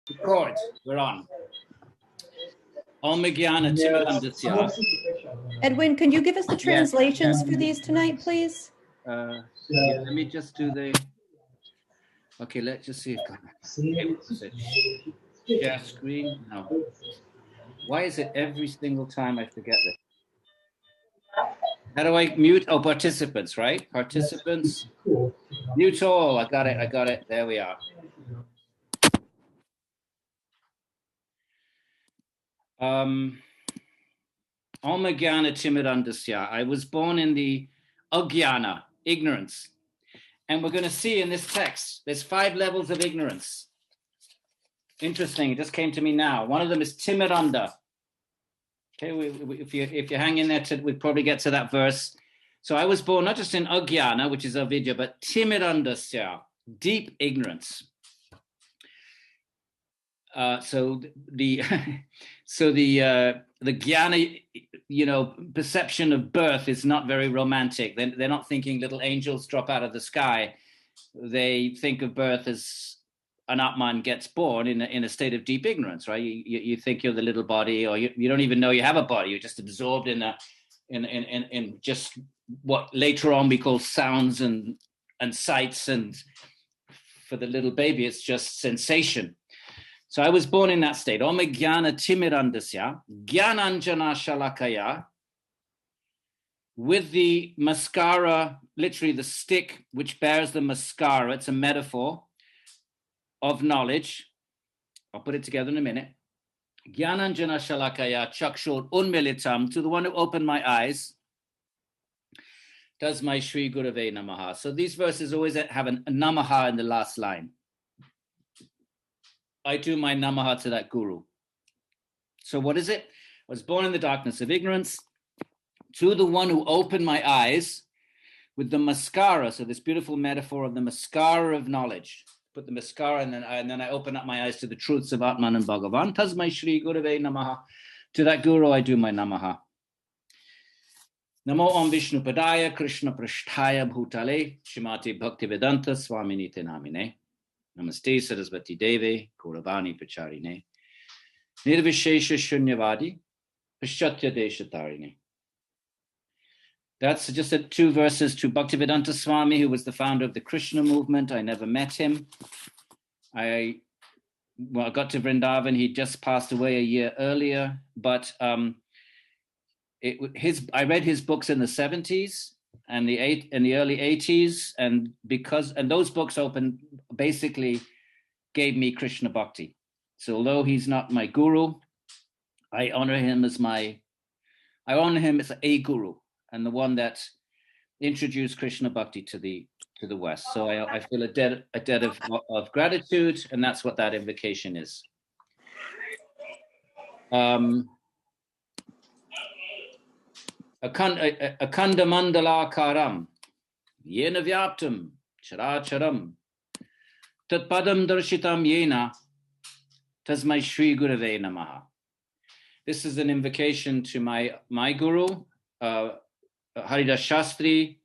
Record. We're on. Om Jnana Timirandasya. Edwin, can you give us the translations for these tonight, please? Yeah, let me just do the. Okay, let's just see if share screen. No. Why is it every single time I forget this? How do I mute? Oh, participants, right? Participants. Mute all. I got it. There we are. Om Jnana Timirandasya. I was born in the Ajnana, ignorance. And we're going to see in this text, there's 5 levels of ignorance. Interesting, it just came to me now. One of them is Timiranda. Okay, if you hang in there, we'll probably get to that verse. So I was born not just in Ajnana, which is Avidya, but Timirandasya, deep ignorance. So the jnana, perception of birth is not very romantic. They're not thinking little angels drop out of the sky. They think of birth as an Atman gets born in a state of deep ignorance, right? You think you're the little body, or you don't even know you have a body. You're just absorbed in just what later on we call sounds and sights, and for the little baby, it's just sensation. So I was born in that state. Om Jnana Timirandasya, Jnananjana Shalakaya, with the mascara, literally the stick which bears the mascara. It's a metaphor of knowledge. I'll put it together in a minute. Jnananjana Shalakaya Chakshur Unmilitam, to the one who opened my eyes. Tasmai Shri Gurave Namaha. So these verses always have a Namaha in the last line. I do my namaha to that guru. So what is it? I was born in the darkness of ignorance, to the one who opened my eyes with the mascara. So this beautiful metaphor of the mascara of knowledge. Put the mascara and then I open up my eyes to the truths of Atman and Bhagavan. Tasmai Shri Gurave Namaha. To that guru I do my namaha. Namo Om Vishnu Padaya Krishna Prasthaya Bhutale Shrimati Bhaktivedanta Swamini Namine. Namaste Sarasvati Devi, Kauravani Pacharine, Nirvishesha Shunyavadi, Paschatya Deshatarine. That's just 2 verses to Bhaktivedanta Swami, who was the founder of the Krishna movement. I never met him. I got to Vrindavan. He just passed away a year earlier, but I read his books in the 70s. And the early 80s, and those books basically gave me Krishna Bhakti. So although he's not my guru, I honor him as a guru, and the one that introduced Krishna Bhakti to the West. So I feel a debt of gratitude, and that's what that invocation is. Akanda mandala karam, yena vyaptam, characharam, tatpadam darshitam yena, tasmai Shri Gurave Namaha. This is an invocation to my guru, Haridas Shastri,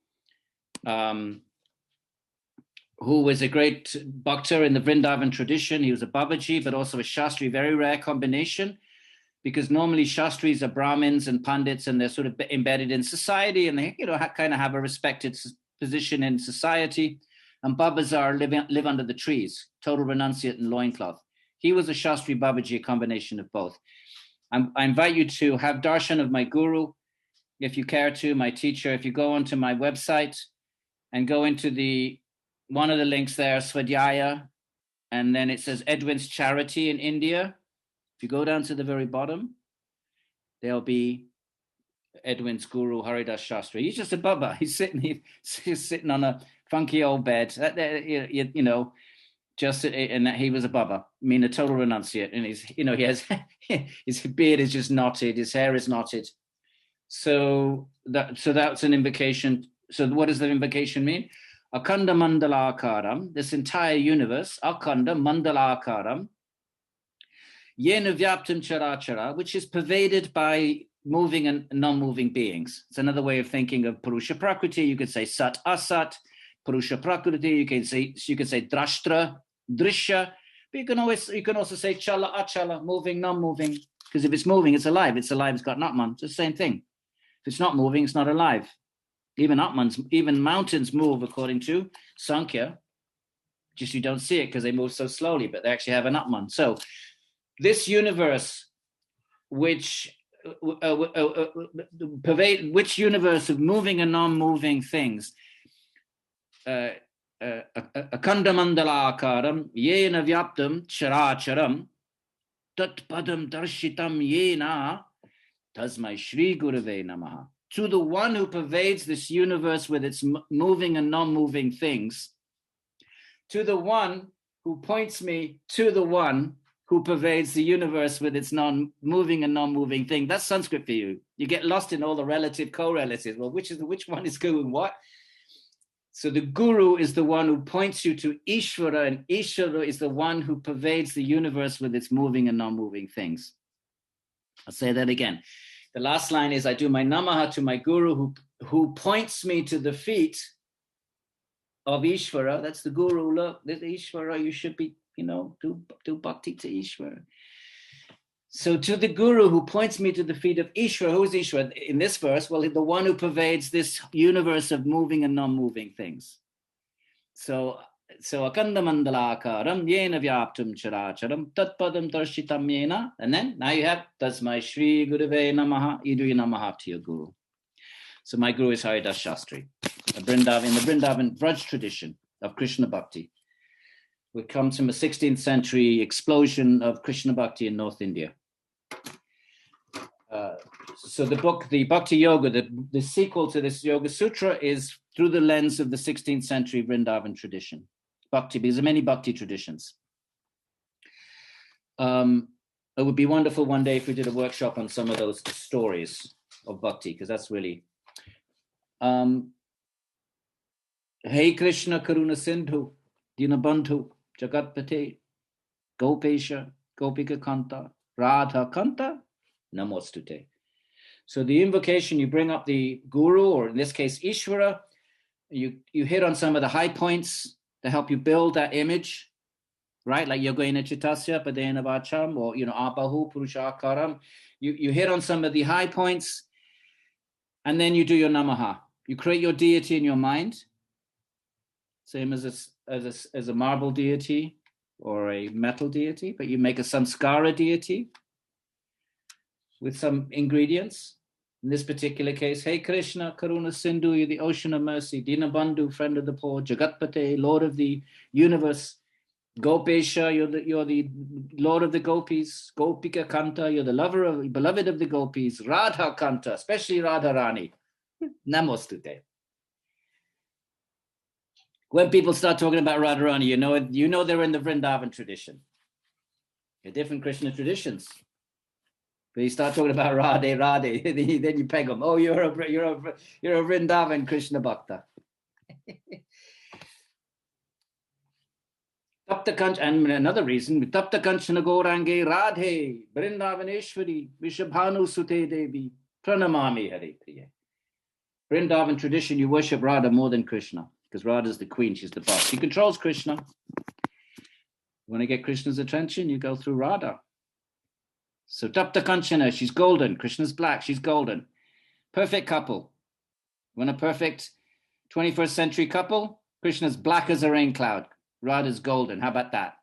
who was a great bhakta in the Vrindavan tradition. He was a Babaji, but also a Shastri, very rare combination. Because normally Shastris are Brahmins and Pandits, and they're sort of embedded in society, and they kind of have a respected position in society. And Babas live under the trees, total renunciate and loincloth. He was a Shastri Babaji, a combination of both. I invite you to have darshan of my guru, if you care to, my teacher. If you go onto my website and go into one of the links there, Svadhyaya, and then it says Edwin's Charity in India. If you go down to the very bottom, there'll be Edwin's guru, Haridas Shastri. He's just a Baba. He's sitting on a funky old bed. And he was a Baba. I mean, a total renunciate. And he has his beard is just knotted. His hair is knotted. So that's an invocation. So what does the invocation mean? Akanda Mandalakaram. This entire universe, Akanda Mandalakaram. Yena Vyaptam Charachara, which is pervaded by moving and non-moving beings. It's another way of thinking of Purusha Prakriti. You could say Sat Asat, Purusha Prakriti. You could say Drashtra, Drishya, But you can also say chala, achala, moving, non-moving, because if it's moving, it's alive. It's alive, it's got an atman. It's the same thing. If it's not moving, it's not alive. Even mountains move according to Samkhya. Just you don't see it because they move so slowly, but they actually have an atman. So this universe, which universe of moving and non-moving things, akandamandalakaram yena vyaptam characharam tat padam darshitam yena tasmai Shri Gurave Namaha. To the one who pervades this universe with its moving and non-moving things, to the one who points me to the one who pervades the universe with its non-moving and non-moving thing. That's Sanskrit for you. You get lost in all the relative correlatives. Well, which one is doing what? So the guru is the one who points you to Ishvara, and Ishvara is the one who pervades the universe with its moving and non-moving things. I'll say that again. The last line is, I do my namaha to my guru who points me to the feet of Ishvara. That's the guru. Look, this Ishvara, you should be, do bhakti to Ishvara. So to the guru who points me to the feet of Ishvara, who is Ishvara in this verse? Well, the one who pervades this universe of moving and non-moving things. So akandamandalakaram yena vyaptum characharam tatpadam darshitam yena. And then now you have tasmai Shri Gurave Namaha. You do your namaha to your guru. So my guru is Haridas Shastri, in the Vrindavan Vraj tradition of Krishna Bhakti. We come from a 16th century explosion of Krishna Bhakti in North India. So the book, the Bhakti Yoga, the sequel to this Yoga Sutra is through the lens of the 16th century Vrindavan tradition. Bhakti, because there are many Bhakti traditions. It would be wonderful one day if we did a workshop on some of those stories of Bhakti, because that's really... Hey Krishna Karuna Sindhu, Dinabandhu, Jagatpate, Gopesha, Gopika Kanta, Radha Kanta, Namostute. So the invocation, you bring up the guru, or in this case, Ishvara, you hit on some of the high points to help you build that image, right? Like Yogena Chitasya, Padena Vacham, or, Abahu, Purushakaram. You hit on some of the high points, and then you do your namaha. You create your deity in your mind, same as a marble deity or a metal deity, but you make a samskara deity with some ingredients. In this particular case, hey Krishna, Karuna Sindhu, you're the ocean of mercy, Dinabandhu, friend of the poor, Jagatpate, Lord of the universe, Gopesha, you're the Lord of the gopis, Gopika Kanta, you're the beloved of the gopis, Radha Kanta, especially Radha Rani, Namostute. When people start talking about Radharani, you know they're in the Vrindavan tradition. They're different Krishna traditions. But you start talking about Radhe, then you peg them. Oh, you're a Vrindavan Krishna Bhakta. Tapta Kanch, and another reason, Tapta Kanchana Gaurange Radhe, Vrindavaneshwari, Vishabhanu Sute Devi, Pranamami Hare Priya. Vrindavan tradition, you worship Radha more than Krishna, because Radha's the queen, she's the boss. She controls Krishna. You want to get Krishna's attention, you go through Radha. So Tapta Kanchana, she's golden. Krishna's black, she's golden. Perfect couple. Want a perfect 21st century couple? Krishna's black as a rain cloud. Radha's golden. How about that?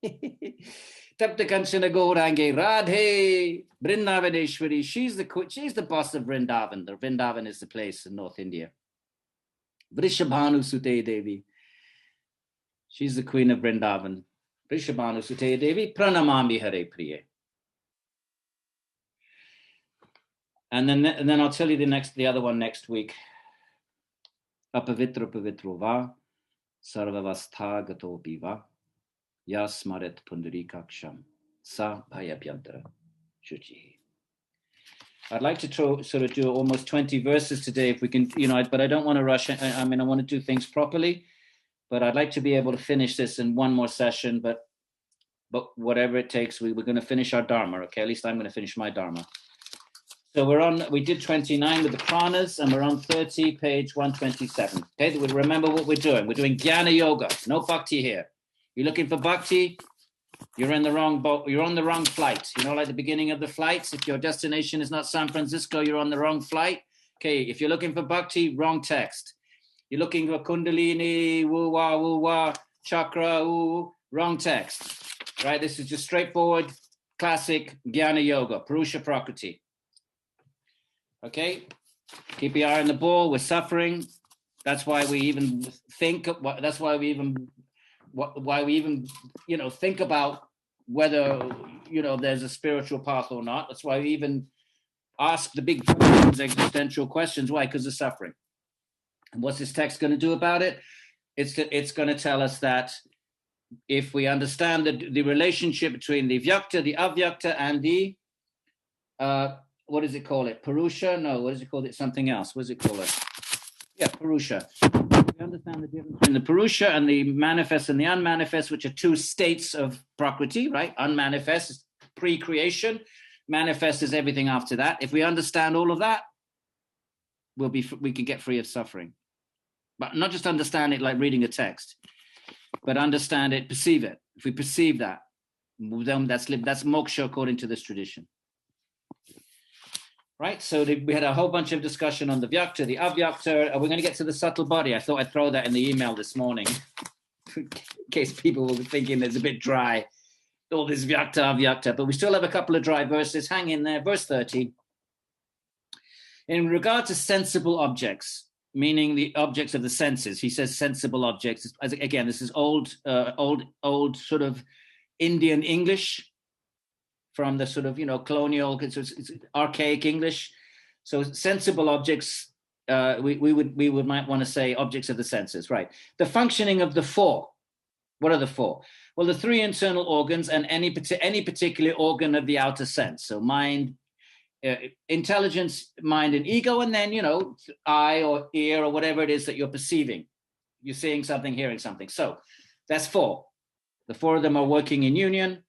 Tapta Kanchana Gaurange Radhe Vrindavaneshwari. She's the boss of Vrindavan. The Vrindavan is the place in North India. Vrishabhanu Sute Devi. She's the queen of Vrindavan. Vrishabhanu Sute Devi. Pranamami Hare Priya. And then I'll tell you the other one next week. Apavitra pavitro va, sarvavastha gato biva, yasmaret pundarikaksham, sa bhayabhyantara shuchi. I'd like to sort of do almost 20 verses today if we can, but I don't want to rush. I want to do things properly, but I'd like to be able to finish this in one more session, but whatever it takes, we're going to finish our Dharma, okay? At least I'm going to finish my Dharma. So we did 29 with the pranas, and we're on 30, page 127. Okay, remember what we're doing. We're doing Jnana Yoga, no Bhakti here. You're looking for Bhakti, You're in the wrong boat. You're on the wrong flight. You know, like the beginning of the flights. If your destination is not San Francisco, you're on the wrong flight. Okay, if you're looking for bhakti, wrong text. You're looking for kundalini, woo-wah, chakra, wrong text. Right? This is just straightforward, classic jnana yoga, Purusha Prakriti. Okay? Keep your eye on the ball. We're suffering. That's why we even think. That's why we even think about whether there's a spiritual path or not. That's why we even ask the big questions, existential questions. Why? Because of suffering. And what's this text going to do about it? It's going to tell us that if we understand the relationship between the vyakta, the avyakta, and the what does it call it? Purusha? No, what does it call it? Something else. What does it call it? Yeah, Purusha. We understand the difference between the Purusha and the manifest and the unmanifest, which are two states of Prakriti, right? Unmanifest is pre-creation. Manifest is everything after that. If we understand all of that, we can get free of suffering. But not just understand it like reading a text, but understand it, perceive it. If we perceive that, then that's moksha according to this tradition. Right, so we had a whole bunch of discussion on the vyakta, the avyakta. We're going to get to the subtle body. I thought I'd throw that in the email this morning, in case people were thinking it's a bit dry, all this vyakta, avyakta. But we still have a couple of dry verses. Hang in there. Verse 30. In regard to sensible objects, meaning the objects of the senses, he says sensible objects. Again, this is old sort of Indian English. From the sort of, colonial, it's archaic English. So sensible objects, we might want to say objects of the senses, right? The functioning of the four. What are the four? Well, the three internal organs and any particular organ of the outer sense. So mind, intelligence, mind, and ego, and then, eye or ear or whatever it is that you're perceiving. You're seeing something, hearing something. So that's four. The four of them are working in union.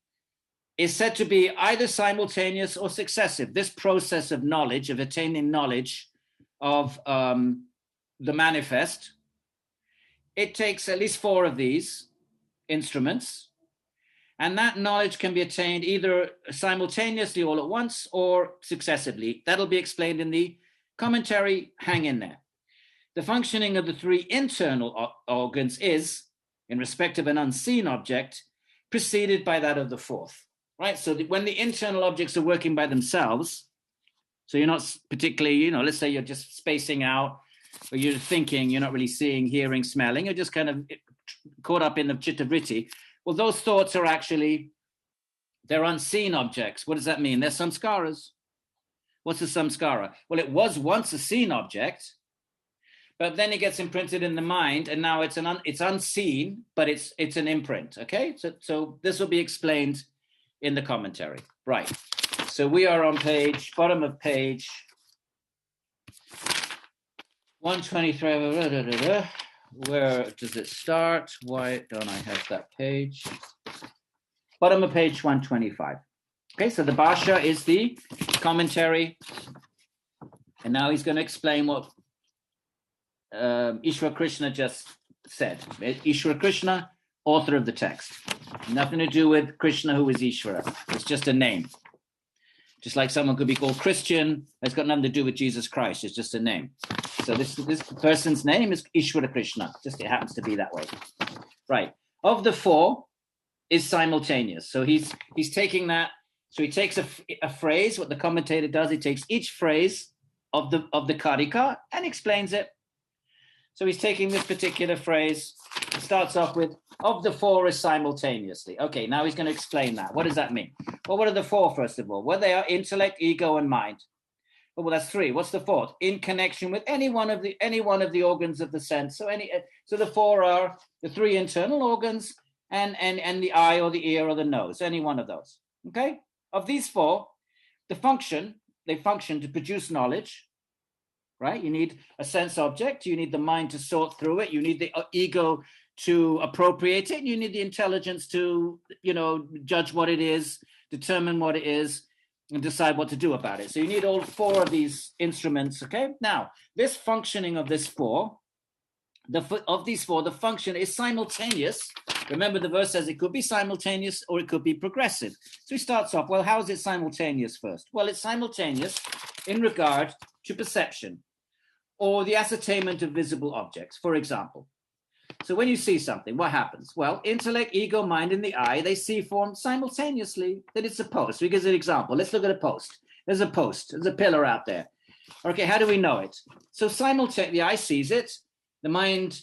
Is said to be either simultaneous or successive. This process of knowledge, of attaining knowledge of the manifest, it takes at least four of these instruments, and that knowledge can be attained either simultaneously all at once or successively. That'll be explained in the commentary. Hang in there. The functioning of the three internal organs is, in respect of an unseen object, preceded by that of the fourth. Right, so when the internal objects are working by themselves, so you're not particularly, let's say you're just spacing out, or you're thinking, you're not really seeing, hearing, smelling, you're just kind of caught up in the chitta-vritti. Well, those thoughts are actually, they're unseen objects. What does that mean? They're samskaras. What's a samskara? Well, it was once a seen object, but then it gets imprinted in the mind, and now it's unseen, but it's an imprint. Okay, so this will be explained in the commentary. Right. So we are on bottom of page 123. Where does it start? Why don't I have that page? Bottom of page 125. Okay, so the Bhashya is the commentary. And now he's going to explain what Ishvara Krishna just said. Ishvara Krishna, author of the text. Nothing to do with Krishna, who is Ishvara. It's just a name. Just like someone could be called Christian, it's got nothing to do with Jesus Christ. It's just a name. So this person's name is Ishvara Krishna. Just it happens to be that way. Right. Of the four is simultaneous. So he's taking that. So he takes a phrase. What the commentator does, he takes each phrase of the Karika and explains it. So he's taking this particular phrase. It starts off with, of the four is simultaneously. Okay, now he's going to explain that. What does that mean? Well, what are the four, first of all? Well, they are intellect, ego, and mind. Well, that's three. What's the fourth? In connection with any one of the organs of the sense. So the four are the three internal organs and the eye or the ear or the nose, any one of those. Okay? Of these four, they function to produce knowledge. Right? You need a sense object. You need the mind to sort through it. You need the ego to appropriate it. You need the intelligence to, judge what it is, determine what it is, and decide what to do about it. So you need all four of these instruments. Okay. Now, this functioning of this four of these four, the function is simultaneous. Remember, the verse says it could be simultaneous or it could be progressive. So he starts off, well, how is it simultaneous first? Well, it's simultaneous in regard to perception or the ascertainment of visible objects, for example. So when you see something, what happens? Well, intellect, ego, mind, and the eye, they see form simultaneously that it's a post. We give an example. Let's look at a post. There's a post. There's a pillar out there. Okay, how do we know it? So simultaneously, the eye sees it. The mind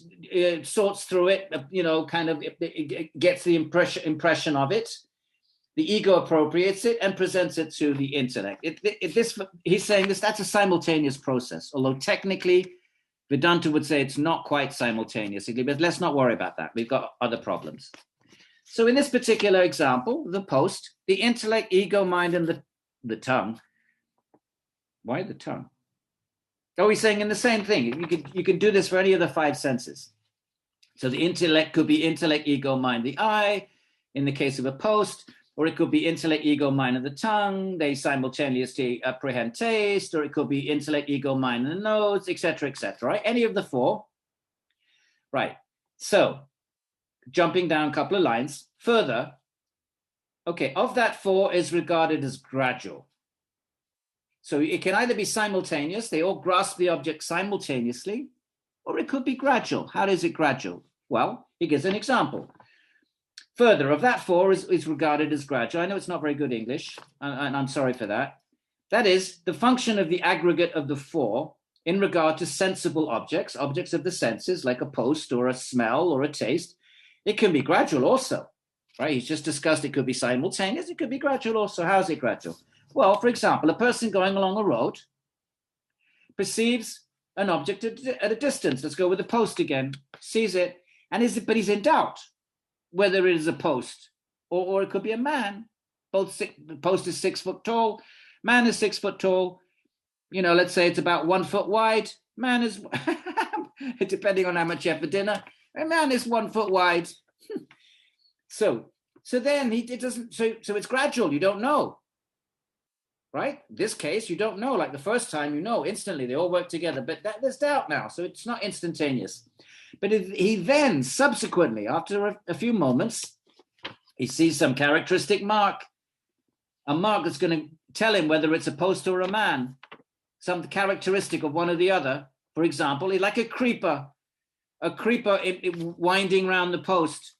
sorts through it, it gets the impression of it. The ego appropriates it and presents it to the intellect. He's saying that's a simultaneous process, although technically, Vedanta would say it's not quite simultaneously, but let's not worry about that. We've got other problems. So in this particular example, the post, the intellect, ego, mind, and the tongue. Why the tongue? Oh, he's saying in the same thing. You can do this for any of the five senses. So the intellect could be intellect, ego, mind, the eye, in the case of a post, or it could be intellect, ego, mind, and the tongue. They simultaneously apprehend taste, or it could be intellect, ego, mind, and the nose, etc., etc. Right? Any of the four. Right. So jumping down a couple of lines further. Okay, of that four is regarded as gradual. So it can either be simultaneous, they all grasp the object simultaneously, or it could be gradual. How is it gradual? Well, he gives an example. Further, of that four is regarded as gradual. I know it's not very good English, and I'm sorry for that. That is, the function of the aggregate of the four in regard to sensible objects, objects of the senses, like a post or a smell or a taste, it can be gradual also, right? He's just discussed it could be simultaneous, it could be gradual also. How is it gradual? Well, for example, a person going along a road perceives an object at a distance. Let's go with the post again. Sees it, but he's in doubt whether it is a post or it could be a man. The post is 6 foot tall. Man is 6 foot tall. Let's say it's about 1 foot wide. Man is, depending on how much you have for dinner, a man is 1 foot wide. So then so it's gradual. You don't know. Right? This case, you don't know. Like the first time, instantly. They all work together. But there's doubt now, so it's not instantaneous. But he then, subsequently, after a few moments, he sees some characteristic mark, a mark that's going to tell him whether it's a post or a man, some characteristic of one or the other. For example, like a creeper winding around the post,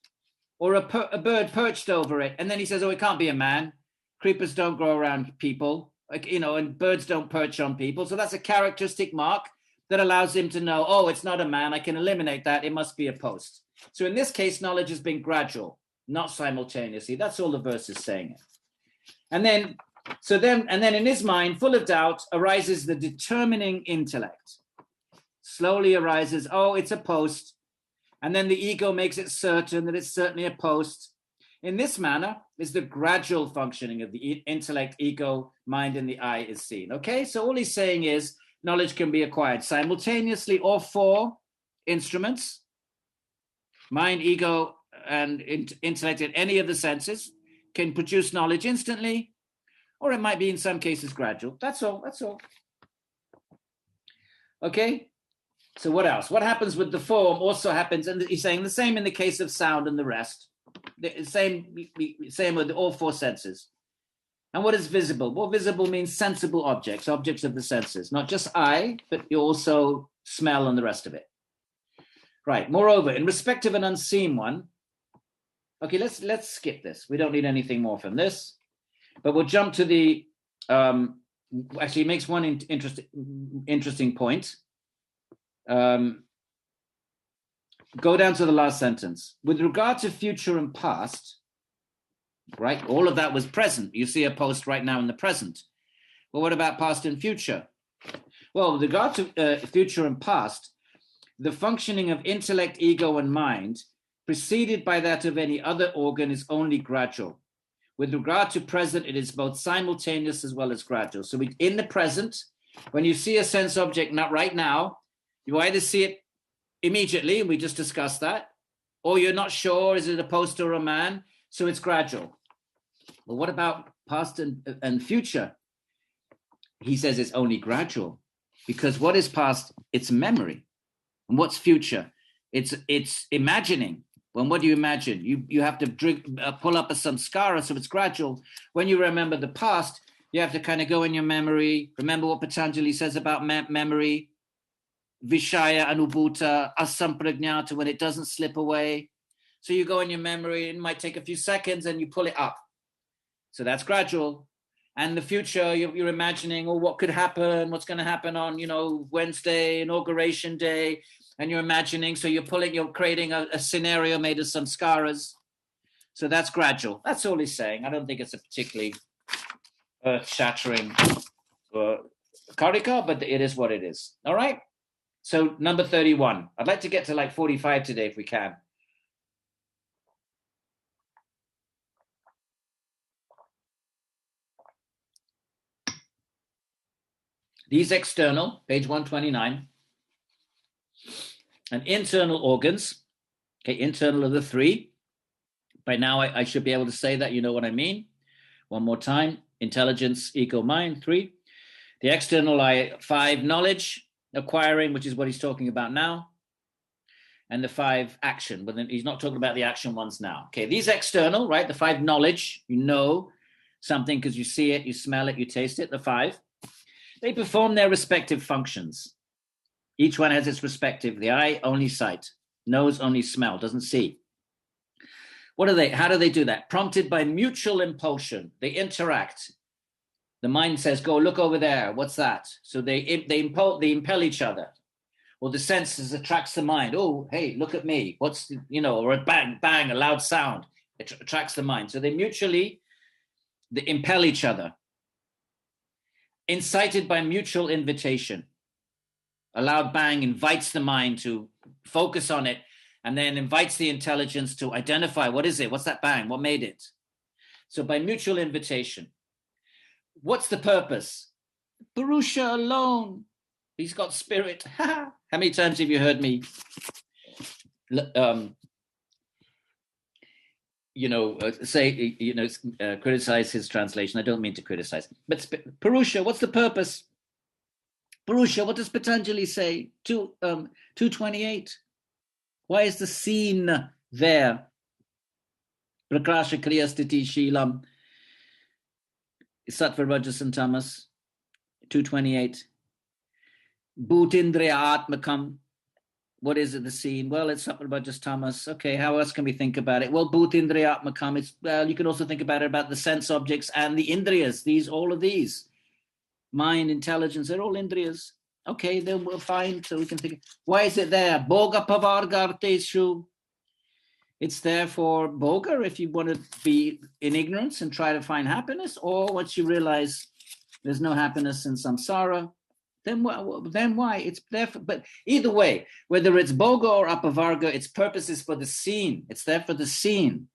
or a bird perched over it. And then he says, oh, it can't be a man. Creepers don't grow around people, and birds don't perch on people. So that's a characteristic mark that allows him to know, oh, it's not a man. I can eliminate that. It must be a post. So in this case, knowledge has been gradual, not simultaneously. That's all the verse is saying. And then in his mind, full of doubt, arises the determining intellect. Slowly arises, oh, it's a post. And then the ego makes it certain that it's certainly a post. In this manner is the gradual functioning of the intellect, ego, mind, and the eye is seen. Okay, so all he's saying is knowledge can be acquired simultaneously or for instruments, mind, ego, and intellect in any of the senses can produce knowledge instantly, or it might be in some cases gradual. That's all. Okay, so what else? What happens with the form also happens, and he's saying the same in the case of sound and the rest. The same with all four senses. And what is visible? Well, visible means sensible objects of the senses, not just eye, but you also smell and the rest of it. Right. Moreover, in respect of an unseen one, okay, let's skip this. We don't need anything more from this, but we'll jump to the. Actually, it makes one interesting point. Go down to the last sentence. With regard to future and past, right? All of that was present. You see a post right now in the present. Well, what about past and future? Well, with regard to future and past, the functioning of intellect, ego, and mind, preceded by that of any other organ, is only gradual. With regard to present, it is both simultaneous as well as gradual. So in the present, when you see a sense object not right now, you either see it immediately, and we just discussed that, or you're not sure, is it a post or a man? So it's gradual. Well, what about past and future? He says it's only gradual, because what is past? It's memory. And what's future? It's imagining. When what do you imagine? You have to pull up a samskara, so it's gradual. When you remember the past, you have to kind of go in your memory. Remember what Patanjali says about memory. Vishaya anubhuta asampragnata, when it doesn't slip away. So you go in your memory, it might take a few seconds and you pull it up. So that's gradual. And the future, you're imagining, what could happen, what's going to happen on, Wednesday, inauguration day, and you're imagining, so you're creating a scenario made of samskaras. So that's gradual. That's all he's saying. I don't think it's a particularly earth-shattering Karika, but it is what it is. All right? So number 31. I'd like to get to like 45 today if we can. These external, page 129, and internal organs, okay, internal of the three. By now, I should be able to say that, you know what I mean. One more time, intelligence, ego, mind, 3. The external are 5, knowledge, acquiring, which is what he's talking about now, and the 5, action, but then he's not talking about the action ones now. Okay, these external, right, the 5, knowledge, you know something because you see it, you smell it, you taste it, the 5. They perform their respective functions. Each one has its respective. The eye, only sight. Nose, only smell, doesn't see. What are they? How do they do that? Prompted by mutual impulsion. They interact. The mind says, go look over there. What's that? So they impel each other. Or the senses attracts the mind. Oh, hey, look at me. What's, or a bang, bang, a loud sound. It attracts the mind. So they impel each other. Incited by mutual invitation. A loud bang invites the mind to focus on it and then invites the intelligence to identify, what is it? What's that bang? What made it? So by mutual invitation. What's the purpose? Purusha alone. He's got spirit. How many times have you heard me criticize his translation? I don't mean to criticize. But Purusha, what's the purpose? Purusha, what does Patanjali say? 228. Why is the scene there? Prakasha Kriya Sthiti Sheelam. Sattva Rajas and Tamas. 228. Bhutindriya Atmakam. What is it, the scene? Well, it's Sattva Rajas Tamas. Okay, how else can we think about it? Well, Bhutindriya Atmakam. You can also think about it about the sense objects and the indriyas. All of these. Mind, intelligence, they're all indriyas. Okay, then we're fine. So we can think, why is it there? Bhoga pavargarteshu. It's there for bhoga if you want to be in ignorance and try to find happiness, or once you realize there's no happiness in samsara, then why? It's there for, but either way, whether it's bhoga or apavarga, its purpose is for the scene. It's there for the scene.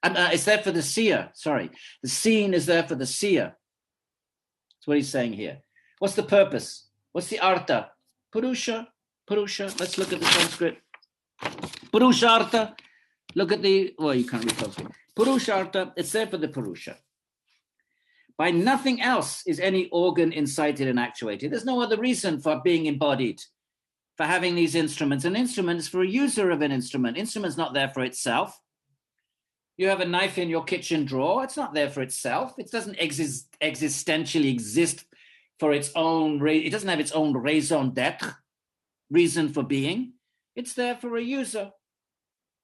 It's there for the seer. Sorry. The scene is there for the seer. That's what he's saying here. What's the purpose? What's the artha? Purusha. Let's look at the Sanskrit. Purusha artha. Look at you can't read closely. Purusha artha, it's there for the Purusha. By nothing else is any organ incited and actuated. There's no other reason for being embodied, for having these instruments. An instrument is for a user of an instrument. Instrument's not there for itself. You have a knife in your kitchen drawer. It's not there for itself. It doesn't existentially exist for its own. It doesn't have its own raison d'être, reason for being. It's there for a user.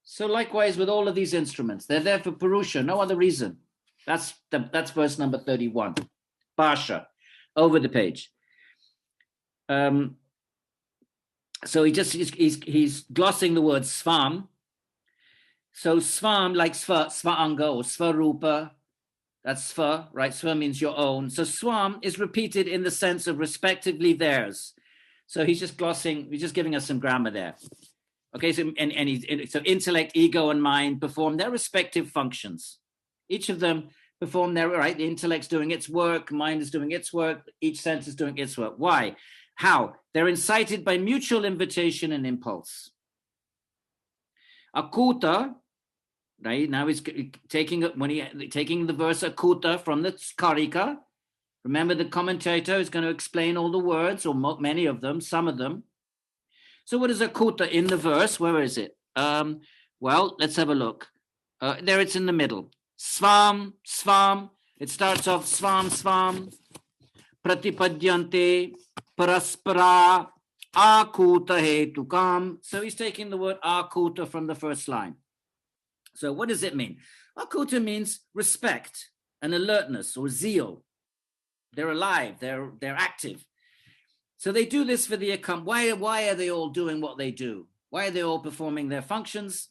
So likewise with all of these instruments, they're there for Purusha, no other reason. That's verse number 31. Pasha, over the page. So he's glossing the word svam. So svam, like svaanga or svarupa, that's sva, right? Sva means your own. So swam is repeated in the sense of respectively theirs. So he's just giving us some grammar there. Okay, so so intellect, ego, and mind perform their respective functions. Each of them perform their, right? The intellect's doing its work, mind is doing its work, each sense is doing its work. Why? How? They're incited by mutual invitation and impulse. Akuta, right? Now he's taking the verse akuta from the Karika. Remember, the commentator is going to explain all the words, or many of them, some of them. So what is akuta in the verse? Where is it? Well, let's have a look. There it's in the middle. Svam, svam. It starts off svam, svam. Pratipadyante, paraspara, akuta hetukam. So he's taking the word akuta from the first line. So what does it mean? Akuta means respect and alertness or zeal. They're alive, they're active. So they do this for the why are they all doing what they do? Why are they all performing their functions?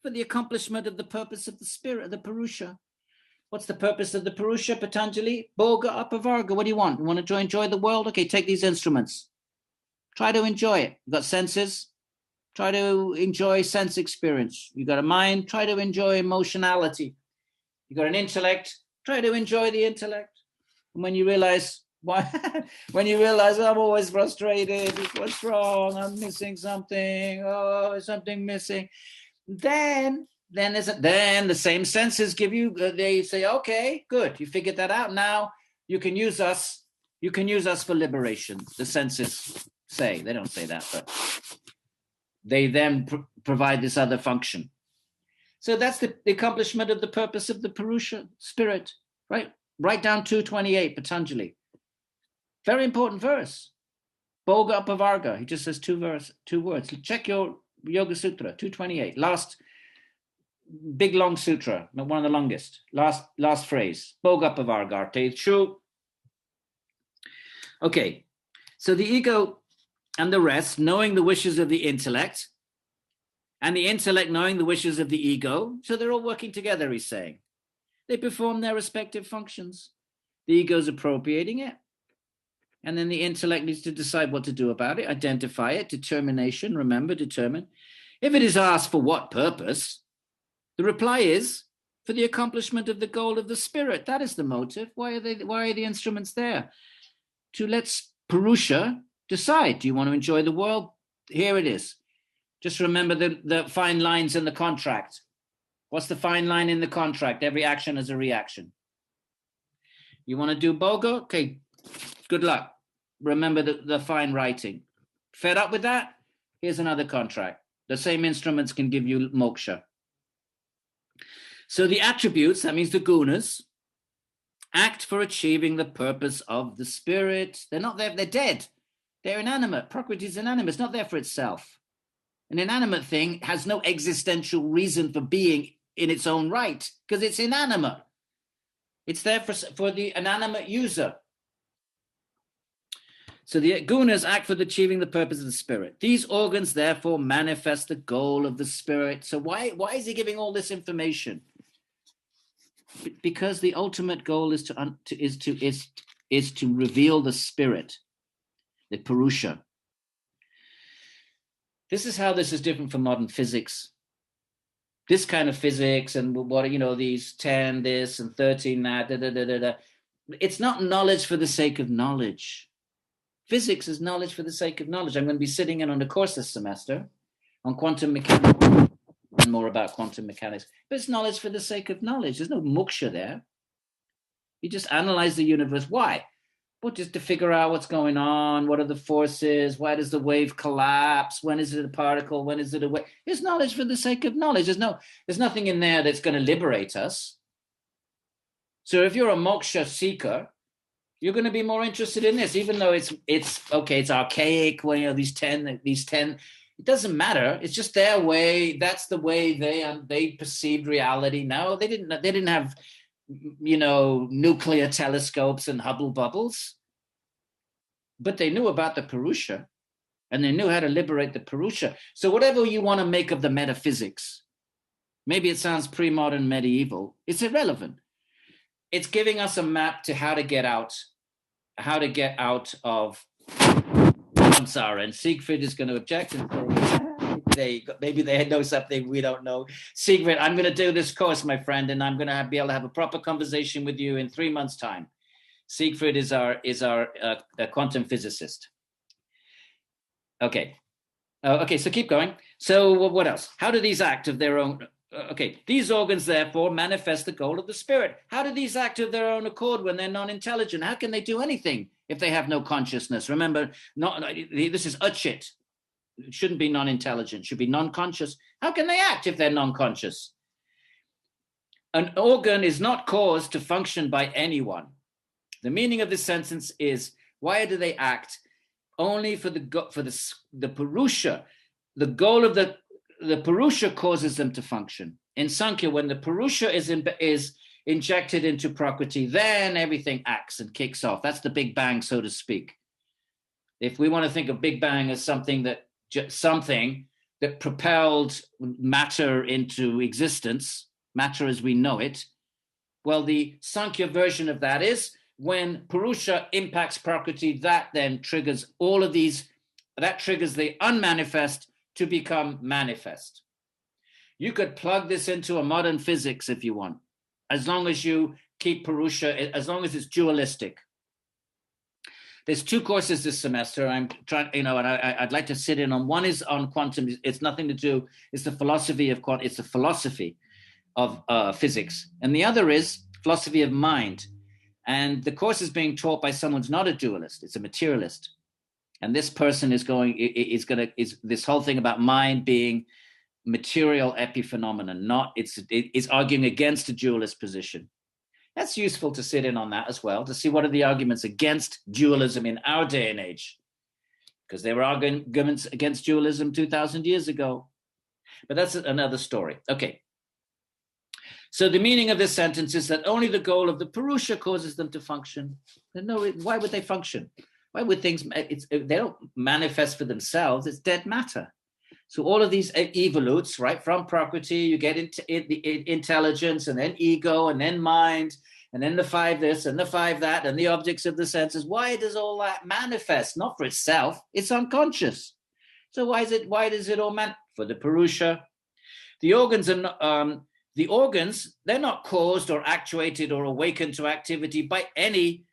For the accomplishment of the purpose of the spirit, the Purusha. What's the purpose of the Purusha, Patanjali? Bhoga apavarga. What do you want? You want to enjoy the world? Okay, take these instruments. Try to enjoy it. You've got senses. Try to enjoy sense experience. You've got a mind. Try to enjoy emotionality. You've got an intellect. Try to enjoy the intellect. And when you realize when you realize I'm always frustrated, what's wrong? I'm missing something. Oh, there's something missing. Then the same senses give you. They say, okay, good. You figured that out. Now you can use us. You can use us for liberation. The senses say. They don't say that, but they then provide this other function. So that's the accomplishment of the purpose of the Purusha spirit, right? Write down 228, Patanjali. Very important verse. Bhoga apavarga. He just says two words. Check your Yoga Sutra, 228. Last big long sutra, one of the longest. Last phrase. Bhoga apavarga. True. Okay. So the ego and the rest, knowing the wishes of the intellect, and the intellect knowing the wishes of the ego, so they're all working together, he's saying. They perform their respective functions. The ego's appropriating it, and then the intellect needs to decide what to do about it, identify it, determination, remember, determine. If it is asked for what purpose, the reply is for the accomplishment of the goal of the spirit. That is the motive. Why are the instruments there? To let Purusha decide. Do you want to enjoy the world? Here it is. Just remember the fine lines in the contract. What's the fine line in the contract? Every action is a reaction. You want to do Bhoga? Okay, good luck. Remember the fine writing. Fed up with that? Here's another contract. The same instruments can give you moksha. So the attributes, that means the gunas, act for achieving the purpose of the spirit. They're not there, they're dead. They're inanimate. Prakriti is inanimate. It's not there for itself. An inanimate thing has no existential reason for being in its own right because it's inanimate. It's there for the inanimate user. So the gunas act for achieving the purpose of the spirit. These organs therefore manifest the goal of the spirit. So why is he giving all this information? Because the ultimate goal is to reveal the spirit, the Purusha. This is how this is different from modern physics. This kind of physics and what, these 10 this and 13 that, It's not knowledge for the sake of knowledge. Physics is knowledge for the sake of knowledge. I'm going to be sitting in on a course this semester on quantum mechanics and more about quantum mechanics. But it's knowledge for the sake of knowledge. There's no moksha there. You just analyze the universe. Why? Well, just to figure out what's going on. What are the forces? Why does the wave collapse? When is it a particle? When is it a wave? It's knowledge for the sake of knowledge. There's nothing in there that's going to liberate us. So if you're a moksha seeker, you're going to be more interested in this, even though it's archaic. Well, these 10, it doesn't matter. It's just their way. That's the way they perceived reality. No, they didn't have nuclear telescopes and Hubble bubbles, but they knew about the Purusha and they knew how to liberate the Purusha. So whatever you want to make of the metaphysics, maybe it sounds pre-modern medieval, it's irrelevant. It's giving us a map to how to get out of samsara. And Siegfried is going to object and maybe they know something we don't know. Siegfried, I'm going to do this course, my friend, and I'm going to be able to have a proper conversation with you in 3 months' time. Siegfried is our quantum physicist. Okay. Okay, so keep going. So what else? How do these act of their own? Okay, these organs therefore manifest the goal of the spirit. How do these act of their own accord when they're non-intelligent? How can they do anything if they have no consciousness? Remember, this is achit. It shouldn't be non-intelligent, should be non-conscious. How can they act if they're non-conscious? An organ is not caused to function by anyone. The meaning of this sentence is, why do they act? Only for the Purusha. The goal of the Purusha causes them to function. In Samkhya, when the Purusha is injected into Prakriti, then everything acts and kicks off. That's the Big Bang, so to speak. If we want to think of Big Bang as something that propelled matter into existence, matter as we know it, well, the Samkhya version of that is when Purusha impacts Prakriti, that then triggers all of these, that triggers the unmanifest to become manifest. You could plug this into a modern physics if you want, as long as you keep Purusha, as long as it's dualistic. There's 2 courses this semester. I'm trying, and I'd like to sit in on. One is on quantum. It's nothing to do. It's the philosophy of quantum. It's the philosophy of physics, and the other is philosophy of mind. And the course is being taught by someone who's not a dualist. It's a materialist, and this person is this whole thing about mind being material epiphenomenon. It's arguing against a dualist position. That's useful to sit in on that as well, to see what are the arguments against dualism in our day and age, because there were arguments against dualism 2,000 years ago. But that's another story. Okay. So the meaning of this sentence is that only the goal of the Purusha causes them to function. No, why would they function? Why would things, they don't manifest for themselves, it's dead matter. So all of these evolutes, right, from Prakriti, you get into intelligence, and then ego, and then mind, and then the 5 this and the 5 that, and the objects of the senses. Why does all that manifest? Not for itself, it's unconscious. So why does it all manifest? For the Purusha. The organs they're not caused or actuated or awakened to activity by any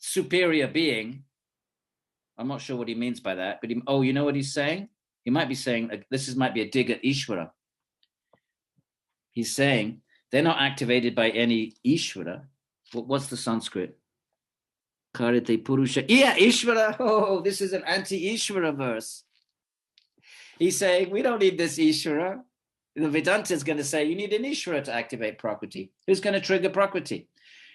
superior being. I'm not sure what he means by that, but you know what he's saying? He might be saying, might be a dig at Ishvara. He's saying they're not activated by any Ishvara. What's the Sanskrit? Karite Purusha. Yeah, Ishvara. Oh, this is an anti-Ishvara verse. He's saying, we don't need this Ishvara. The Vedanta is going to say, you need an Ishvara to activate Prakriti. Who's going to trigger Prakriti?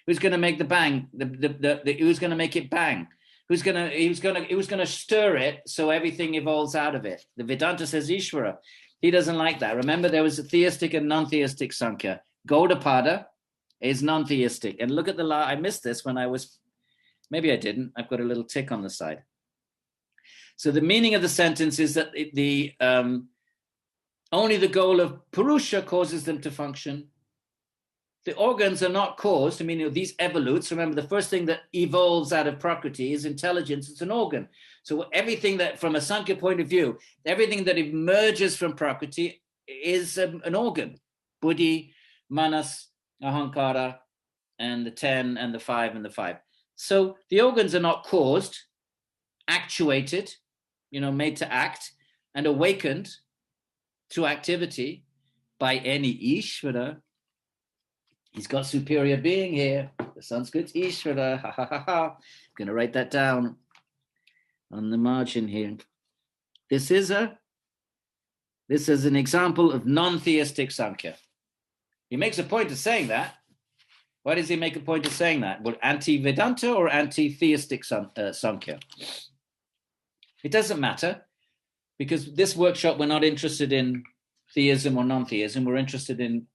Who's going to make the bang? Who's going to make it bang? Who's going to stir it so everything evolves out of it? The Vedanta says Ishvara. He doesn't like that. Remember, there was a theistic and non-theistic Samkhya. Gaudapada is non-theistic. And look at I missed this when maybe I didn't. I've got a little tick on the side. So the meaning of the sentence is that only the goal of Purusha causes them to function. The organs are not caused. I mean, these evolutes, remember, the first thing that evolves out of Prakriti is intelligence. It's an organ. So everything that, from a Samkhya point of view, everything that emerges from Prakriti is an organ. Buddhi, Manas, Ahankara, and the 10, and the 5, and the 5. So the organs are not caused, actuated, made to act, and awakened to activity by any Ishvara. He's got superior being here. The Sanskrit's Ishvara. Ha ha ha ha. I'm going to write that down on the margin here. This is an example of non-theistic Samkhya. He makes a point of saying that. Why does he make a point of saying that? Well, anti-Vedanta or anti-theistic Samkhya? It doesn't matter, because this workshop, we're not interested in theism or non-theism. We're interested in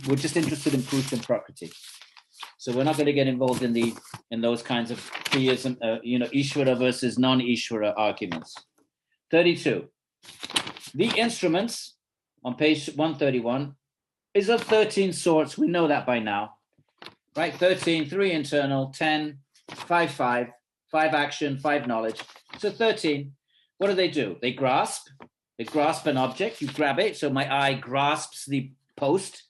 we're just interested in Purusha and Prakriti. So we're not going to get involved in those kinds of theism, Ishvara versus non-Ishvara arguments. 32. The instruments on page 131 is of 13 sorts. We know that by now, right? 13, 3 internal, 10, 5, 5 action, 5 knowledge. So 13. What do? They grasp an object, you grab it. So my eye grasps the post.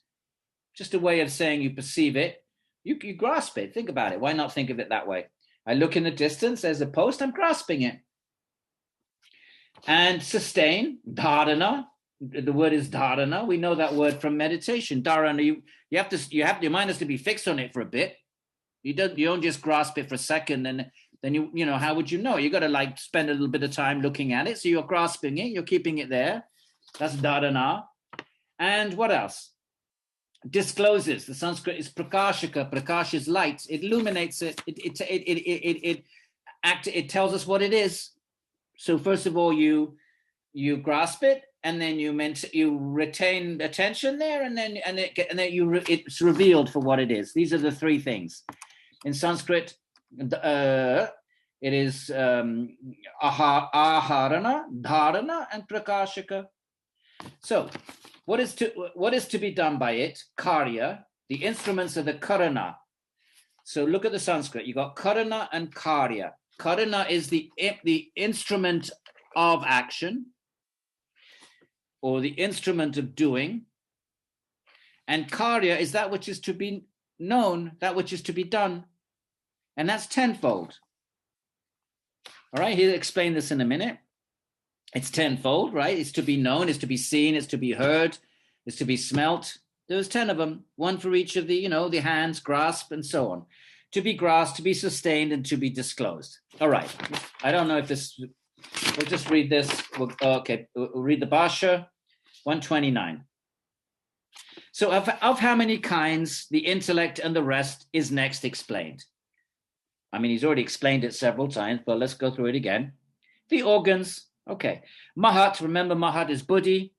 Just a way of saying you perceive it. You grasp it. Think about it. Why not think of it that way? I look in the distance, there's a post, I'm grasping it. And sustain, dharana. The word is dharana. We know that word from meditation. Dharana, your mind has to be fixed on it for a bit. You don't just grasp it for a second and then you know, how would you know? You got to like spend a little bit of time looking at it. So you're grasping it, you're keeping it there. That's dharana. And what else? Discloses. The Sanskrit is prakashika. Prakash is light. It illuminates it. It tells us what it is. So first of all, you grasp it, and then you retain attention there, and then it's revealed for what it is. These are the three things. In Sanskrit, it is aharana, dharana, and prakashika. So what is to be done by it? Karya. The instruments are the karana. So look at the Sanskrit. You got karana and karya. Karana is the instrument of action, or the instrument of doing, and karya is that which is to be known, that which is to be done, and that's tenfold. All right, he'll explain this in a minute. It's tenfold, right? It's to be known, it's to be seen, it's to be heard, it's to be smelt. There's 10 of them, one for each of the, the hands, grasp, and so on. To be grasped, to be sustained, and to be disclosed. All right, I don't know if this, we'll just read this. Okay, we'll read the Bhashya, 129. So of how many kinds the intellect and the rest is next explained. I mean, he's already explained it several times, but let's go through it again. The organs, okay. Mahat, remember Mahat is buddhi.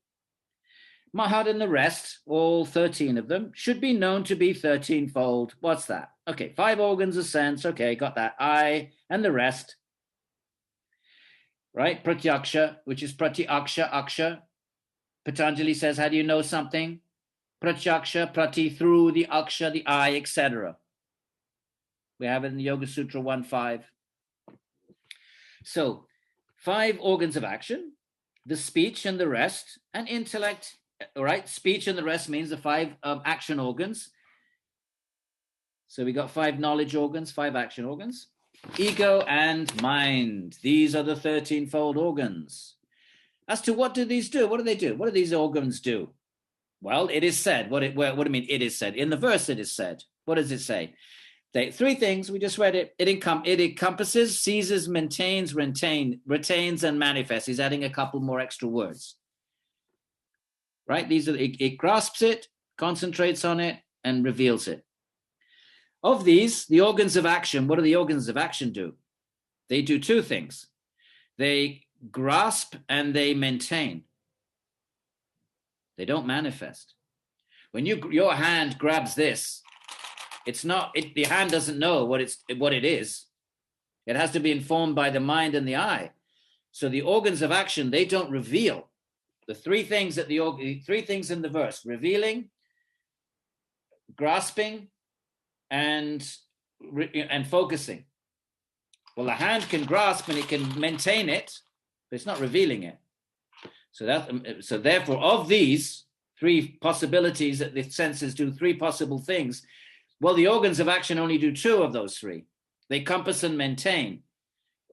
Mahat and the rest, all 13 of them, should be known to be 13-fold. What's that? Okay, 5 organs of sense. Okay, got that. I and the rest. Right? Pratyaksha, which is pratyaksha, aksha. Patanjali says, how do you know something? Pratyaksha, prati, through the aksha, the I, etc. We have it in the Yoga Sutra 1.5. So 5 organs of action, the speech and the rest, and intellect. All right, speech and the rest means the 5 action organs. So we got 5 knowledge organs, 5 action organs. Ego and mind. These are the 13-fold organs. As to what do these do? What do they do? What do these organs do? Well, it is said. What do you mean it is said? In the verse it is said. What does it say? 3 things. We just read it. It encompasses, seizes, maintains, retains, and manifests. He's adding a couple more extra words. Right? These are it grasps it, concentrates on it, and reveals it. Of these, the organs of action, what do the organs of action do? They do 2 things. They grasp and they maintain. They don't manifest. When your hand grabs this, the hand doesn't know what it is. It has to be informed by the mind and the eye. So the organs of action, they don't reveal. The 3 things 3 things in the verse: revealing, grasping, and focusing. Well, the hand can grasp and it can maintain it, but it's not revealing it. So therefore, of these 3 possibilities that the senses do 3 possible things, well, the organs of action only do 2 of those 3. They compass and maintain.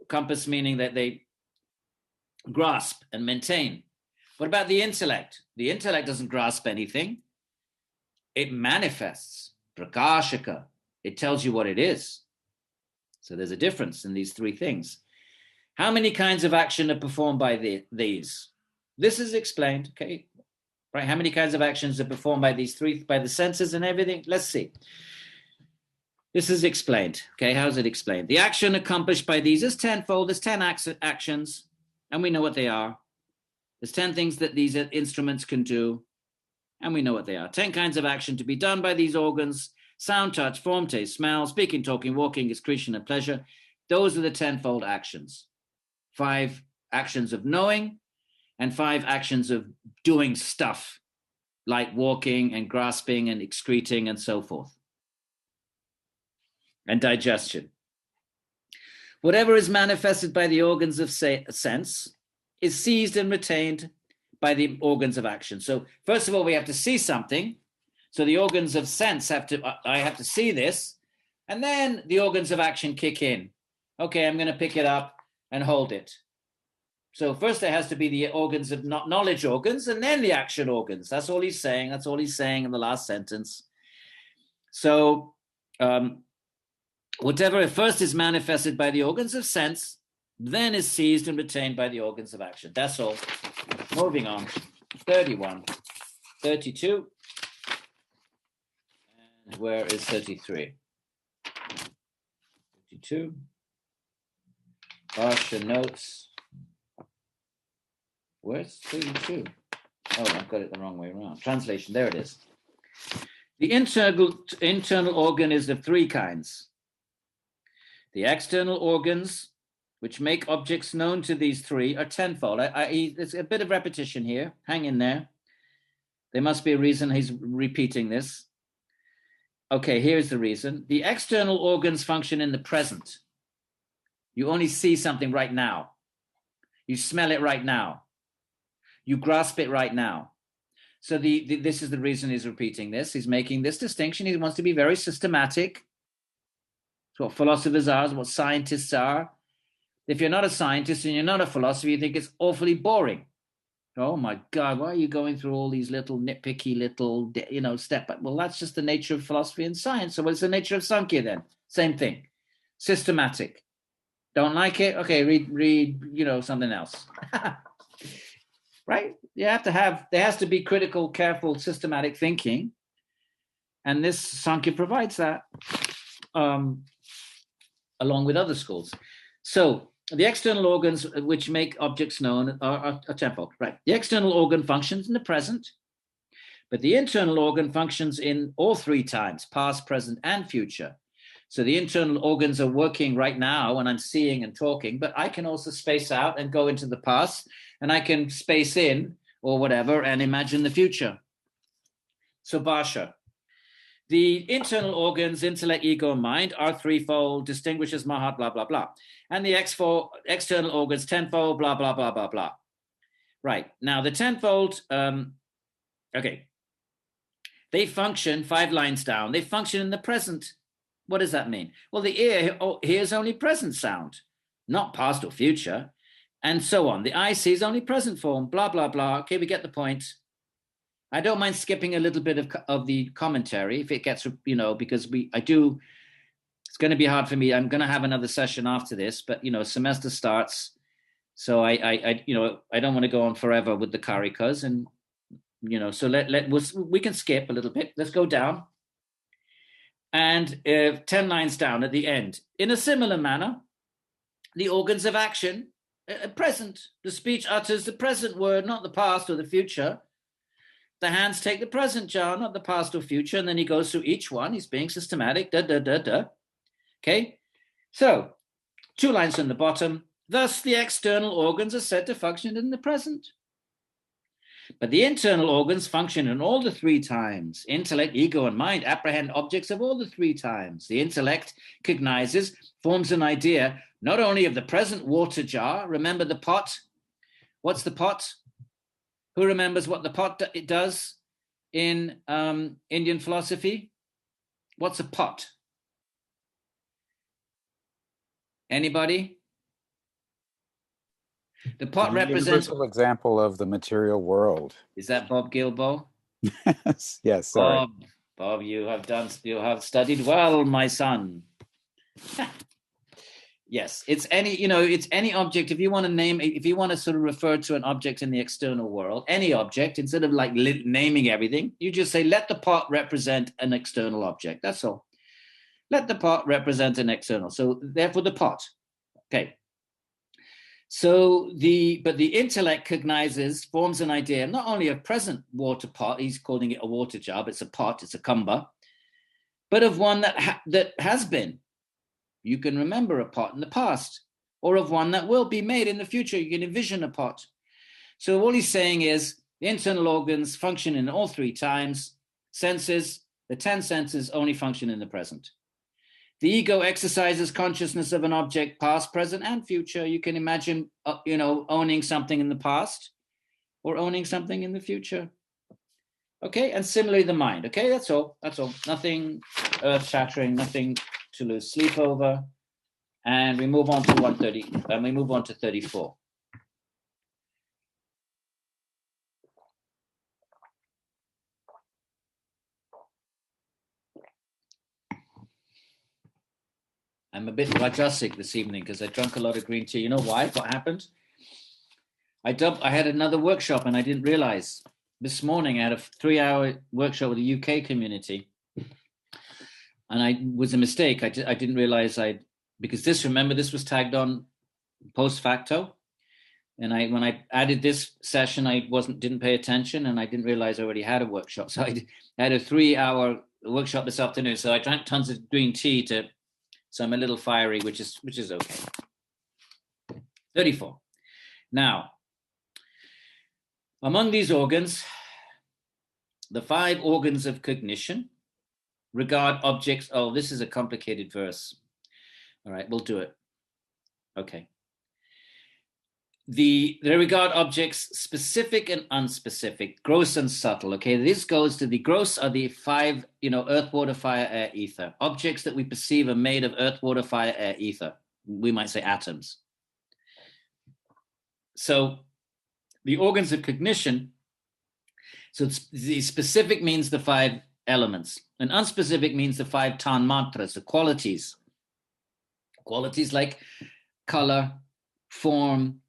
Compass meaning that they grasp and maintain. What about the intellect? The intellect doesn't grasp anything. It manifests. Prakashika. It tells you what it is. So there's a difference in these 3 things. How many kinds of action are performed by these? This is explained, okay? Right? How many kinds of actions are performed by these 3, by the senses and everything? Let's see. This is explained, okay? How is it explained? The action accomplished by these is tenfold. There's 10 actions, and we know what they are. There's 10 things that these instruments can do, and we know what they are. 10 kinds of action to be done by these organs: sound, touch, form, taste, smell, speaking, talking, walking, excretion, and pleasure. Those are the tenfold actions. 5 actions of knowing, and 5 actions of doing stuff, like walking and grasping and excreting and so forth. And digestion. Whatever is manifested by the organs of sense is seized and retained by the organs of action. So first of all, we have to see something. So the organs of sense I have to see this, and then the organs of action kick in. Okay, I'm going to pick it up and hold it. So first there has to be the organs of knowledge organs, and then the action organs. That's all he's saying. That's all he's saying in the last sentence. So Whatever first is manifested by the organs of sense, then is seized and retained by the organs of action. That's all. Moving on. 31, 32. And where is 33? 32. Varsha notes. Where's 32? Oh, I've got it the wrong way around. Translation, there it is. The internal organ is of three kinds. The external organs, which make objects known to these three, are tenfold. There's a bit of repetition here. Hang in there. There must be a reason he's repeating this. Okay, here's the reason. The external organs function in the present. You only see something right now. You smell it right now. You grasp it right now. So this is the reason he's repeating this. He's making this distinction. He wants to be very systematic. It's what philosophers are, it's what scientists are. If you're not a scientist and you're not a philosopher, you think it's awfully boring. Oh my God, why are you going through all these little nitpicky little, step? Well, that's just the nature of philosophy and science. So what's the nature of Samkhya then? Same thing. Systematic. Don't like it? Okay, read, something else. Right? There has to be critical, careful, systematic thinking. And this Samkhya provides that, along with other schools. So the external organs which make objects known are tenfold, right? The external organ functions in the present, but the internal organ functions in all three times, past, present, and future. So the internal organs are working right now when I'm seeing and talking, but I can also space out and go into the past, and I can space in or whatever and imagine the future. So Basha. The internal organs, intellect, ego, and mind, are threefold, distinguished as Mahat, blah, blah, blah. And the external organs, tenfold, blah, blah, blah, blah, blah. Right. Now, the tenfold, okay. They function 5 lines down. They function in the present. What does that mean? Well, the ear hears only present sound, not past or future, and so on. The eye sees only present form, blah, blah, blah. Okay, we get the point. I don't mind skipping a little bit of the commentary if it gets, because it's going to be hard for me. I'm going to have another session after this, but, semester starts. So I don't want to go on forever with the Karikas, and, so we can skip a little bit. Let's go down. And 10 lines down at the end. In a similar manner, the organs of action are present. The speech utters the present word, not the past or the future. The hands take the present jar, not the past or future. And then he goes through each one. He's being systematic. Okay. So 2 lines from the bottom. Thus, the external organs are said to function in the present. But the internal organs function in all the 3 times. Intellect, ego, and mind apprehend objects of all the 3 times. The intellect cognizes, forms an idea, not only of the present water jar. Remember the pot? What's the pot? Who remembers what the pot it does in Indian philosophy? What's a pot? Anybody? The pot represents... universal example of the material world. Is that Bob Gilbo? Yes, sorry. Bob, you have studied well, my son. Yes, it's any object. If you want to sort of refer to an object in the external world, any object, instead of like naming everything, you just say, let the pot represent an external object. That's all. Let the pot represent an external. So therefore the pot. Okay. So but the intellect cognizes, forms an idea, not only of present water pot, he's calling it a water jar, but it's a pot, it's a kumbha, but of one that has been. You can remember a pot in the past, or of one that will be made in the future. You can envision a pot. So all he's saying is the internal organs function in all 3 times. Senses, the 10 senses only function in the present. The ego exercises consciousness of an object, past, present, and future. You can imagine, owning something in the past or owning something in the future. Okay, and similarly the mind. Okay, that's all. Nothing earth-shattering, nothing to lose sleep over. And we move on to 130, and we move on to 34. I'm a bit rajasic this evening because I drank a lot of green tea. You know why? What happened? I had another workshop and I didn't realize. This morning I had a 3-hour workshop with the UK community. And I was a mistake. I didn't realize because this was tagged on post facto. And when I added this session, I didn't pay attention and I didn't realize I already had a workshop. So I had a 3-hour workshop this afternoon. So I drank tons of green tea so I'm a little fiery, which is okay. 34. Now, among these organs, the 5 organs of cognition regard objects. Oh, this is a complicated verse. All right, we'll do it. Okay. They regard objects specific and unspecific, gross and subtle. Okay, this goes to the gross are the 5, earth, water, fire, air, ether. Objects that we perceive are made of earth, water, fire, air, ether. We might say atoms. So the organs of cognition, so the specific means the 5 elements, and unspecific means the 5 tanmatras, the qualities. Qualities like color, form,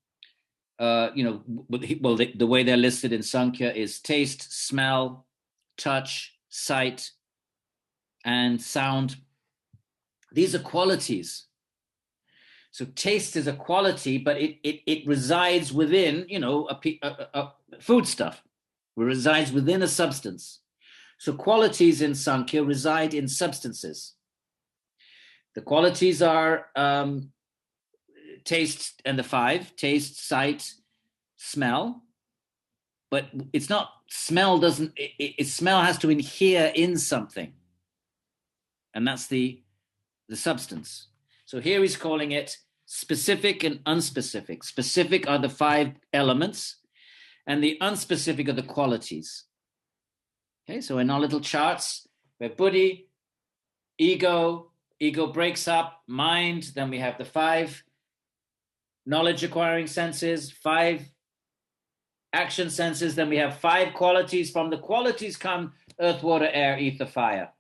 the way they're listed in Samkhya is taste, smell, touch, sight, and sound. These are qualities. So taste is a quality, but it resides within, a foodstuff. It resides within a substance. So qualities in Samkhya reside in substances. The qualities are taste and the 5, taste, sight, smell. But it's not, smell smell has to inhere in something. And that's the substance. So here he's calling it specific and unspecific. Specific are the 5 elements, and the unspecific are the qualities. Okay, so in our little charts, we have buddhi, ego breaks up, mind, then we have the 5 knowledge acquiring senses, 5 action senses, then we have 5 qualities. From the qualities come earth, water, air, ether, fire.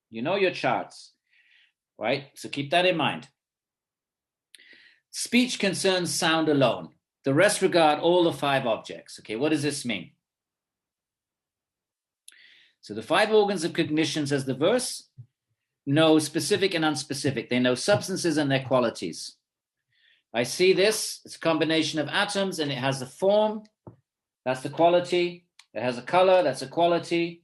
You know your charts, right? So keep that in mind. Speech concerns sound alone. The rest regard all the 5 objects. Okay, what does this mean? So the 5 organs of cognition, says the verse, know specific and unspecific. They know substances and their qualities. I see this, it's a combination of atoms and it has a form, that's the quality. It has a color, that's a quality.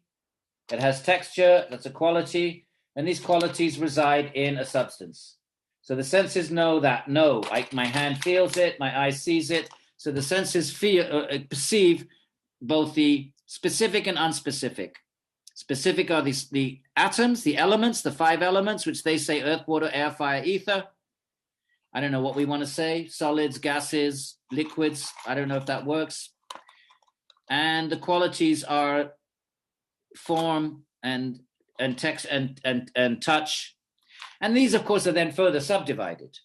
It has texture, that's a quality. And these qualities reside in a substance. So the senses know that. My hand feels it, my eye sees it. So the senses perceive both the specific and unspecific. Specific are the atoms, the elements, the 5 elements, which they say earth, water, air, fire, ether. I don't know what we want to say, solids, gases, liquids. I don't know if that works. And the qualities are form and text and touch. And these, of course, are then further subdivided.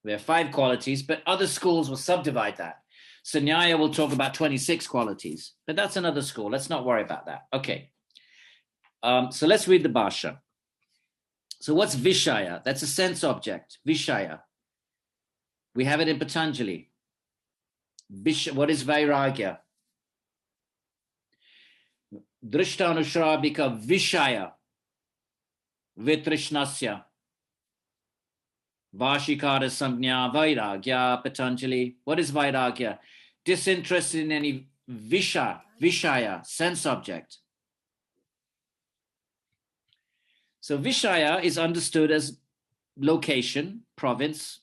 We have 5 qualities, but other schools will subdivide that. Sanyaya will talk about 26 qualities, but that's another school. Let's not worry about that. Okay. So let's read the Bhasha. So what's Vishaya? That's a sense object, Vishaya. We have it in Patanjali. What is Vairagya? Drishtanushrabhika Vishaya Vitrishnasya Vashikara Samkhya Vairagya Patanjali. What is Vairagya? Disinterest in any Vishaya, sense object. So Vishaya is understood as location, province,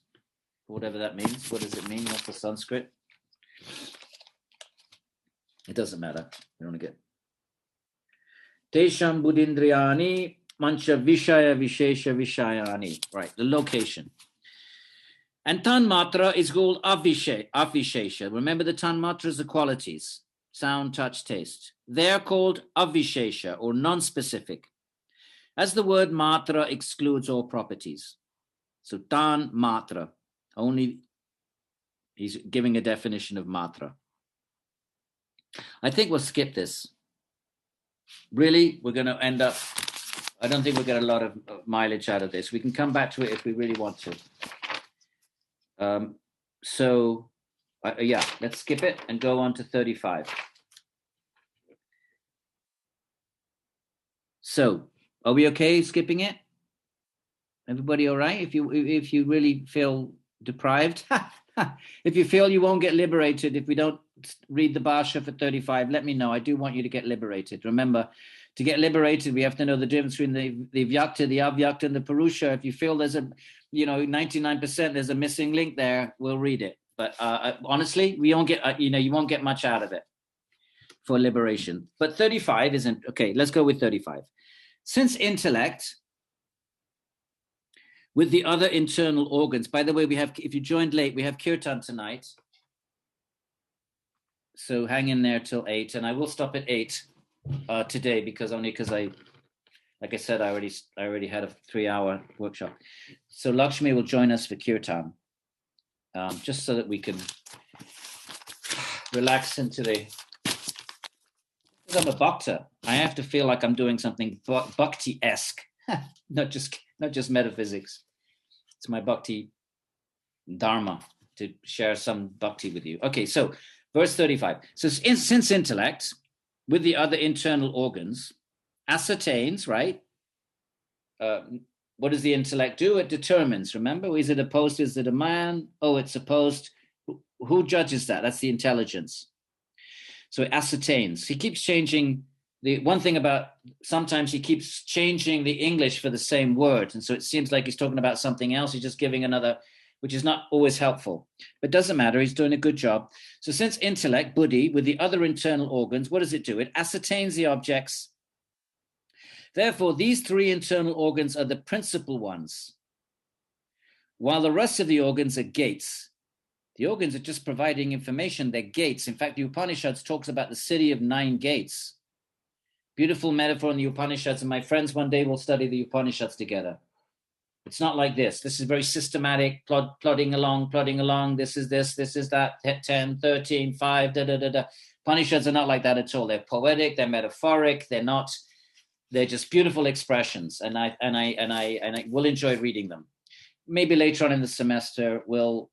whatever that means. What does it mean? What's the Sanskrit? It doesn't matter. We don't get. Tesham Buddhindriyani Mancha Vishaya Vishesha Vishayani. Right, the location. And Tanmatra is called Avishesha. Remember the Tanmatras are qualities, sound, touch, taste. They're called Avishesha or non-specific, as the word matra excludes all properties. So Tanmatra, only he's giving a definition of matra. I think we'll skip this. Really, we're going to end up I don't think we'll get a lot of mileage out of this. We can come back to it if we really want to. Yeah, let's skip it and go on to 35. So, are we okay skipping it? Everybody all right? If you really feel deprived, if you feel you won't get liberated if we don't read the Bhasha for 35, let me know. I do want you to get liberated. Remember, to get liberated, we have to know the difference between the Vyakta, the Avyakta, and the Purusha. If you feel there's 99% there's a missing link there, we'll read it. But honestly, we won't get, you won't get much out of it for liberation. But 35 isn't, okay, let's go with 35. Since intellect, with the other internal organs, by the way, we have, if you joined late, we have Kirtan tonight. So hang in there till 8, and I will stop at 8 today because like I said, I already had a 3-hour workshop. So Lakshmi will join us for Kirtan, just so that we can relax into the. Because I'm a bhakta, I have to feel like I'm doing something bhakti-esque, not just metaphysics. It's my bhakti dharma to share some bhakti with you. Okay, so verse 35. So since intellect, with the other internal organs, ascertains, right? What does the intellect do? It determines. Remember, is it a post? Is it a man? Oh, it's a post. Who judges that? That's the intelligence. So it ascertains. He keeps changing. The one thing about sometimes he keeps changing the English for the same word. And so it seems like he's talking about something else. He's just giving another, which is not always helpful. But doesn't matter. He's doing a good job. So since intellect, buddhi, with the other internal organs, what does it do? It ascertains the objects. Therefore, these 3 internal organs are the principal ones, while the rest of the organs are gates. The organs are just providing information. They're gates. In fact, the Upanishads talks about the city of 9 gates. Beautiful metaphor in the Upanishads. And my friends, one day we'll study the Upanishads together. It's not like this. This is very systematic, plodding along. This is this is that, 10, 13, 5, da. Upanishads are not like that at all. They're poetic, they're metaphoric, they're just beautiful expressions. And I will enjoy reading them. Maybe later on in the semester, we'll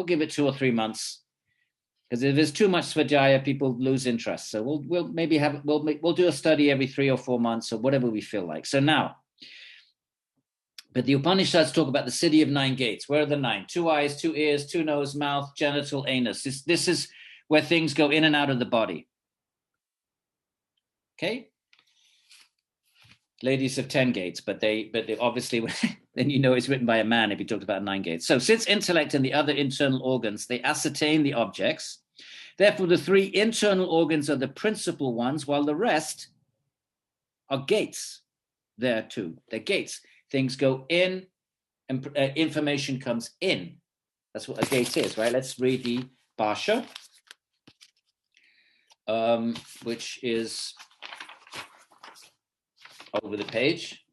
give it 2 or 3 months. Because if there's too much svadhyaya, people lose interest. So we'll do a study every 3 or 4 months or whatever we feel like. So now, but the Upanishads talk about the city of 9 gates. Where are the 9? 2 eyes, 2 ears, 2 nose, mouth, genital, anus. This is where things go in and out of the body. Okay? Ladies have 10 gates, but they obviously, then it's written by a man if he talked about 9 gates. So since intellect and the other internal organs, they ascertain the objects. Therefore, the 3 internal organs are the principal ones, while the rest are gates there too. They're gates. Things go in and information comes in. That's what a gate is, right? Let's read the Bhasha, which is over the page,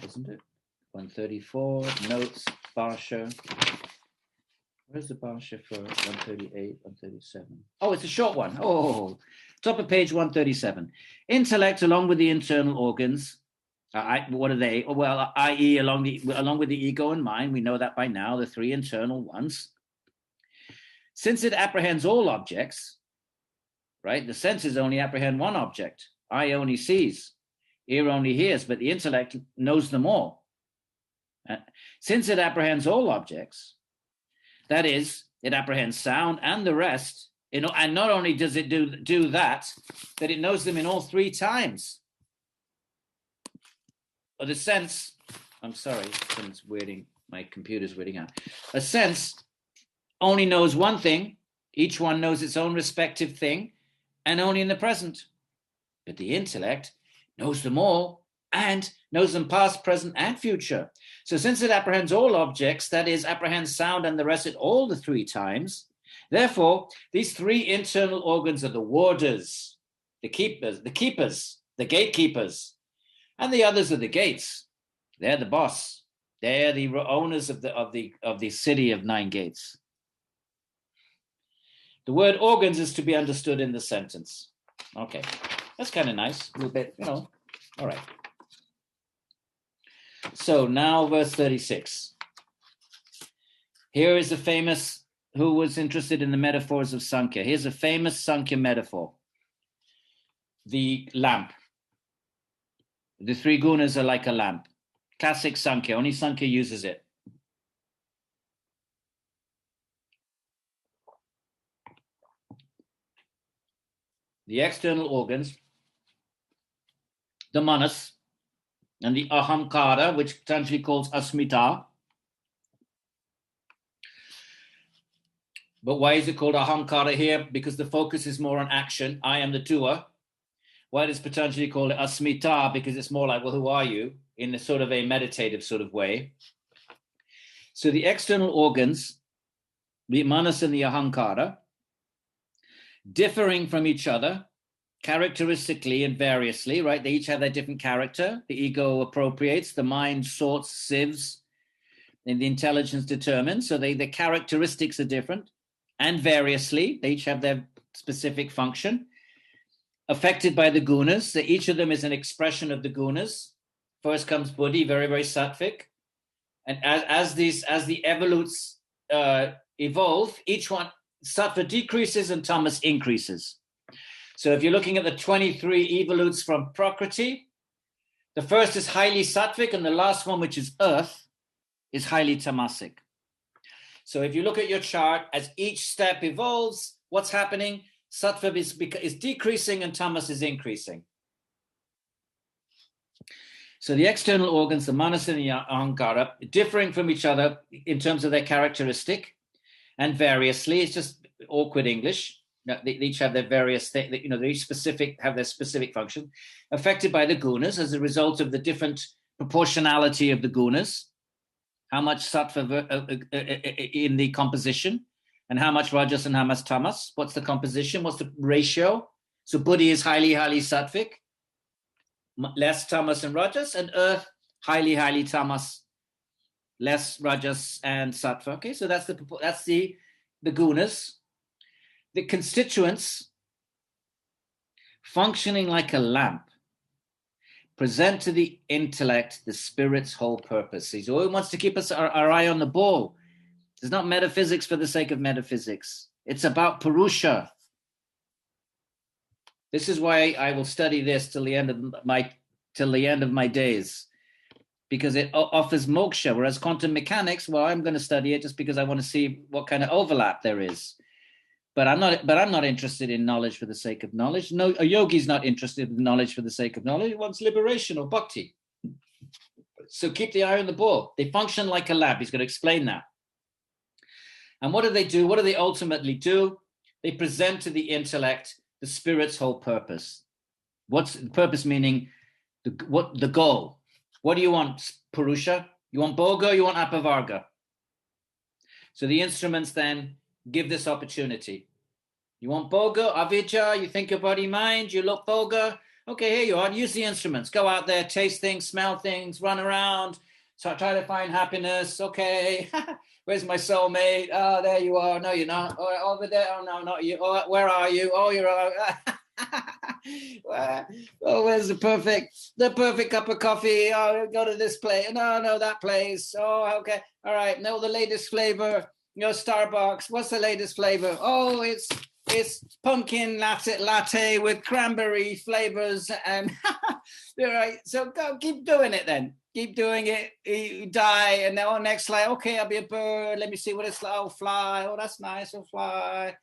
isn't it? 134, notes, Bhasha. Where's the Bhasha for 138, 137? Oh, it's a short one. Oh, top of page 137. Intellect along with the internal organs. What are they? Well, i.e. along with the ego and mind. We know that by now, the 3 internal ones. Since it apprehends all objects, right? The senses only apprehend one object. Eye only sees, ear only hears, but the intellect knows them all. Since it apprehends all objects, that is, it apprehends sound and the rest, and not only does it do that, but it knows them in all 3 times. Or the sense, I'm sorry, my computer's weirding out. A sense only knows one thing, each one knows its own respective thing, and only in the present. But the intellect knows them all and knows them past, present, and future. So since it apprehends all objects, that is, apprehends sound and the rest at all the 3 times, therefore, these 3 internal organs are the warders, the keepers, the gatekeepers, and the others are the gates. They're the boss. They're the owners of the city of 9 gates. The word organs is to be understood in the sentence. Okay. That's kind of nice. A little bit, All right. So now verse 36. Here is a famous, who was interested in the metaphors of Samkhya. Here's a famous Samkhya metaphor. The lamp. The three gunas are like a lamp. Classic Samkhya, only Samkhya uses it. The external organs, the manas, and the ahamkara, which Patanjali calls asmita. But why is it called ahamkara here? Because the focus is more on action. I am the doer. Why does Patanjali call it asmita? Because it's more like, well, who are you? In a sort of a meditative sort of way. So the external organs, the manas and the ahamkara, differing from each other, characteristically and variously, right? They each have their different character. The ego appropriates, the mind sorts, sieves, and the intelligence determines. So the characteristics are different and variously. They each have their specific function. Affected by the gunas. So each of them is an expression of the gunas. First comes buddhi, very, very sattvic. And as the evolutes evolve, each one, sattva decreases and tamas increases. So if you're looking at the 23 evolutes from Prakriti, the first is highly sattvic and the last one, which is earth, is highly tamasic. So if you look at your chart, as each step evolves, what's happening? Sattva is decreasing and tamas is increasing. So the external organs, the manas and the ahamkara, differing from each other in terms of their characteristic and variously. It's just awkward English. They each have their various things, they each have their specific function, affected by the gunas as a result of the different proportionality of the gunas, how much sattva in the composition, and how much rajas and how much tamas. What's the composition? What's the ratio? So buddhi is highly, highly sattvic, less tamas and rajas, and earth, highly, highly tamas, less rajas and sattva. Okay, so that's the gunas. The constituents, functioning like a lamp, present to the intellect the spirit's whole purpose. He always wants to keep our eye on the ball. It's not metaphysics for the sake of metaphysics. It's about Purusha. This is why I will study this till the end of my days, because it offers moksha. Whereas quantum mechanics, well, I'm going to study it just because I want to see what kind of overlap there is. But I'm not interested in knowledge for the sake of knowledge. No, a yogi's not interested in knowledge for the sake of knowledge. He wants liberation or bhakti. So keep the eye on the ball. They function like a lamp. He's going to explain that. And what do they do? What do they ultimately do? They present to the intellect the spirit's whole purpose. What's the purpose? Meaning the goal. What do you want, Purusha? You want Bhoga? You want Apavarga? So the instruments then give this opportunity. You want Bhoga, Avidya, you think your body, mind, you look Bhoga. Okay, here you are. Use the instruments. Go out there, taste things, smell things, run around, try to find happiness. Okay, where's my soulmate? Oh, there you are. No, you're not. Oh, over there. Oh, no, not you. Oh, where are you? Oh, you're oh, where's the perfect cup of coffee? Oh, go to this place. No, that place. Oh, okay. All right. No, the latest flavor. Starbucks. What's the latest flavor? Oh, it's pumpkin latte with cranberry flavors, and all right. So go, keep doing it then. Keep doing it. You die, and then next slide. Okay, I'll be a bird. Let me see what it's like. Oh, fly. Oh, that's nice. I'll fly.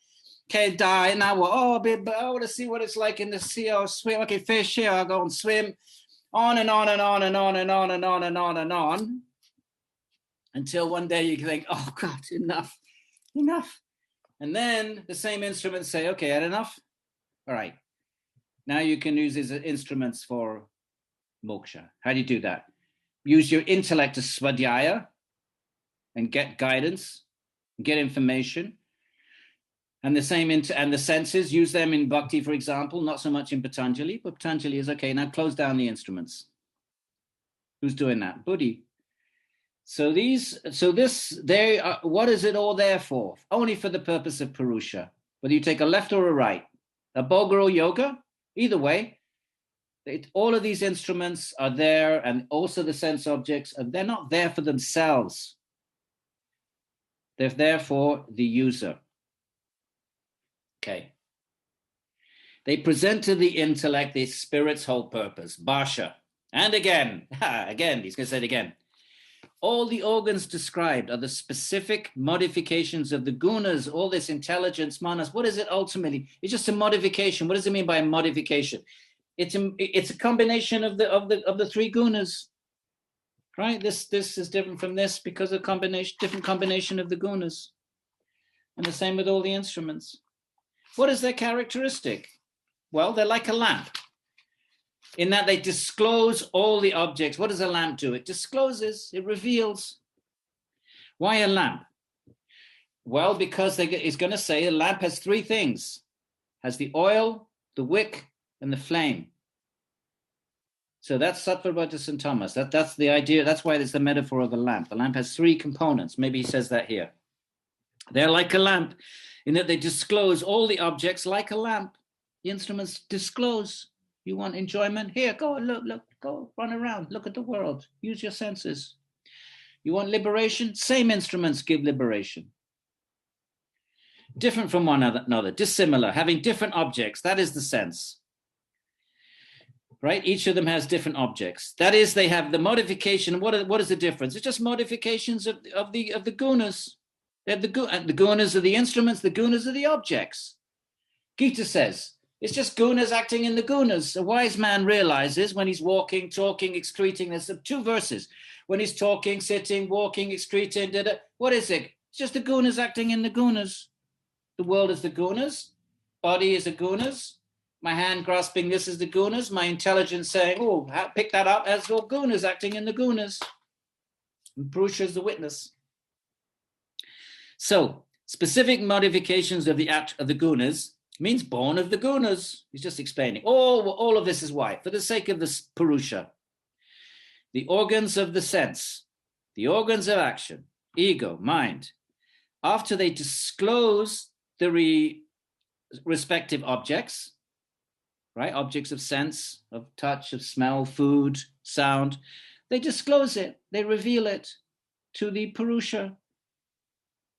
Okay, die. Now what? Oh, I'll be a bird. I want to see what it's like in the sea. I'll swim. Okay, fish here. I'll go and swim. On and on and on and on and on and on and on and on. Until one day you think, oh God, enough. And then the same instruments say, okay, had enough? All right. Now you can use these instruments for moksha. How do you do that? Use your intellect as svadhyaya and get guidance, get information. And the same and the senses, use them in bhakti, for example, not so much in Patanjali, but Patanjali is, okay, now close down the instruments. Who's doing that? Buddhi. What is it all there for? Only for the purpose of Purusha. Whether you take a left or a right, a Bhoga or yoga, either way, All of these instruments are there, and also the sense objects, and they're not there for themselves. They're there for the user. Okay. They present to the intellect the spirit's whole purpose, bhasha. And again, he's going to say it again. All the organs described are the specific modifications of the gunas, all this intelligence, manas. What is it ultimately? It's just a modification. What does it mean by modification? It's a combination of the three gunas, right? This is different from this because of different combination of the gunas, and the same with all the instruments. What is their characteristic? Well, they're like a lamp, in that they disclose all the objects. What does a lamp do? It discloses, it reveals. Why a lamp? Well, because it's going to say a lamp has three things: has the oil, the wick, and the flame. So that's Sattva, Rajas, and Tamas. That's the idea. That's why it's the metaphor of a lamp. The lamp has three components. Maybe he says that here. They're like a lamp in that they disclose all the objects like a lamp. The instruments disclose. You want enjoyment? Here, go, look, go, run around, look at the world, use your senses. You want liberation? Same instruments give liberation. Different from one another, dissimilar, having different objects. That is the sense. Right? Each of them has different objects. That is, they have the modification. What is the difference? It's just modifications of the gunas. They have the gunas are the instruments, the gunas are the objects. Gita says, it's just gunas acting in the gunas. A wise man realizes when he's walking, talking, excreting. There's two verses. When he's talking, sitting, walking, excreting, what is it? It's just the gunas acting in the gunas. The world is the gunas. Body is the gunas. My hand grasping this is the gunas. My intelligence saying, oh, pick that up as all gunas acting in the gunas. And Purusha is the witness. So, specific modifications of the gunas means born of the gunas. He's just explaining. All of this is why? For the sake of this Purusha. The organs of the sense, the organs of action, ego, mind, after they disclose the respective objects, right? Objects of sense, of touch, of smell, food, sound, they disclose it, they reveal it to the Purusha.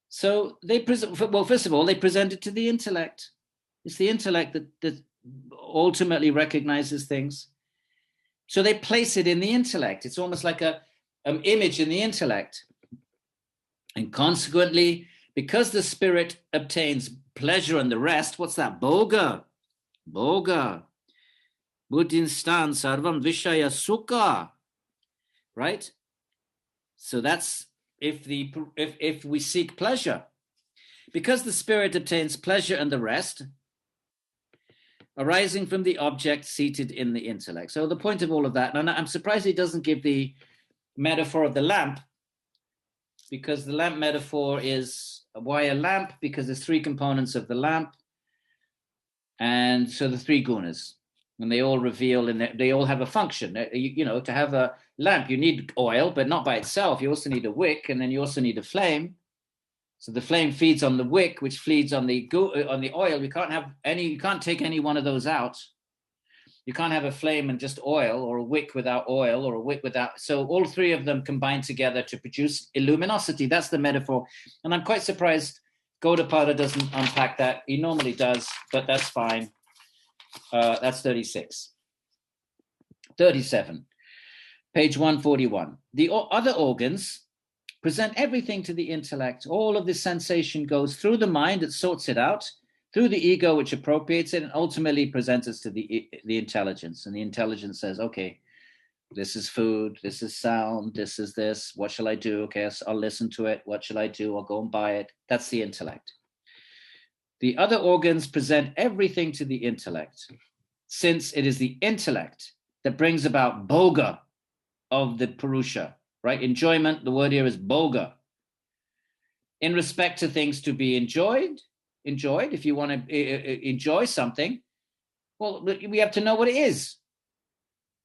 So first of all, they present it to the intellect. It's the intellect that ultimately recognizes things. So they place it in the intellect. It's almost like an image in the intellect. And consequently, because the spirit obtains pleasure and the rest, what's that? Bhoga. Buddhinstan sarvam vishaya sukha. Right? So that's if we seek pleasure. Because the spirit obtains pleasure and the rest, arising from the object seated in the intellect. So the point of all of that, and I'm surprised he doesn't give the metaphor of the lamp, because the lamp metaphor is, why a lamp? Because there's three components of the lamp, and so the three gunas, and they all reveal, and they all have a function. You know, to have a lamp, you need oil, but not by itself. You also need a wick, and then you also need a flame. So the flame feeds on the wick, which feeds on the oil. You can't take any one of those out. You can't have a flame and just oil, or a wick without oil, or a wick without. So all three of them combine together to produce illuminosity. That's the metaphor. And I'm quite surprised Gaudapada doesn't unpack that. He normally does, but that's fine. That's 36. 37, page 141. The other organs present everything to the intellect. All of this sensation goes through the mind, it sorts it out, through the ego, which appropriates it, and ultimately presents it to the intelligence. And the intelligence says, okay, this is food, this is sound, this is this. What shall I do? Okay, I'll listen to it. What shall I do? I'll go and buy it. That's the intellect. The other organs present everything to the intellect, since it is the intellect that brings about bhoga of the Purusha. Right? Enjoyment, the word here is bhoga. In respect to things to be enjoyed, if you want to enjoy something, well, we have to know what it is.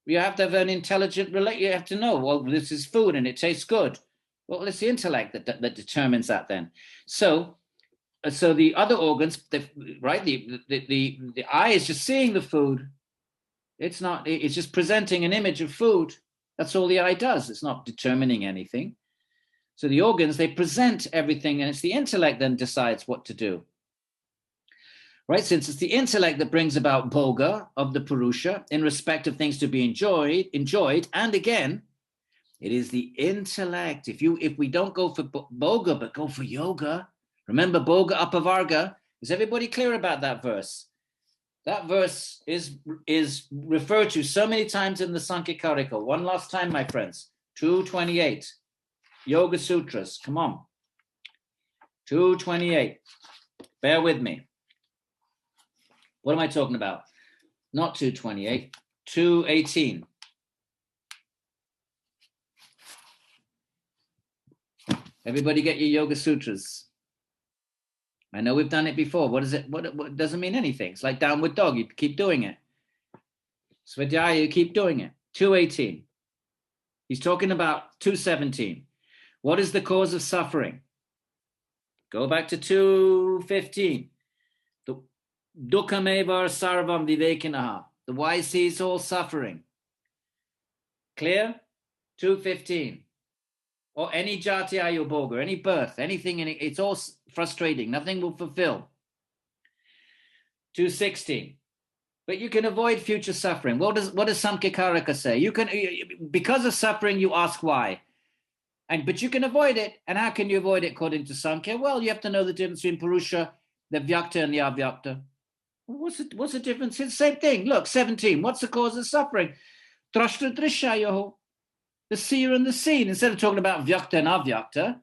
We have to have an intelligent relate. You have to know, well, this is food and it tastes good. Well, it's the intellect that determines that then. So the other organs, right? The eye is just seeing the food. It's not, it's just presenting an image of food. That's all the eye does. It's not determining anything. So the organs, they present everything, and it's the intellect then decides what to do. Right? Since it's the intellect that brings about bhoga of the Purusha in respect of things to be enjoyed, and again, it is the intellect. If we don't go for bhoga, but go for yoga, remember bhoga apavarga. Is everybody clear about that verse? That verse is referred to so many times in the Sāṃkhya Kārikā. One last time, my friends. 228. Yoga Sutras. Come on. 228. Bear with me. What am I talking about? Not 228. 218. Everybody get your Yoga Sutras. I know we've done it before. What is it? What doesn't mean anything. It's like downward dog. You keep doing it. Svadhyaya, you keep doing it. 218. He's talking about 217. What is the cause of suffering? Go back to 215. The Dukhamevar sarvam vivekinaha. The wise sees all suffering. Clear? 215. Or any jati ayubhoga, any birth, anything, it's all frustrating. Nothing will fulfill. 216. But you can avoid future suffering. What does Sāṃkhya Kārikā say? You can, because of suffering, you ask why. But you can avoid it. And how can you avoid it according to Sāṃkhya? Well, you have to know the difference between Purusha, the Vyakta, and the Avyakta. What's the difference? It's the same thing. Look, 17. What's the cause of suffering? Drashtra drishayoho. The seer and the seen. Instead of talking about Vyakta and Avyakta,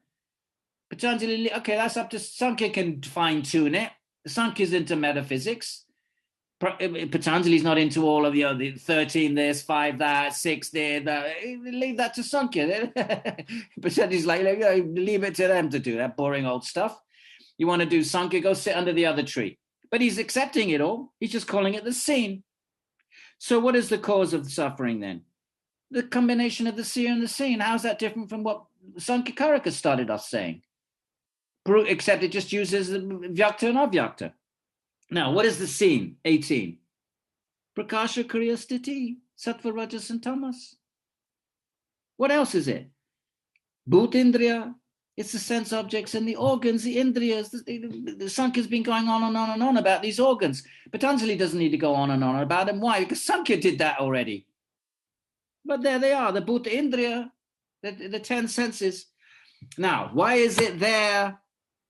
Patanjali, okay, that's up to Sāṃkhya, can fine-tune it. Sāṃkhya's into metaphysics. Patanjali's not into all of the 13 this, 5 that, 6 there. Leave that to Sāṃkhya. Patanjali's like, leave it to them to do that boring old stuff. You want to do Sāṃkhya, go sit under the other tree. But he's accepting it all. He's just calling it the seen. So what is the cause of suffering then? The combination of the seer and the seen. How's that different from what Sāṃkhya Kārikā started off saying? Except it just uses Vyakta and Avyakta. Now, what is the seen? 18. Prakasha Kriya Sthiti, Sattva, Rajas, and Tamas. What else is it? Bhut Indriya. It's the sense objects and the organs, the Indriyas. The Sāṃkhya's been going on and on and on about these organs. Patanjali doesn't need to go on and on about them. Why? Because Sāṃkhya did that already. But there they are, the Bhuta Indriya, the 10 senses. Now, why is it there?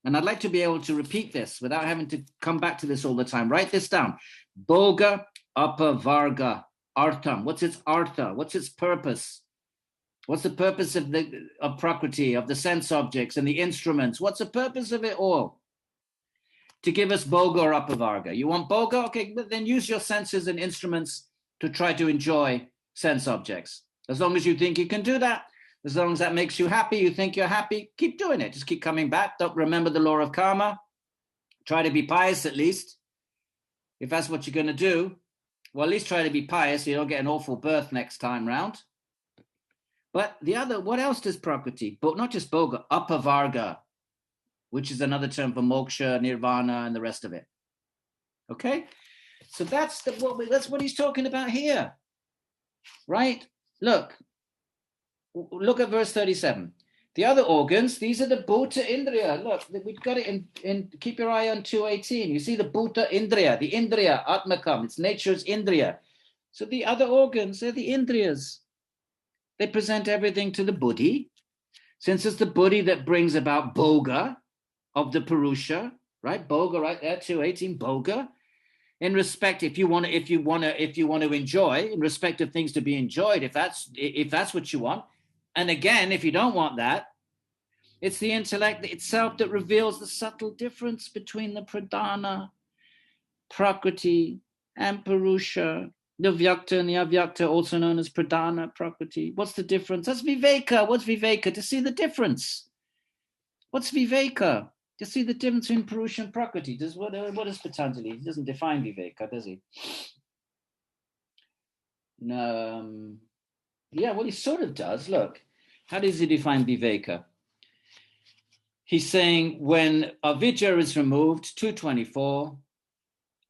And I'd like to be able to repeat this without having to come back to this all the time. Write this down. Bhoga apavarga artham. What's its artha? What's its purpose? What's the purpose of Prakriti, of the sense objects and the instruments? What's the purpose of it all? To give us bhoga or apavarga. You want bhoga? Okay, but then use your senses and instruments to try to enjoy sense objects. As long as you think you can do that, as long as that makes you happy, you think you're happy, keep doing it. Just keep coming back. Don't remember the law of karma. Try to be pious at least. If that's what you're going to do, well, at least try to be pious so you don't get an awful birth next time round. But what else does Prakriti? But not just Bhoga, Apavarga, which is another term for moksha, nirvana, and the rest of it. Okay? So that's what he's talking about here. Right? Look at verse 37. The other organs, these are the Bhuta Indriya. Look, we've got it in keep your eye on 218. You see the Bhuta Indriya, the Indriya, Atmakam, its nature's Indriya. So the other organs, they're the Indriyas. They present everything to the Buddhi. Since it's the Buddhi that brings about Bhoga of the Purusha, right? Bhoga right there, 218, Bhoga. In respect, if you want to enjoy, in respect of things to be enjoyed, if that's what you want, and again, if you don't want that, it's the intellect itself that reveals the subtle difference between the pradhana, prakriti, and purusha, the vyakta and the avyakta, also known as pradhana, prakriti. What's the difference? That's viveka. What's viveka? To see the difference. What's viveka? To see the difference between Purusha and Prakriti. What is Patanjali? He doesn't define Viveka, does he? No. Yeah, well, he sort of does. Look, how does he define Viveka? He's saying when Avidya is removed, 224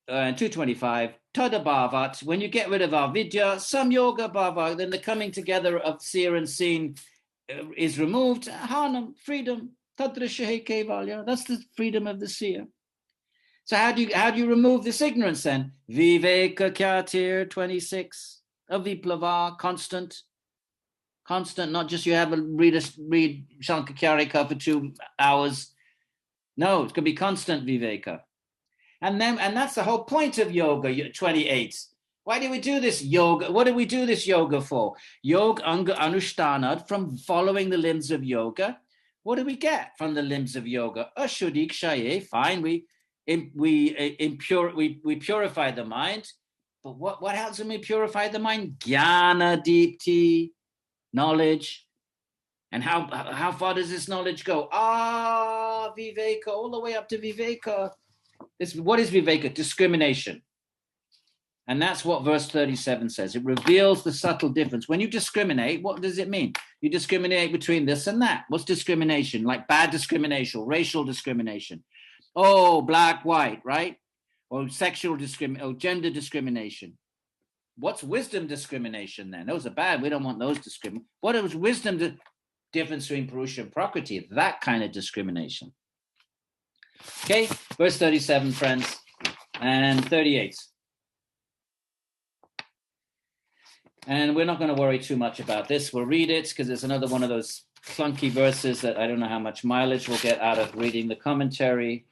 and 225, Tadabhavat, when you get rid of Avidya, Samyoga Bhava, then the coming together of seer and seen is removed. Hanam, freedom. Tadrishahe Kaivalya, that's the freedom of the seer. So how do you remove this ignorance then? Viveka Kyatir 26, Aviplava, constant, not just you have a read Sāṃkhya Kārikā for 2 hours. No, it's going to be constant Viveka. And that's the whole point of yoga, 28. Why do we do this yoga? What do we do this yoga for? Yoga Anga Anushthanad, from following the limbs of yoga. What do we get from the limbs of yoga? Ashuddhikshaye, fine, we purify the mind. But what happens when we purify the mind? Jnana Deepti, knowledge. And how far does this knowledge go? Viveka, all the way up to Viveka. What is Viveka? Discrimination. And that's what verse 37 says. It reveals the subtle difference. When you discriminate, what does it mean? You discriminate between this and that. What's discrimination? Like bad discrimination, racial discrimination. Oh, black, white, right? Or sexual discrimination, or gender discrimination. What's wisdom discrimination then? Those are bad. We don't want those discrimination. What is wisdom difference between Purusha and Prakriti? That kind of discrimination. Okay, verse 37, friends, and 38. And we're not going to worry too much about this. We'll read it because it's another one of those clunky verses that I don't know how much mileage we'll get out of reading the commentary.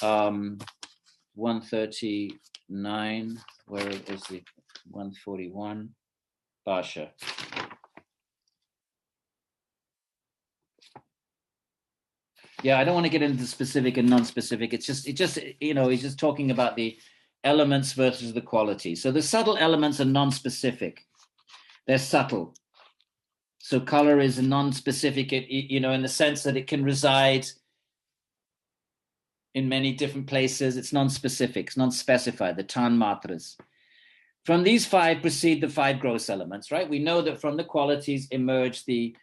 139, where is the 141? Basha. Yeah, I don't want to get into specific and non-specific. It's just, he's just talking about the elements versus the quality. So the subtle elements are non-specific. They're subtle. So color is non-specific, in the sense that it can reside in many different places. It's non-specific, it's non-specified, the tan matras. From these 5 proceed the 5 gross elements, right? We know that from the qualities emerge the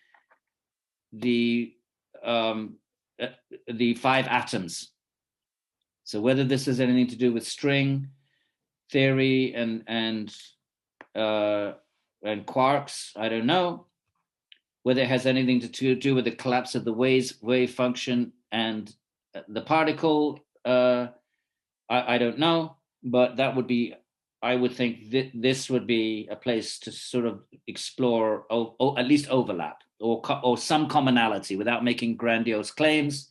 5 atoms. So whether this has anything to do with string theory and quarks, I don't know. Whether it has anything to do with the collapse of the wave function and the particle, I don't know. But that would be, I would think this would be a place to sort of explore, or at least overlap, or some commonality, without making grandiose claims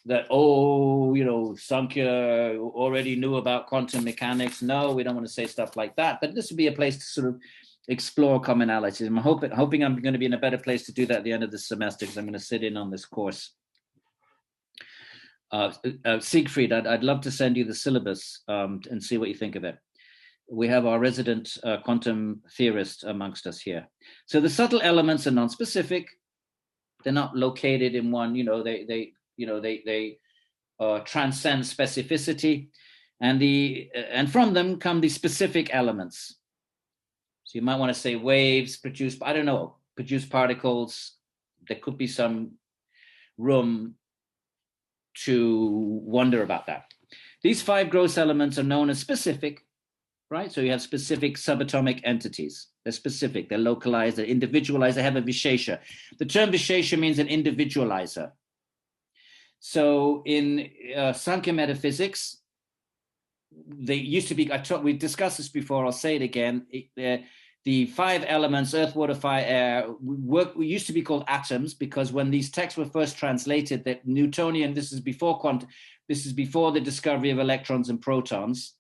that, Samkhya already knew about quantum mechanics. No, we don't want to say stuff like that. But this would be a place to sort of explore commonalities. I'm hoping I'm going to be in a better place to do that at the end of the semester, because I'm going to sit in on this course. Siegfried, I'd love to send you the syllabus and see what you think of it. We have our resident quantum theorist amongst us here. So the subtle elements are non-specific. They're not located in one, they transcend specificity, and from them come the specific elements. So you might want to say waves produce particles. There could be some room to wonder about that. These 5 gross elements are known as specific, right? So you have specific subatomic entities. They're specific, they're localized, they're individualized, they have a vishesha. The term vishesha means an individualizer. So in Sāṃkhya metaphysics, they used to be, we discussed this before, I'll say it again, the 5 elements, earth, water, fire, air, used to be called atoms, because when these texts were first translated, that Newtonian, this is before the discovery of electrons and protons.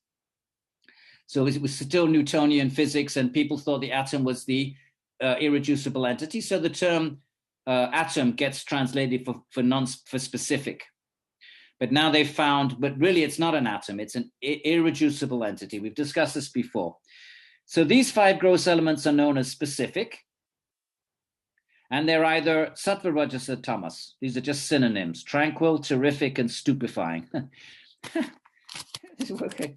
So it was still Newtonian physics, and people thought the atom was the irreducible entity. So the term atom gets translated for specific. But now they've found, but really it's not an atom, it's an irreducible entity. We've discussed this before. So these 5 gross elements are known as specific, and they're either Sattva, Rajas, or Tamas. These are just synonyms: tranquil, terrific, and stupefying. Okay.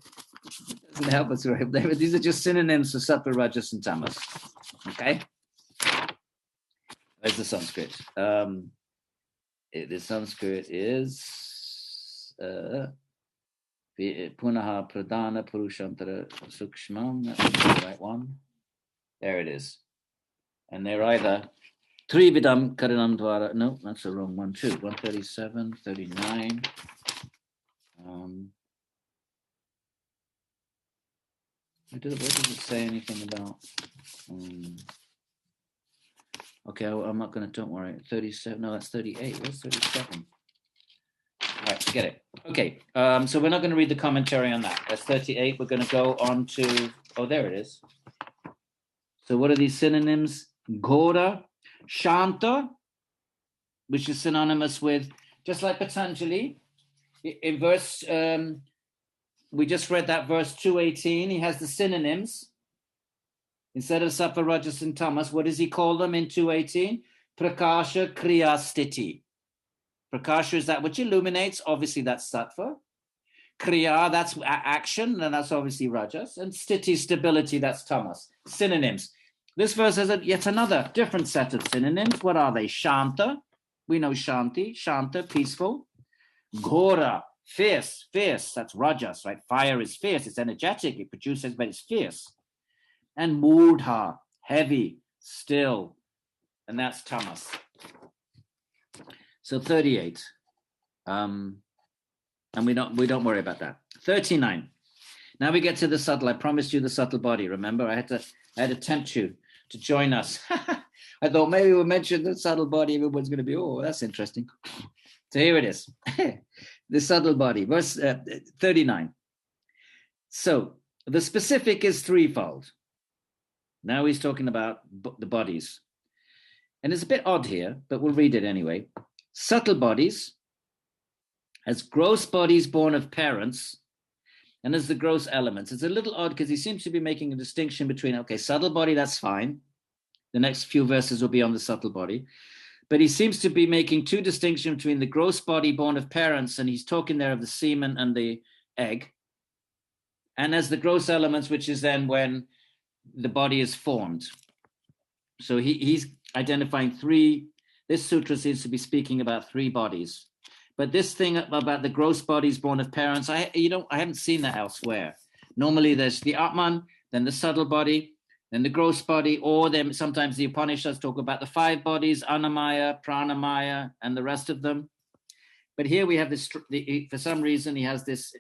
Doesn't help us, right? These are just synonyms for Sattva, Rajas, and Tamas. Okay? Where's the Sanskrit? The Sanskrit is Punaha Pradana Purushantara Sukshmam. That's the right one. There it is. And they're either Trividam Karanam Dvara. No, that's the wrong one too. 137, 39. Where does it say anything about? Okay, I'm not going to, don't worry. 37, no, that's 38. Where's 37? All right, forget it. Okay, so we're not going to read the commentary on that. That's 38. We're going to go on to, oh, there it is. So what are these synonyms? Ghora, Shanta, which is synonymous with, just like Patanjali, in verse, we just read that verse 218, he has the synonyms. Instead of Sattva, Rajas, and Tamas, what does he call them in 218? Prakasha, Kriya, Sthiti. Prakasha is that which illuminates, obviously that's Sattva. Kriya, that's action, and that's obviously Rajas. And Sthiti, stability, that's Tamas. Synonyms. This verse has yet another different set of synonyms. What are they? Shanta, we know Shanti, Shanta, peaceful. Ghora, fierce, that's Rajas, right? Fire is fierce, it's energetic, it produces, but it's fierce. And Mudha, heavy, still, and that's Tamas. So 38, and we don't worry about that. 39. Now we get to the subtle. I promised you the subtle body. Remember, I had to tempt you to join us. I thought maybe we'll mention the subtle body. Everyone's going to be, oh, that's interesting. So here it is, the subtle body, verse 39. So the specific is threefold. Now he's talking about the bodies. And it's a bit odd here, but we'll read it anyway. Subtle bodies, as gross bodies born of parents, and as the gross elements. It's a little odd because he seems to be making a distinction between, okay, subtle body, that's fine. The next few verses will be on the subtle body. But he seems to be making two distinctions between the gross body born of parents, and he's talking there of the semen and the egg, and as the gross elements, which is then when the body is formed. So he's identifying three. This sutra seems to be speaking about three bodies. But this thing about the gross bodies born of parents, I haven't seen that elsewhere. Normally there's the Atman, then the subtle body, then the gross body, or then sometimes the Upanishads talk about the five bodies, Annamaya, Pranamaya, and the rest of them. But here we have this, for some reason, he has this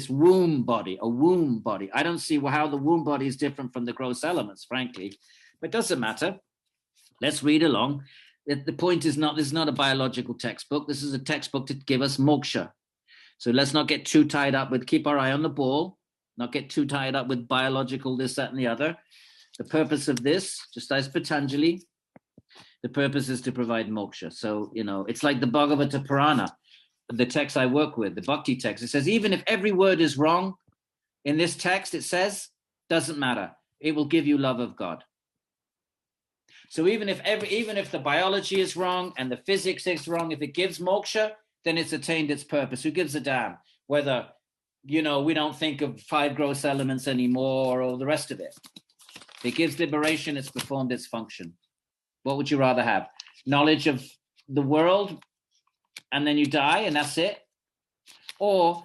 womb body, a womb body. I don't see how the womb body is different from the gross elements, frankly, but it doesn't matter. Let's read along. The point is not, this is not a biological textbook. This is a textbook to give us moksha. So let's not get too tied up with, keep our eye on the ball, not get too tied up with biological, this, that, and the other. The purpose of this, just as Patanjali, the purpose is to provide moksha. So, it's like the Bhagavata Purana, the text I work with, the Bhakti text. It says, even if every word is wrong in this text, it says, doesn't matter. It will give you love of God. So even if the biology is wrong and the physics is wrong, if it gives moksha, then it's attained its purpose. Who gives a damn whether, we don't think of five gross elements anymore or the rest of it? If it gives liberation, it's performed its function. What would you rather have? Knowledge of the world and then you die and that's it? Or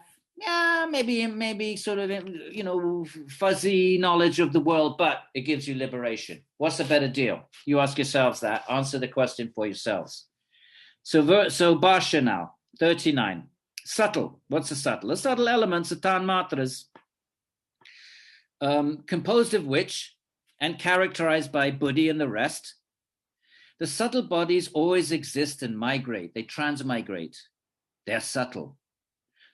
maybe sort of, fuzzy knowledge of the world, but it gives you liberation. What's a better deal? You ask yourselves that. Answer the question for yourselves. So Bhashya now, 39. Subtle. What's a subtle? The subtle elements are tanmatras, composed of which and characterized by buddhi and the rest. The subtle bodies always exist and migrate. They transmigrate. They're subtle.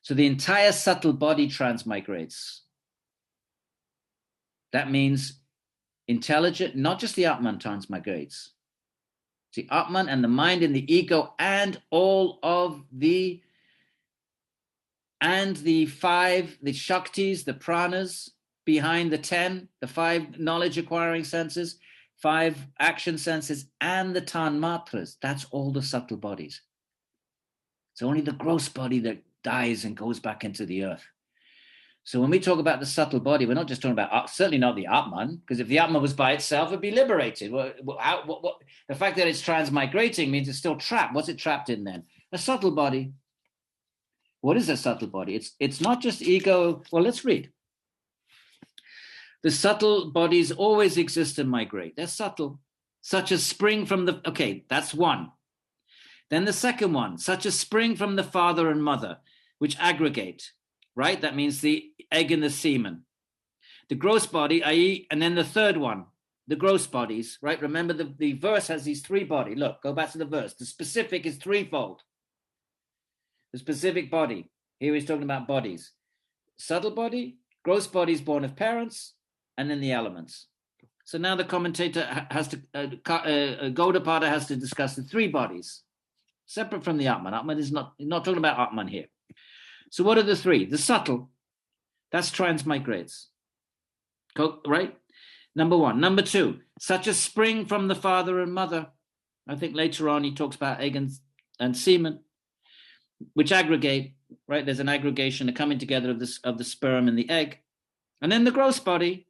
So the entire subtle body transmigrates. That means intelligent, not just the Atman transmigrates. The Atman and the mind and the ego and all of the five, the Shaktis, the pranas behind the 10, the 5 knowledge acquiring senses, 5 action senses, and the tanmatras. That's all the subtle bodies. It's only the gross body that dies and goes back into the earth. So when we talk about the subtle body, we're not just talking about, certainly not the Atman, because if the Atman was by itself, it'd be liberated. The fact that it's transmigrating means it's still trapped. What's it trapped in then? A subtle body. What is a subtle body? It's not just ego. Well, let's read. The subtle bodies always exist and migrate. They're subtle, such as spring from the, okay, that's one. Then the second one, such as spring from the father and mother, which aggregate, right? That means the egg and the semen. The gross body, i.e., and then the third one, the gross bodies, right? Remember the verse has these three bodies. Look, go back to the verse. The specific is threefold. The specific body. Here he's talking about bodies. Subtle body, gross bodies born of parents, and then the elements. So now the commentator has to, Gaudapada has to discuss the three bodies, separate from the Atman. Atman is not talking about Atman here. So what are the three? The subtle, that's transmigrates, right? Number one. Number two, such as spring from the father and mother. I think later on he talks about egg and semen, which aggregate, right? There's an aggregation, a coming together of the sperm and the egg. And then the gross body,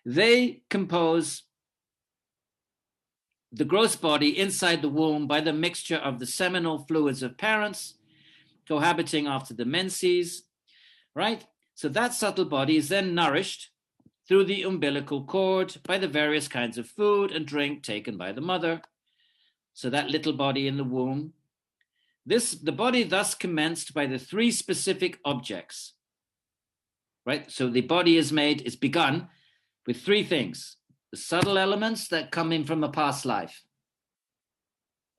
they compose the gross body inside the womb by the mixture of the seminal fluids of parents cohabiting after the menses, right? So that subtle body is then nourished through the umbilical cord by the various kinds of food and drink taken by the mother. So that little body in the womb, the body thus commenced by the three specific objects, right? So the body is begun with three things: the subtle elements that come in from a past life.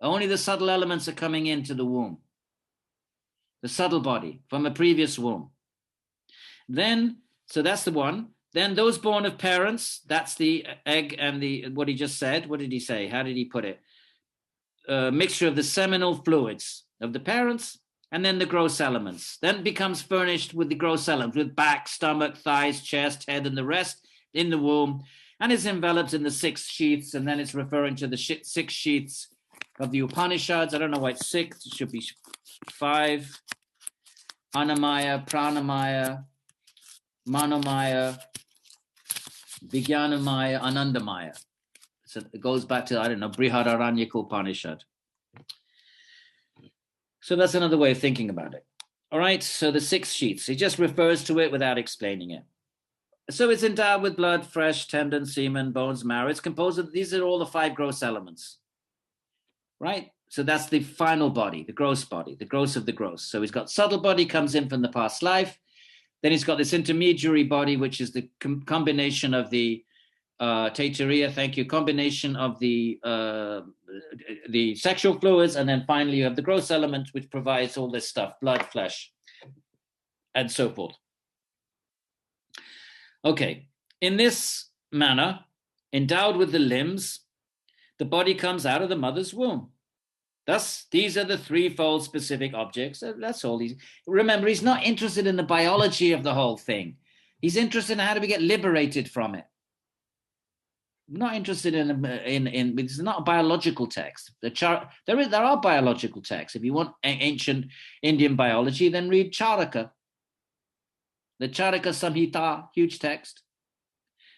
Only the subtle elements are coming into the womb. The subtle body from a previous womb. Then, so that's the one. Then those born of parents, that's the egg and what he just said. What did he say? How did he put it? Mixture of the seminal fluids of the parents, and then the gross elements. Then becomes furnished with the gross elements, with back, stomach, thighs, chest, head, and the rest in the womb, and is enveloped in the 6 sheaths, and then it's referring to the 6 sheaths of the Upanishads. I don't know why it's 6, it should be 5. Annamaya, Pranamaya, Manomaya, Vijnanamaya, Anandamaya. So it goes back to, I don't know, Brihadaranyaka Upanishad. So that's another way of thinking about it. All right, so the 6 sheaths, he just refers to it without explaining it. So it's endowed with blood, flesh, tendon, semen, bones, marrow. It's composed of, these are all the 5 gross elements, right? So that's the final body, the gross body, the gross of the gross. So he's got subtle body, comes in from the past life. Then he's got this intermediary body, which is the combination of the Taittiriya, thank you, combination of the sexual fluids. And then finally you have the gross element, which provides all this stuff, blood, flesh, and so forth. Okay, in this manner, endowed with the limbs, the body comes out of the mother's womb. Thus, these are the threefold specific objects. That's all. Remember, he's not interested in the biology of the whole thing. He's interested in how do we get liberated from it. Not interested in it's not a biological text. There are biological texts. If you want ancient Indian biology, then read Charaka. The Charaka Samhita, huge text.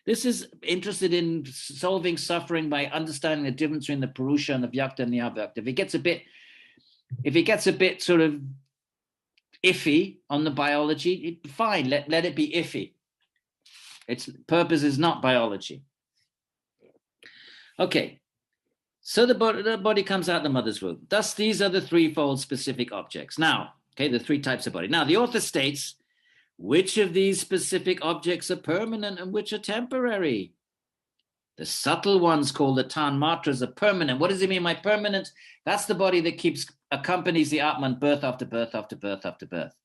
This is interested in solving suffering by understanding the difference between the Purusha and the Vyakta and the Avyakta. If it gets a bit sort of iffy on the biology, fine, let it be iffy. Its purpose is not biology. Okay, so the body comes out of the mother's womb. Thus, these are the threefold specific objects. Now, okay, the 3 types of body. Now, the author states, which of these specific objects are permanent and which are temporary? The subtle ones called the tanmatras are permanent. What does he mean by permanent? That's the body that accompanies the Atman birth after birth after birth after birth.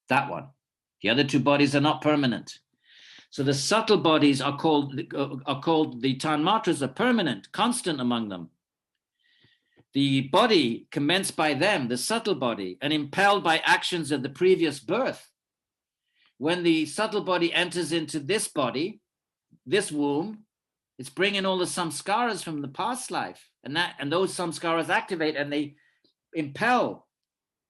That one. The other 2 bodies are not permanent. So the subtle bodies are called the tanmatras are permanent, constant among them. The body commenced by them, the subtle body, and impelled by actions of the previous birth. When the subtle body enters into this body, this womb, it's bringing all the samskaras from the past life, and those samskaras activate and they impel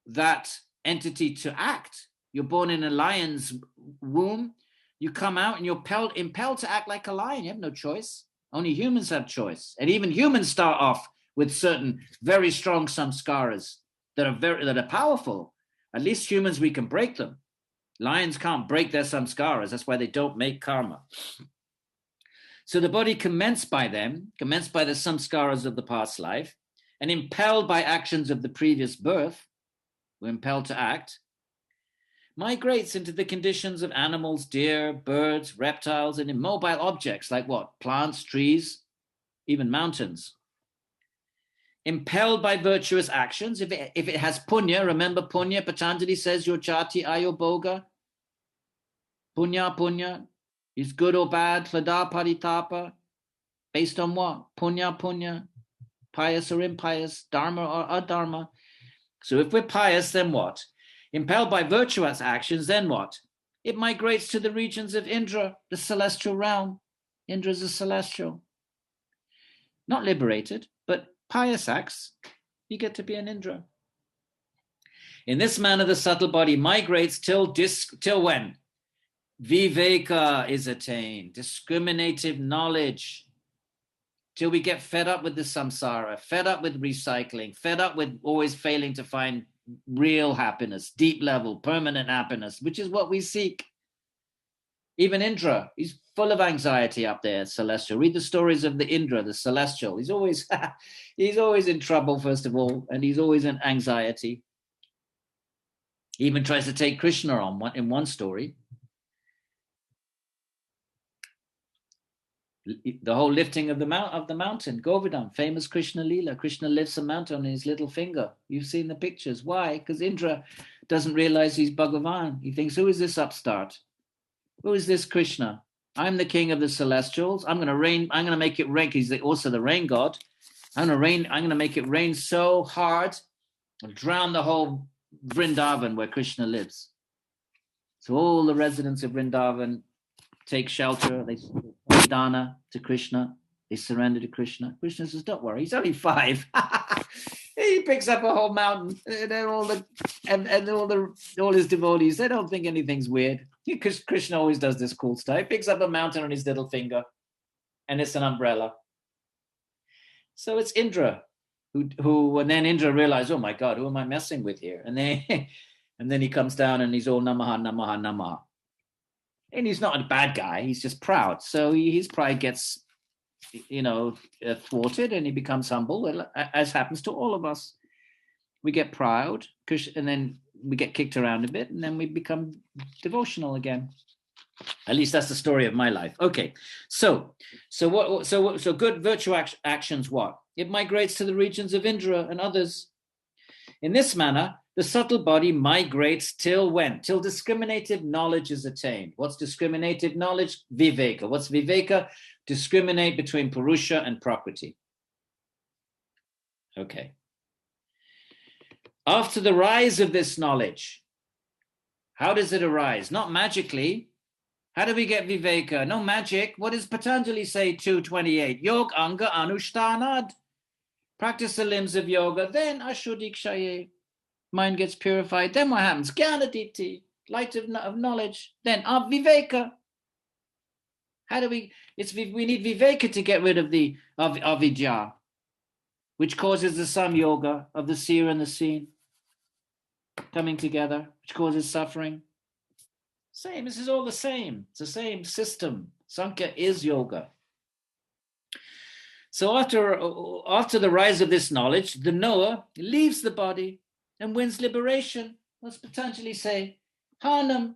that entity to act. You're born in a lion's womb, you come out and you're impelled to act like a lion. You have no choice. Only humans have choice, and even humans start off with certain very strong samskaras that are powerful. At least humans, we can break them. Lions can't break their samskaras. That's why they don't make karma. So the body commenced by the samskaras of the past life, and impelled by actions of the previous birth, we're impelled to act, migrates into the conditions of animals, deer, birds, reptiles, and immobile objects like what? Plants, trees, even mountains. Impelled by virtuous actions, if it has punya, remember punya, Patanjali says your chati ayoboga, punya, is good or bad, flada paritapa, based on what? Punya, pious or impious, dharma or adharma. So if we're pious, then what? Impelled by virtuous actions, then what? It migrates to the regions of Indra, the celestial realm. Indra is a celestial. Not liberated, but pious acts, you get to be an Indra. In this manner, the subtle body migrates till when? Viveka is attained, discriminative knowledge, till we get fed up with the samsara, fed up with recycling, fed up with always failing to find real happiness, deep level, permanent happiness, which is what we seek. Even Indra, he's full of anxiety up there, celestial. Read the stories of the Indra, the celestial. He's always in trouble, first of all, and he's always in anxiety. He even tries to take Krishna on in one story. The whole lifting of the mountain, Govardhan, famous Krishna Leela. Krishna lifts a mountain on his little finger. You've seen the pictures. Why? Because Indra doesn't realize he's Bhagavan. He thinks, who is this upstart? Who is this Krishna? I'm the king of the celestials. I'm going to rain. I'm going to make it rain. He's also the rain god. I'm going to make it rain so hard and drown the whole Vrindavan where Krishna lives. So all the residents of Vrindavan take shelter. They pay dana to Krishna. They surrender to Krishna. Krishna says, don't worry, he's only 5. He picks up a whole mountain, and all his devotees, they don't think anything's weird. Because Krishna always does this cool stuff. He picks up a mountain on his little finger, and it's an umbrella. So it's Indra, who and then Indra realized, oh my God, who am I messing with here? And then he comes down and he's all namaha, namaha, namaha. And he's not a bad guy, he's just proud. So his pride gets, thwarted, and he becomes humble, as happens to all of us. We get proud, and then we get kicked around a bit, and then we become devotional again. At least that's the story of my life. Okay, so good virtue actions, what? It migrates to the regions of Indra and others. In this manner, the subtle body migrates till when? Till discriminative knowledge is attained. What's discriminative knowledge? Viveka. What's Viveka? Discriminate between Purusha and Prakriti. Okay. After the rise of this knowledge, how does it arise? Not magically. How do we get Viveka? No magic. What does Patanjali say, 228? Yog Anga Anushtanad. Practice the limbs of yoga, then Ashuddhikshaye. Mind gets purified. Then what happens? Jnanaditi, light of knowledge. Then Viveka. How do we need Viveka to get rid of the Avidya, which causes the samyoga of the seer and the seen coming together, which causes suffering. Same, this is all the same. It's the same system. Samkhya is yoga. So after the rise of this knowledge, the knower leaves the body and wins liberation. What's Patanjali say? Hanam,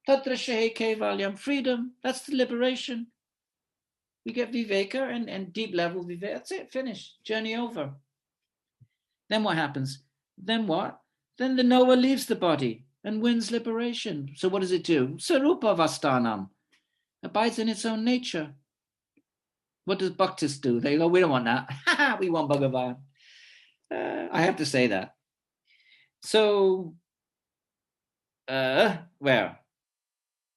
tatra shehe Kaivalyam, freedom. That's the liberation. We get Viveka and deep level Viveka. That's it, finished. Journey over. Then what happens? Then what? Then the knower leaves the body and wins liberation. So what does it do? Sarupa Vastanam. Abides in its own nature. What does bhaktis do? They go, we don't want that. We want Bhagavan. I have to say that. So, where?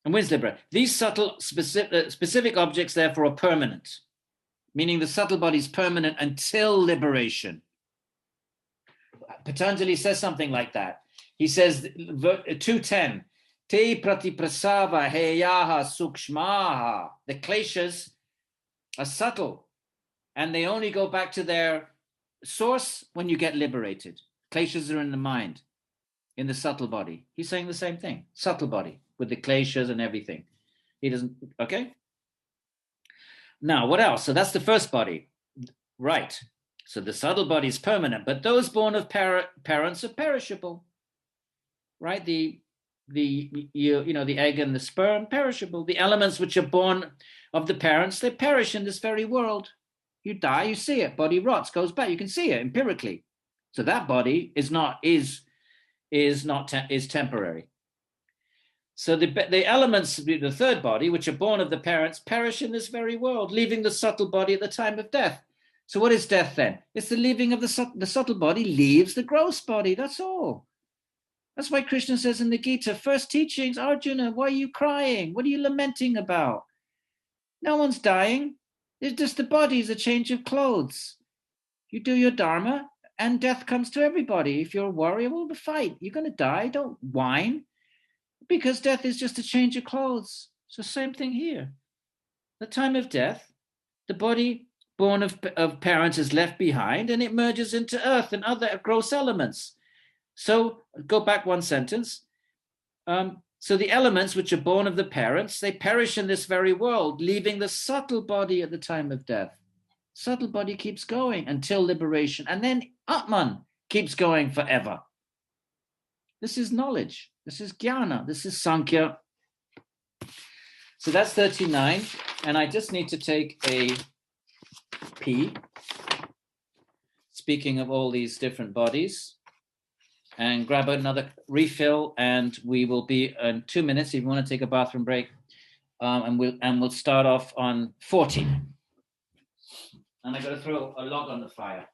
And wins liberation. These subtle, specific objects, therefore, are permanent, meaning the subtle body is permanent until liberation. Patanjali says something like that. He says, 210, Te pratiprasava heyaha sukshmaha. The kleshas are subtle, and they only go back to their source when you get liberated. Kleshas are in the mind. in the subtle body. He's saying the same thing, subtle body, with the kleshas and everything. He doesn't, okay? Now, what else? So that's the first body, right? So the subtle body is permanent, but those born of parents are perishable, right? The egg and the sperm, perishable. The elements which are born of the parents, they perish in this very world. You die, you see it. Body rots, goes back. You can see it empirically. So that body is temporary. So the elements of the third body, which are born of the parents, perish in this very world, leaving the subtle body at the time of death. So what is death then? It's the leaving of the subtle body leaves the gross body. That's all. That's why Krishna says in the Gita, first teachings, Arjuna, why are you crying? What are you lamenting about? No one's dying. It's just the body is a change of clothes. You do your dharma and death comes to everybody. If you're a warrior, well, fight. You're going to die. Don't whine. Because death is just a change of clothes. So same thing here. The time of death, the body born of parents is left behind and it merges into earth and other gross elements. So go back one sentence. So the elements which are born of the parents, they perish in this very world, leaving the subtle body at the time of death. Subtle body keeps going until liberation. And then Atman keeps going forever. This is knowledge. This is jnana. This is Samkhya. So that's 39. And I just need to take a pee. Speaking of all these different bodies. And grab another refill, and we will be in 2 minutes if you want to take a bathroom break. And we'll start off on 40. And I got to throw a log on the fire.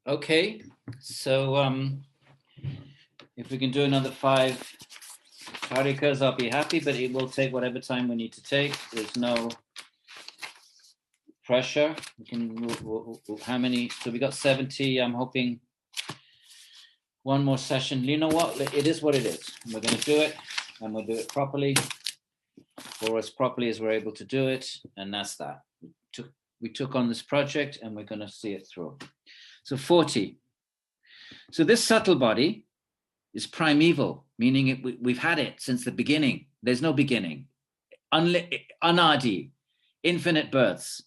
Okay, so if we can do another 5 Karikas, I'll be happy, but it will take whatever time we need to take. There's no pressure. We can, how many? So we got 70. I'm hoping one more session. You know what? It is what it is. We're going to do it, and we'll do it properly, or as properly as we're able to do it, and that's that. We took on this project, and we're going to see it through. So 40. So this subtle body is primeval, meaning we've had it since the beginning. There's no beginning. Anadi, infinite births.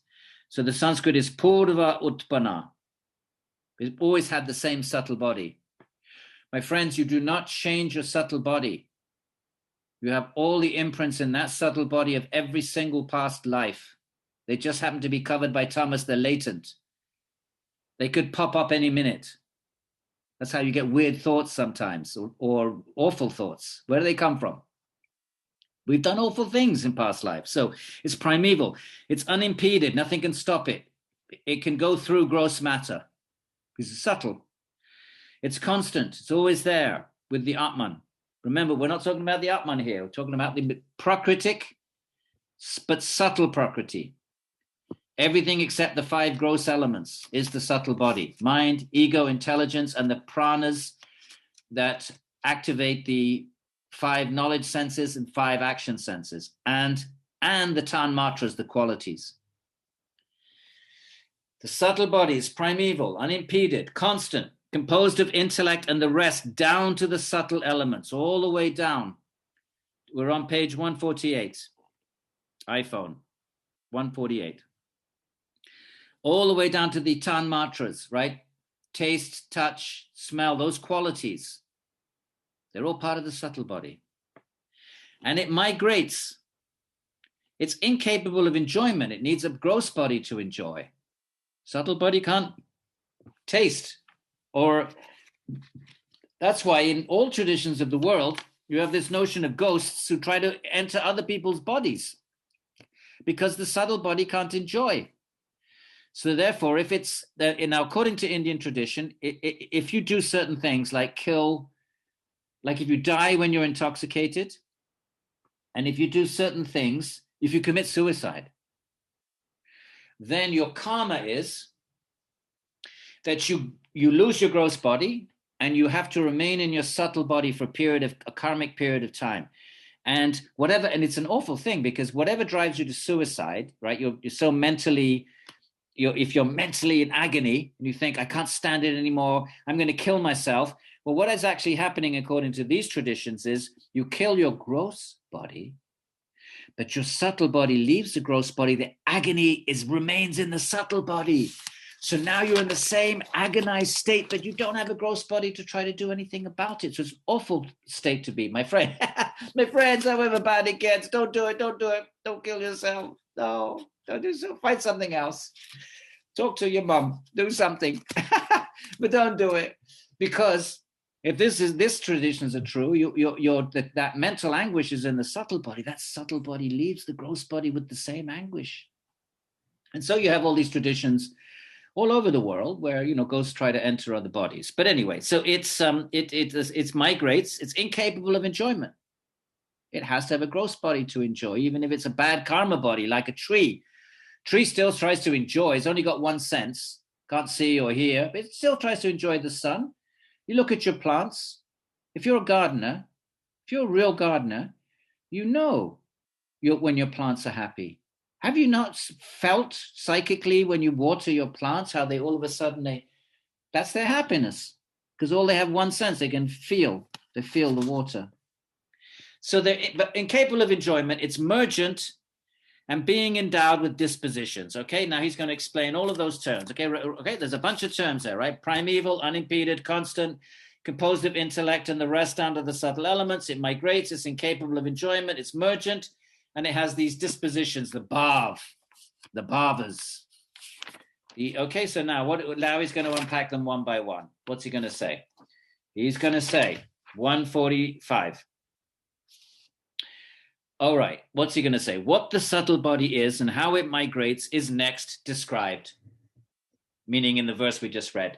So the Sanskrit is Purva Utpana. We've always had the same subtle body. My friends, you do not change your subtle body. You have all the imprints in that subtle body of every single past life. They just happen to be covered by Tamas. They're latent. They could pop up any minute. That's how you get weird thoughts sometimes, or awful thoughts. Where do they come from? We've done awful things in past lives. So it's primeval. It's unimpeded. Nothing can stop it. It can go through gross matter because it's subtle. It's constant. It's always there. with the Atman. Remember, we're not talking about the Atman here. We're talking about the Prakritic, but subtle Prakriti. Everything except the 5 gross elements is the subtle body. Mind, ego, intelligence, and the pranas that activate the 5 knowledge senses and 5 action senses, and the tanmatras, the qualities. The subtle body is primeval, unimpeded, constant, composed of intellect and the rest, down to the subtle elements, all the way down. We're on page 148, iPhone, 148. All the way down to the tanmatras, right? Taste, touch, smell, those qualities. They're all part of the subtle body. And it migrates. It's incapable of enjoyment. It needs a gross body to enjoy. Subtle body can't taste. Or that's why in all traditions of the world, you have this notion of ghosts who try to enter other people's bodies because the subtle body can't enjoy. So therefore, if it's, according to Indian tradition, if you do certain things like kill, like if you die when you're intoxicated, and if you do certain things, if you commit suicide, then your karma is that you lose your gross body and you have to remain in your subtle body for a karmic period of time. And whatever, and it's an awful thing because whatever drives you to suicide, right? You're so mentally, if you're mentally in agony and you think, I can't stand it anymore, I'm going to kill myself. Well, what is actually happening according to these traditions is you kill your gross body, but your subtle body leaves the gross body. The agony remains in the subtle body. So now you're in the same agonized state, but you don't have a gross body to try to do anything about it. So it's an awful state to be, my friend. My friends, however bad it gets, don't do it. Don't do it. Don't kill yourself. No, don't do so. Find something else. Talk to your mom. Do something. But don't do it. Because if this traditions are true, that mental anguish is in the subtle body. That subtle body leaves the gross body with the same anguish. And so you have all these traditions all over the world where, ghosts try to enter other bodies. But anyway, so it migrates. It's incapable of enjoyment. It has to have a gross body to enjoy, even if it's a bad karma body, like a tree. Tree still tries to enjoy. It's only got one sense, can't see or hear, but it still tries to enjoy the sun. You look at your plants. If you're a gardener, if you're a real gardener, you know when your plants are happy. Have you not felt psychically when you water your plants, how they all of a sudden, that's their happiness, because all they have one sense, they feel the water. So they're incapable of enjoyment, it's emergent, and being endowed with dispositions. Okay, now he's going to explain all of those terms. Okay, there's a bunch of terms there, right? Primeval, unimpeded, constant, composed of intellect, and the rest down to the subtle elements. It migrates, it's incapable of enjoyment, it's emergent, and it has these dispositions, the bhavas. Okay, so now he's going to unpack them one by one. What's he going to say? He's going to say 145. All right, what's he going to say? What the subtle body is and how it migrates is next described, meaning in the verse we just read.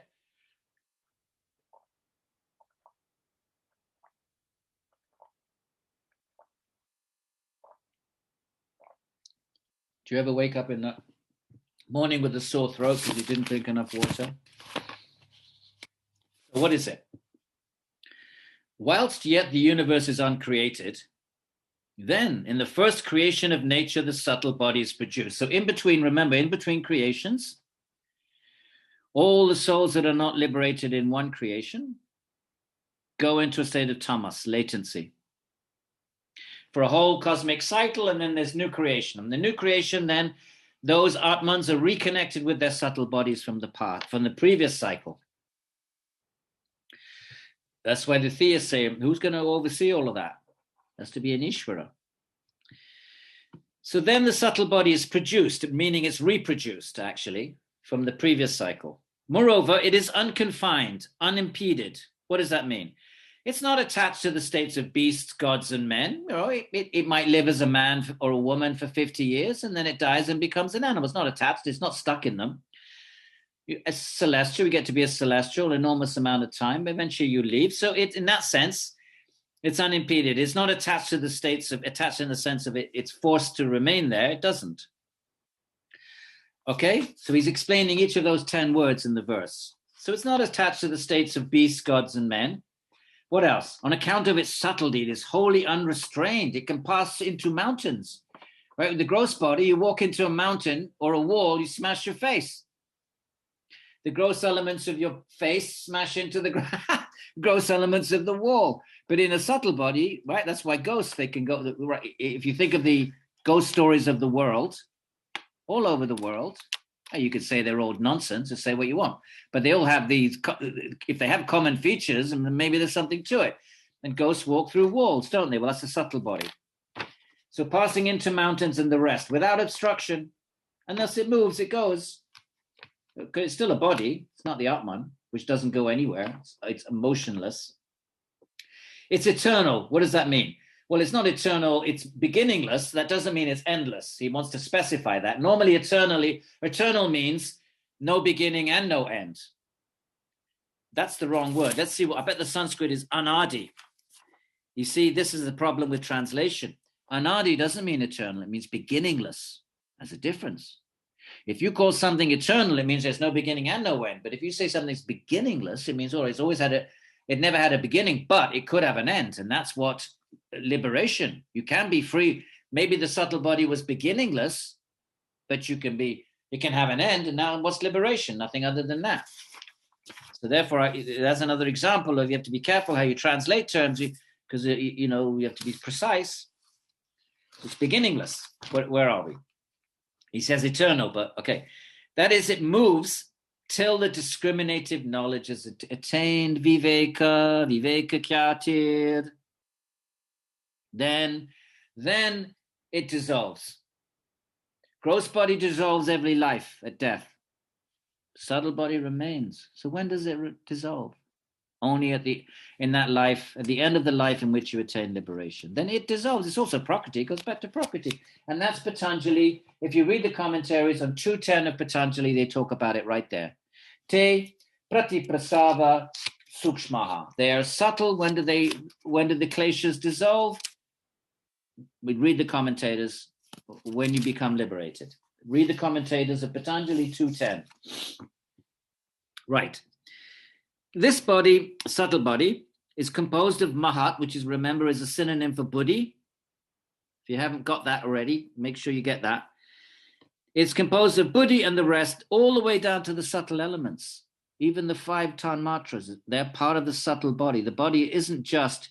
Do you ever wake up in the morning with a sore throat because you didn't drink enough water? What is it? Whilst yet the universe is uncreated, then in the first creation of nature, the subtle body is produced. So in between creations, all the souls that are not liberated in one creation go into a state of tamas, latency, for a whole cosmic cycle, and then there's new creation. And the new creation, then those Atmans are reconnected with their subtle bodies from the previous cycle. That's why the theists say, who's going to oversee all of that? Has to be an Ishvara. So then the subtle body is produced, meaning it's reproduced, actually, from the previous cycle. Moreover, it is unconfined, unimpeded. What does that mean? It's not attached to the states of beasts, gods, and men. It might live as a man or a woman for 50 years, and then it dies and becomes an animal. It's not attached. It's not stuck in them. As celestial, you get to be a celestial enormous amount of time. Eventually you leave. So in that sense, it's unimpeded. It's not attached to the states of, attached in the sense of it's forced to remain there. It doesn't. Okay, so he's explaining each of those 10 words in the verse. So it's not attached to the states of beasts, gods, and men. What else? On account of its subtlety, it is wholly unrestrained. It can pass into mountains. Right? With the gross body, you walk into a mountain or a wall, you smash your face. The gross elements of your face smash into the gross elements of the wall. But in a subtle body, right? That's why ghosts, they can go, right? If you think of the ghost stories of the world, all over the world, you could say they're all nonsense, or say what you want, but they all have these, if they have common features, and maybe there's something to it. And ghosts walk through walls, don't they? Well, that's a subtle body. So passing into mountains and the rest without obstruction, and thus it moves, it goes. It's still a body. It's not the Atman, which doesn't go anywhere. It's emotionless. It's eternal. What does that mean? Well, it's not eternal. It's beginningless. That doesn't mean it's endless. He wants to specify that. Normally, eternal means no beginning and no end. That's the wrong word. Let's see what, I bet the Sanskrit is anadi. You see, this is the problem with translation. Anadi doesn't mean eternal. It means beginningless. There's a difference. If you call something eternal, it means there's no beginning and no end. But if you say something's beginningless, it means, oh, it's always it never had a beginning, but it could have an end. And that's what liberation. You can be free. Maybe the subtle body was beginningless, but it can have an end. And now what's liberation? Nothing other than that. So therefore, that's another example of, you have to be careful how you translate terms, because you have to be precise. It's beginningless. Where are we? He says eternal, but okay. That is, it moves till the discriminative knowledge is attained, Viveka kyatir. Then it dissolves. Gross body dissolves every life at death. Subtle body remains. So when does it dissolve? Only at the end of the life in which you attain liberation. Then it dissolves. It's also Prakriti, it goes back to Prakriti. And that's Patanjali. If you read the commentaries on 210 of Patanjali, they talk about it right there. Te pratiprasava sukshmaha. They are subtle. When do the kleshas dissolve? We read the commentators when you become liberated. Read the commentators of Patanjali 210. Right. This body, subtle body, is composed of mahat, which is, remember, is a synonym for buddhi. If you haven't got that already, make sure you get that. It's composed of buddhi and the rest, all the way down to the subtle elements. Even the 5 tanmatras, they're part of the subtle body. The body isn't just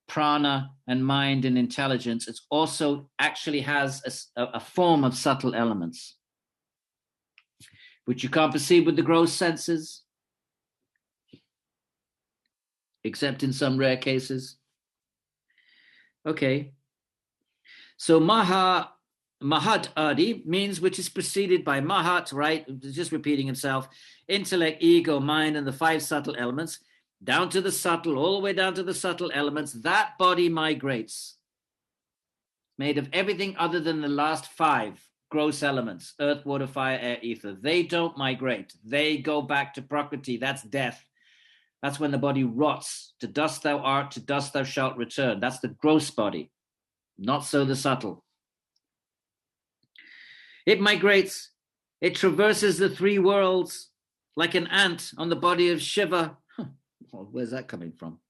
prana and mind and intelligence. It's also actually has a form of subtle elements, which you can't perceive with the gross senses, except in some rare cases. Okay. So mahat adi means which is preceded by mahat, right? Just repeating himself. Intellect, ego, mind, and the 5 subtle elements, down to the subtle, all the way down to the subtle elements. That body migrates, made of everything other than the last 5 gross elements, earth, water, fire, air, ether. They don't migrate. They go back to Prakriti. That's death. That's when the body rots. To dust thou art, to dust thou shalt return. That's the gross body, not so the subtle. It migrates. It traverses the 3 worlds like an ant on the body of Shiva. Well, where's that coming from?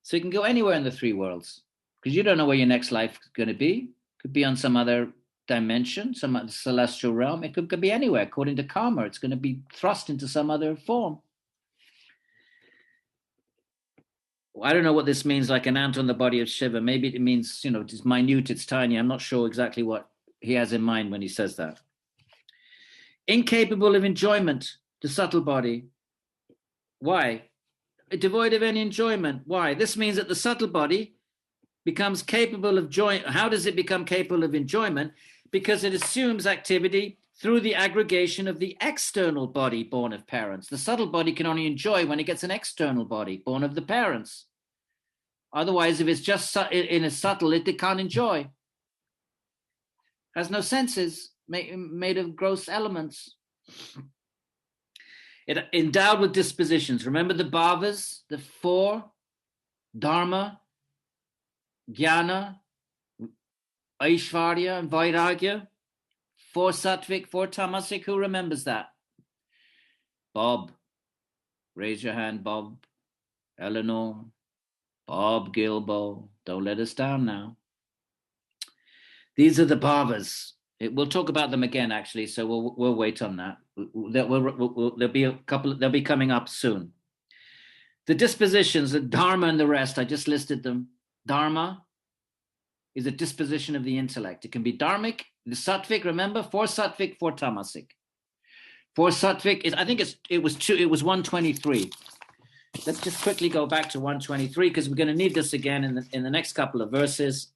So you can go anywhere in the 3 worlds, because you don't know where your next life is going to be. Could be on some other dimension, some other celestial realm. It could be anywhere. According to karma, it's going to be thrust into some other form. I don't know what this means, like an ant on the body of Shiva. Maybe it means, it's minute, it's tiny. I'm not sure exactly what he has in mind when he says that. Incapable of enjoyment, the subtle body. Why? Devoid of any enjoyment. Why? This means that the subtle body becomes capable of joy. How does it become capable of enjoyment? Because it assumes activity through the aggregation of the external body born of parents. The subtle body can only enjoy when it gets an external body born of the parents. Otherwise, if it's just in a subtle, it can't enjoy. Has no senses, made of gross elements. Endowed with dispositions. Remember the bhavas, the four: dharma, jnana, aishvarya, and vairagya. Four sattvic, four tamasic. Who remembers that? Bob. Raise your hand, Bob. Eleanor. Bob Gilbo. Don't let us down now. These are the bhavas. We'll talk about them again, actually, so we'll wait on that. There'll be a couple. They'll be coming up soon. The dispositions, the dharma and the rest, I just listed them. Dharma is a disposition of the intellect. It can be dharmic, the sattvic. Remember, four sattvic, four tamasic. Four sattvic is, I think it was 123. Let's just quickly go back to 123 because we're going to need this again in the next couple of verses.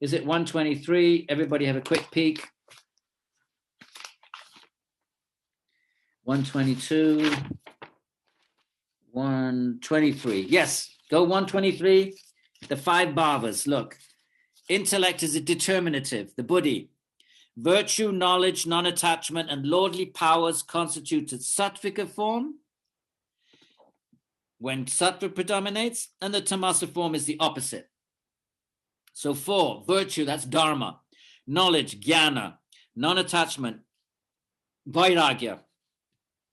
Is it 123? Everybody have a quick peek. 122. 123. Yes, go 123. The five bhavas. Look, intellect is a determinative, the buddhi. Virtue, knowledge, non-attachment, and lordly powers constitute its sattvika form when sattva predominates, and the tamasa form is the opposite. So four, virtue, that's dharma, knowledge, jnana, non-attachment, vairagya,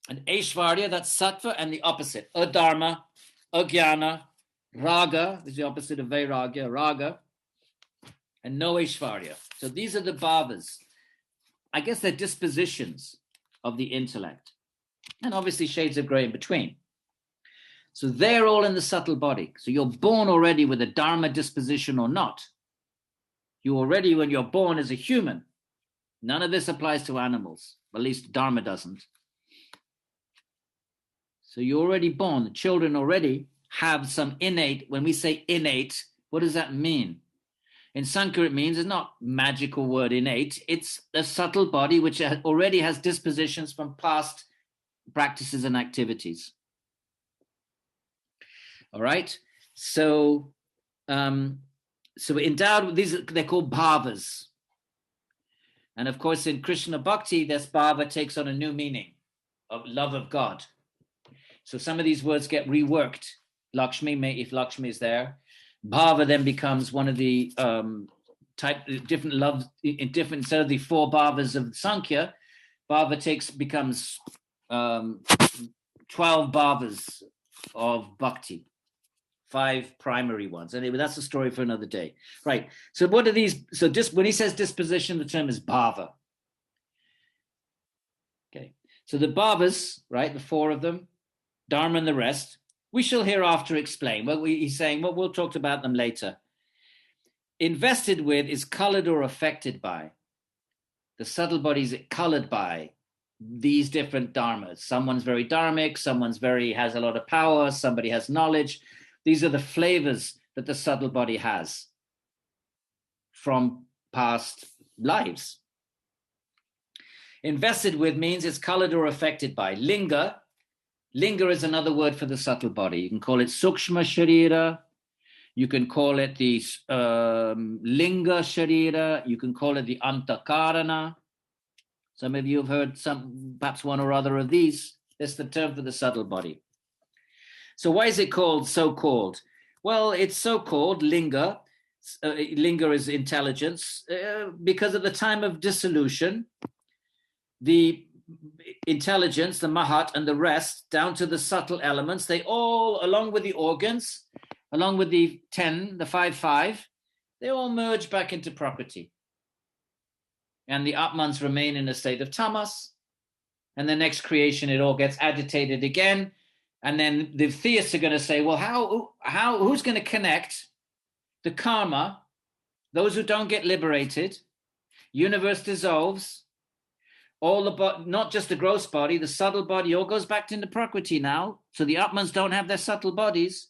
and aishvarya, that's sattva, and the opposite, adharma, ajnana, raga is the opposite of vairagya, raga, and no aishvarya. So these are the bhavas. I guess they're dispositions of the intellect, and obviously shades of gray in between. So they're all in the subtle body. So you're born already with a dharma disposition or not. You already, when you're born as a human, none of this applies to animals, at least dharma doesn't. So you're already born. The children already have some innate. When we say innate, what does that mean? In Sankhya, it means it's not magical word innate. It's a subtle body which already has dispositions from past practices and activities. All right. So endowed with these, they're called bhavas. And of course, in Krishna Bhakti, this bhava takes on a new meaning of love of God. So some of these words get reworked. Lakshmi, if Lakshmi is there, bhava then becomes one of the different loves in different, instead of the four bhavas of Sankhya, bhava becomes 12 bhavas of bhakti. 5 primary ones. Anyway, that's a story for another day. Right. So what are these? So just when he says disposition, the term is bhava. Okay. So the bhavas, right, the 4 of them, dharma and the rest, we shall hereafter explain. Well, he's saying, well, we'll talk about them later. Invested with is colored or affected by. The subtle body is colored by these different dharmas. Someone's very dharmic, has a lot of power, somebody has knowledge. These are the flavors that the subtle body has from past lives. Invested with means it's colored or affected by. Linga is another word for the subtle body. You can call it sukshma sharira. You can call it the linga sharira. You can call it the antakarana. Some of you have heard perhaps one or other of these. That's the term for the subtle body. So why is it so called? Well, it's so called linga. Linga is intelligence, because at the time of dissolution, the intelligence, the mahat and the rest, down to the subtle elements, they all, along with the organs, along with the 10, the 5, they all merge back into Prakriti. And the Atmans remain in a state of Tamas. And the next creation, it all gets agitated again. And then the theists are going to say, well, who's going to connect the karma, those who don't get liberated, universe dissolves, not just the gross body, the subtle body all goes back into Prakriti now. So the Atmans don't have their subtle bodies.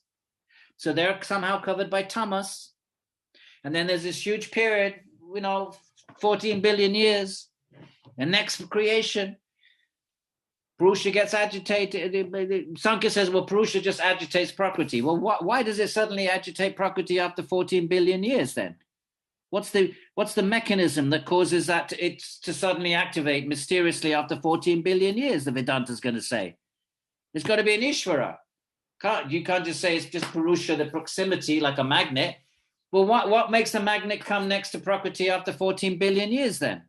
So they're somehow covered by Tamas. And then there's this huge period, 14 billion years, the next creation. Purusha gets agitated. Sankhya says, well, Purusha just agitates Prakriti. Well, why does it suddenly agitate Prakriti after 14 billion years then? What's the mechanism that causes that to suddenly activate mysteriously after 14 billion years, the Vedanta's going to say. There's got to be an Ishvara. You can't just say it's just Purusha, the proximity, like a magnet. Well, what makes the magnet come next to Prakriti after 14 billion years then?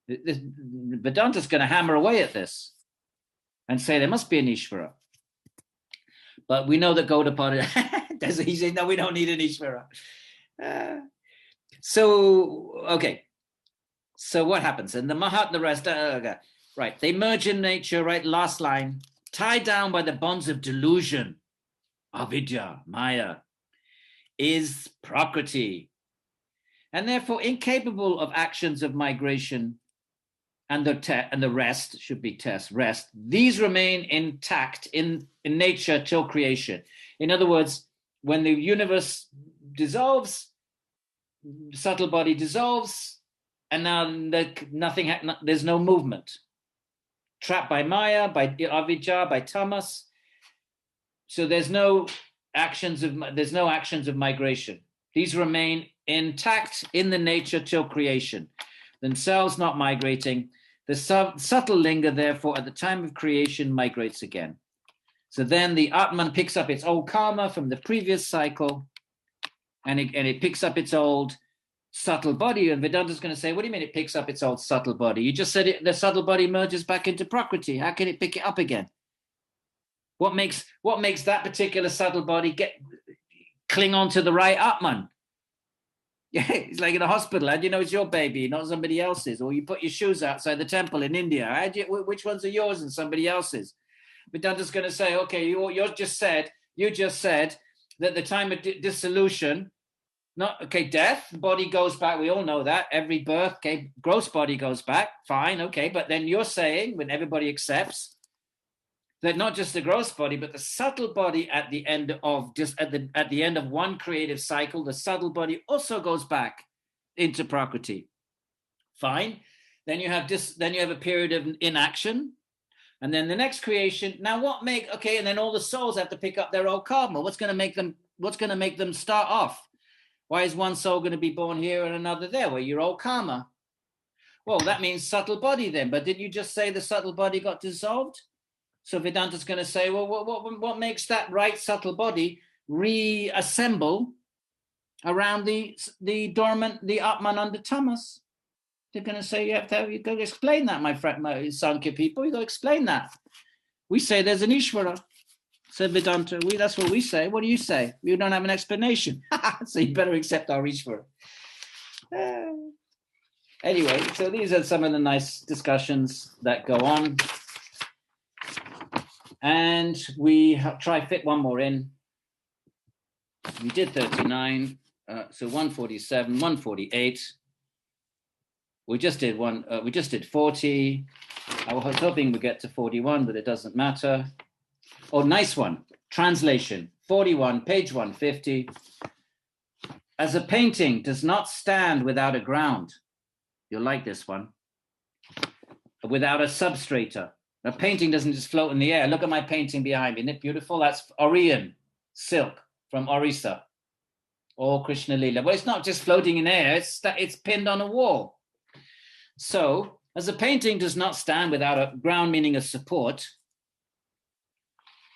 Vedanta's going to hammer away at this and say there must be an Ishvara. But we know that Gaudapada, he said, no, we don't need an Ishvara. Okay. So what happens? And the Mahat and the rest, right, they merge in nature, right, last line, tied down by the bonds of delusion, Avidya, Maya, is Prakriti, and therefore incapable of actions of migration and the rest should be rest. These remain intact in nature till creation. In other words, when the universe dissolves, the subtle body dissolves, and now there's no movement. Trapped by Maya, by Avidya, by Tamas. So there's no actions of migration. These remain intact in the nature till creation, themselves not migrating. The subtle linga, therefore, at the time of creation migrates again. So then the Atman picks up its old karma from the previous cycle, and it picks up its old subtle body. And Vedanta's going to say, what do you mean it picks up its old subtle body? You just said the subtle body merges back into Prakriti. How can it pick it up again? What makes that particular subtle body cling on to the right Atman? Yeah, it's like in a hospital. How do you know it's your baby, not somebody else's? Or you put your shoes outside the temple in India. Which ones are yours and somebody else's? Vedanta's going to say, okay, you just said that the time of dissolution, death, the body goes back. We all know that. Every birth, gross body goes back. Fine, okay. But then you're saying, when everybody accepts, that not just the gross body, but the subtle body at the end of one creative cycle, the subtle body also goes back into Prakriti. Fine. Then you have a period of inaction, and then the next creation. Now and then all the souls have to pick up their old karma. What's going to make them start off? Why is one soul going to be born here and another there? Well, your old karma. Well, that means subtle body then. But did you just say the subtle body got dissolved? So Vedanta's going to say, well, what makes that right subtle body reassemble around the dormant, the Atman under Tamas? They're going to say, you got to explain that, my Sāṃkhya people. You got to explain that. We say there's an Ishvara, said Vedanta. That's what we say. What do you say? We don't have an explanation. So you better accept our Ishvara. Anyway, so these are some of the nice discussions that go on. And we try fit one more in. We did 39, so 147, 148. We just did 40. I was hoping we'd get to 41, but it doesn't matter. Oh, nice one. Translation, 41, page 150. As a painting does not stand without a ground. You'll like this one. Without a substrator. A painting doesn't just float in the air. Look at my painting behind me. Isn't it beautiful? That's Orion silk from Orissa. Or Krishna Lila. Well, it's not just floating in air. It's pinned on a wall. So, as a painting does not stand without a ground, meaning a support.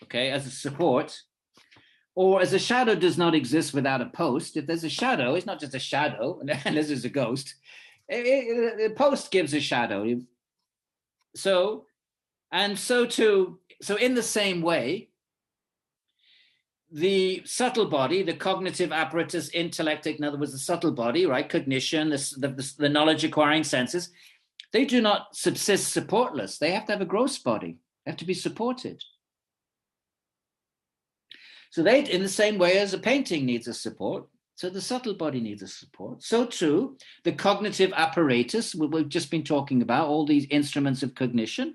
Okay, as a support. Or as a shadow does not exist without a post. If there's a shadow, it's not just a shadow, unless it's a ghost. A post gives a shadow. So in the same way, the subtle body, the cognitive apparatus, intellect, in other words, the subtle body, right, cognition, the knowledge acquiring senses, they do not subsist supportless. They have to have a gross body. They have to be supported. So in the same way as a painting needs a support, so the subtle body needs a support. So too, the cognitive apparatus, we've just been talking about, all these instruments of cognition,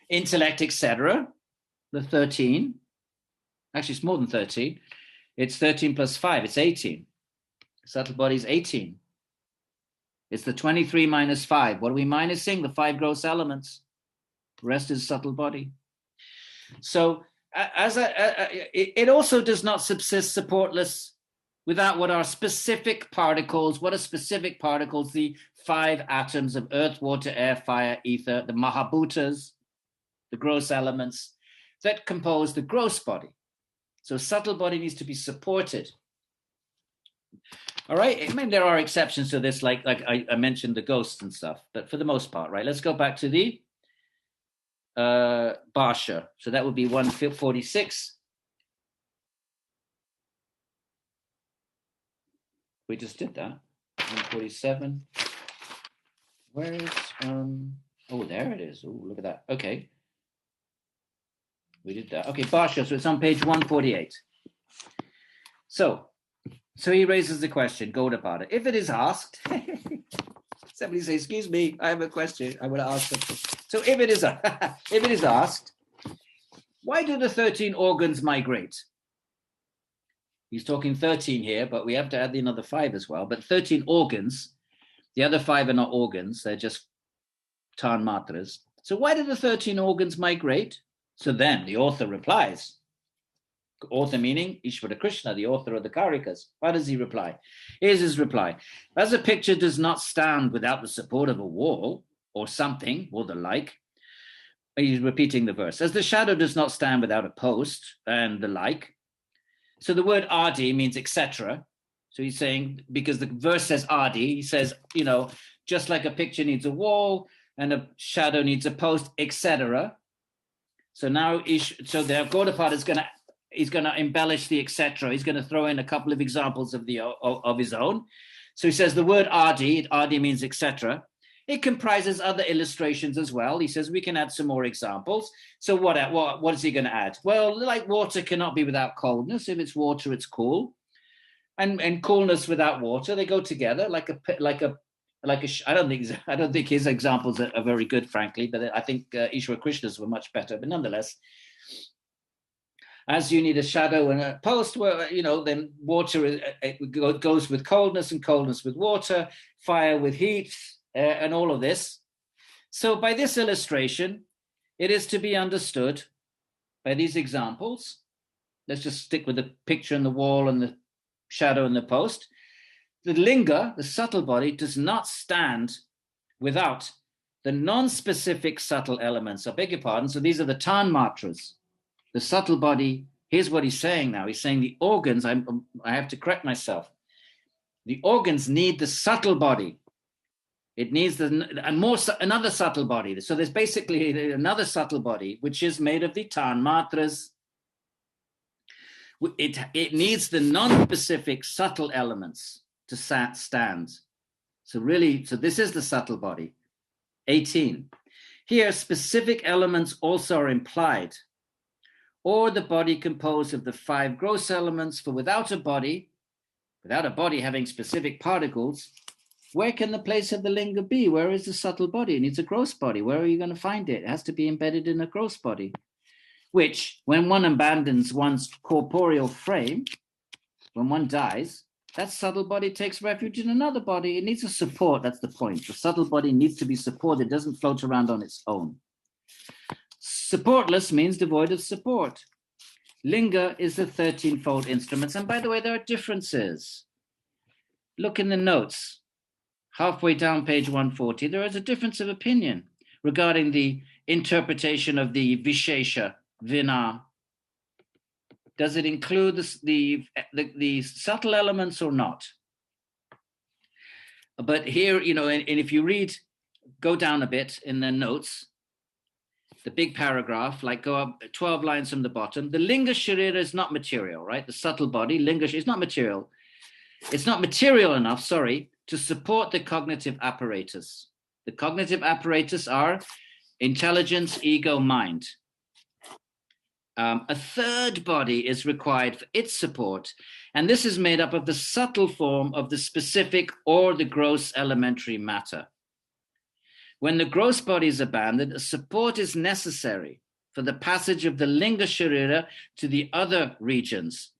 intellect, etc., the 13. Actually, it's more than 13. It's 13 plus 5. It's 18. Subtle body is 18. It's the 23 minus 5. What are we minusing? The 5 gross elements. The rest is subtle body. So it also does not subsist supportless without what are specific particles. What are specific particles? The 5 atoms of earth, water, air, fire, ether, the Mahabhutas, the gross elements that compose the gross body. So subtle body needs to be supported. All right, I mean, there are exceptions to this, like I mentioned the ghosts and stuff, but for the most part, right? Let's go back to the Bhashya. So that would be 146. We just did that. 147. Where is, oh, there it is. Oh, look at that. Okay. We did that. Okay, Bhashya, so it's on page 148. So he raises the question, Gaudapada. If it is asked, somebody say, excuse me, I have a question. I want to ask them. So if it is asked, why do the 13 organs migrate? He's talking 13 here, but we have to add the another 5 as well. But 13 organs, the other 5 are not organs, they're just tanmatras. So why do the 13 organs migrate? So then the author replies, author meaning Ishvara Krishna, the author of the Karikas. How does he reply? Here's his reply. As a picture does not stand without the support of a wall or something or the like, he's repeating the verse. As the shadow does not stand without a post and the like. So the word adi means etc. So he's saying, because the verse says adi, he says, you know, just like a picture needs a wall and a shadow needs a post, etc. So now, so the Gaudapada is going to, he's going to embellish the etc. He's going to throw in a couple of examples of his own. So he says the word adi means etc. It comprises other illustrations as well. He says we can add some more examples. So what is he going to add? Well, like water cannot be without coldness. If it's water, it's cool. And coolness without water, they go together I don't think his examples are very good, frankly, but I think Ishwara Krishna's were much better. But nonetheless, as you need a shadow and a post, well, you know, then water goes with coldness and coldness with water, fire with heat, and all of this. So by this illustration, it is to be understood by these examples. Let's just stick with the picture and the wall and the shadow and the post. The linga, the subtle body, does not stand without the non-specific subtle elements. I beg your pardon. So these are the tanmatras. The subtle body, here's what he's saying now. He's saying the organs, I have to correct myself. The organs need the subtle body. It needs another subtle body. So there's basically another subtle body, which is made of the tanmatras. It needs the non-specific subtle elements to stand. So this is the subtle body. 18. Here, specific elements also are implied, or the body composed of the 5 gross elements, for without a body having specific particles, where can the place of the linga be? Where is the subtle body? It needs a gross body. Where are you going to find it? It has to be embedded in a gross body, which, when one abandons one's corporeal frame, when one dies, that subtle body takes refuge in another body. It needs a support. That's the point. The subtle body needs to be supported. It doesn't float around on its own. Supportless means devoid of support. Linga is the 13-fold instruments. And by the way, there are differences. Look in the notes. Halfway down page 140, there is a difference of opinion regarding the interpretation of the Vishesha, Vina. Does it include the subtle elements or not? But here, you know, and if you go down a bit in the notes, the big paragraph, like go up 12 lines from the bottom, the linga sharira is not material, right? The subtle body, linga is not material. It's not material enough, to support the cognitive apparatus. The cognitive apparatus are intelligence, ego, mind. A third body is required for its support, and this is made up of the subtle form of the specific or the gross elementary matter. When the gross body is abandoned, a support is necessary for the passage of the linga sharira to the other regions,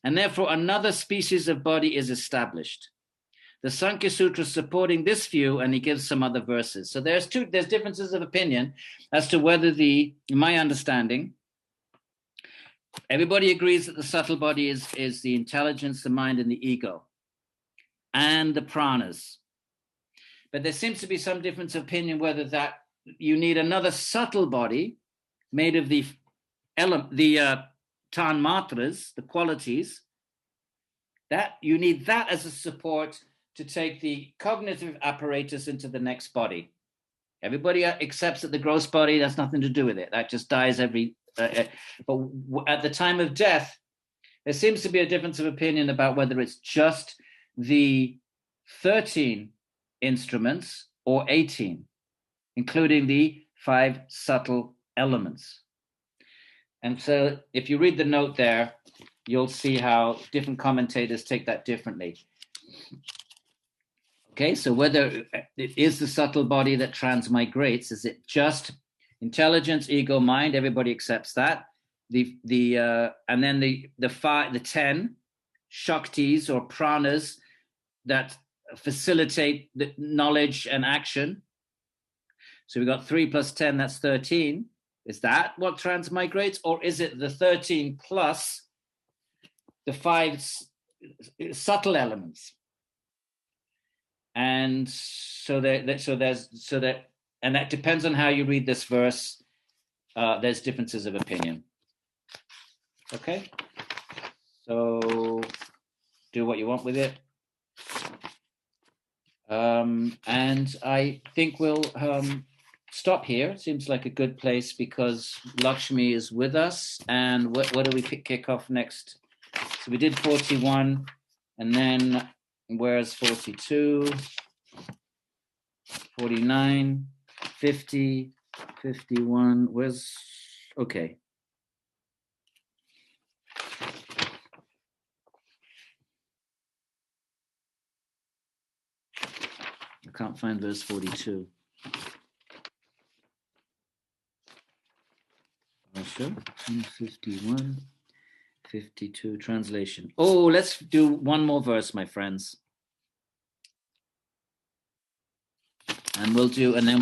and therefore another species of body is established. The Sāṃkhya Sutra supporting this view, and he gives some other verses. So there's differences of opinion as to whether in my understanding, everybody agrees that the subtle body is the intelligence, the mind, and the ego, and the pranas. But there seems to be some difference of opinion whether that you need another subtle body made of the tanmatras, the qualities, that you need that as a support to take the cognitive apparatus into the next body. Everybody accepts that the gross body has nothing to do with it. That just dies every... but at the time of death, there seems to be a difference of opinion about whether it's just the 13 instruments or 18, including the 5 subtle elements. And so if you read the note there, you'll see how different commentators take that differently. Okay, so whether it is the subtle body that transmigrates, is it just intelligence, ego, mind? Everybody accepts that. And then the 10 shaktis or pranas that facilitate the knowledge and action. So we've got 3 plus 10, that's 13. Is that what transmigrates, or is it the 13 plus the 5 subtle elements? And that depends on how you read this verse. There's differences of opinion. Okay, so do what you want with it. And I think we'll stop here. It seems like a good place because Lakshmi is with us. And what do we kick off next? So we did 41, and then where's 42, 49, 50, 51, where's, okay. I can't find verse 42. Sure. 51, 52, translation. Oh, let's do one more verse, my friends. And we'll do, and then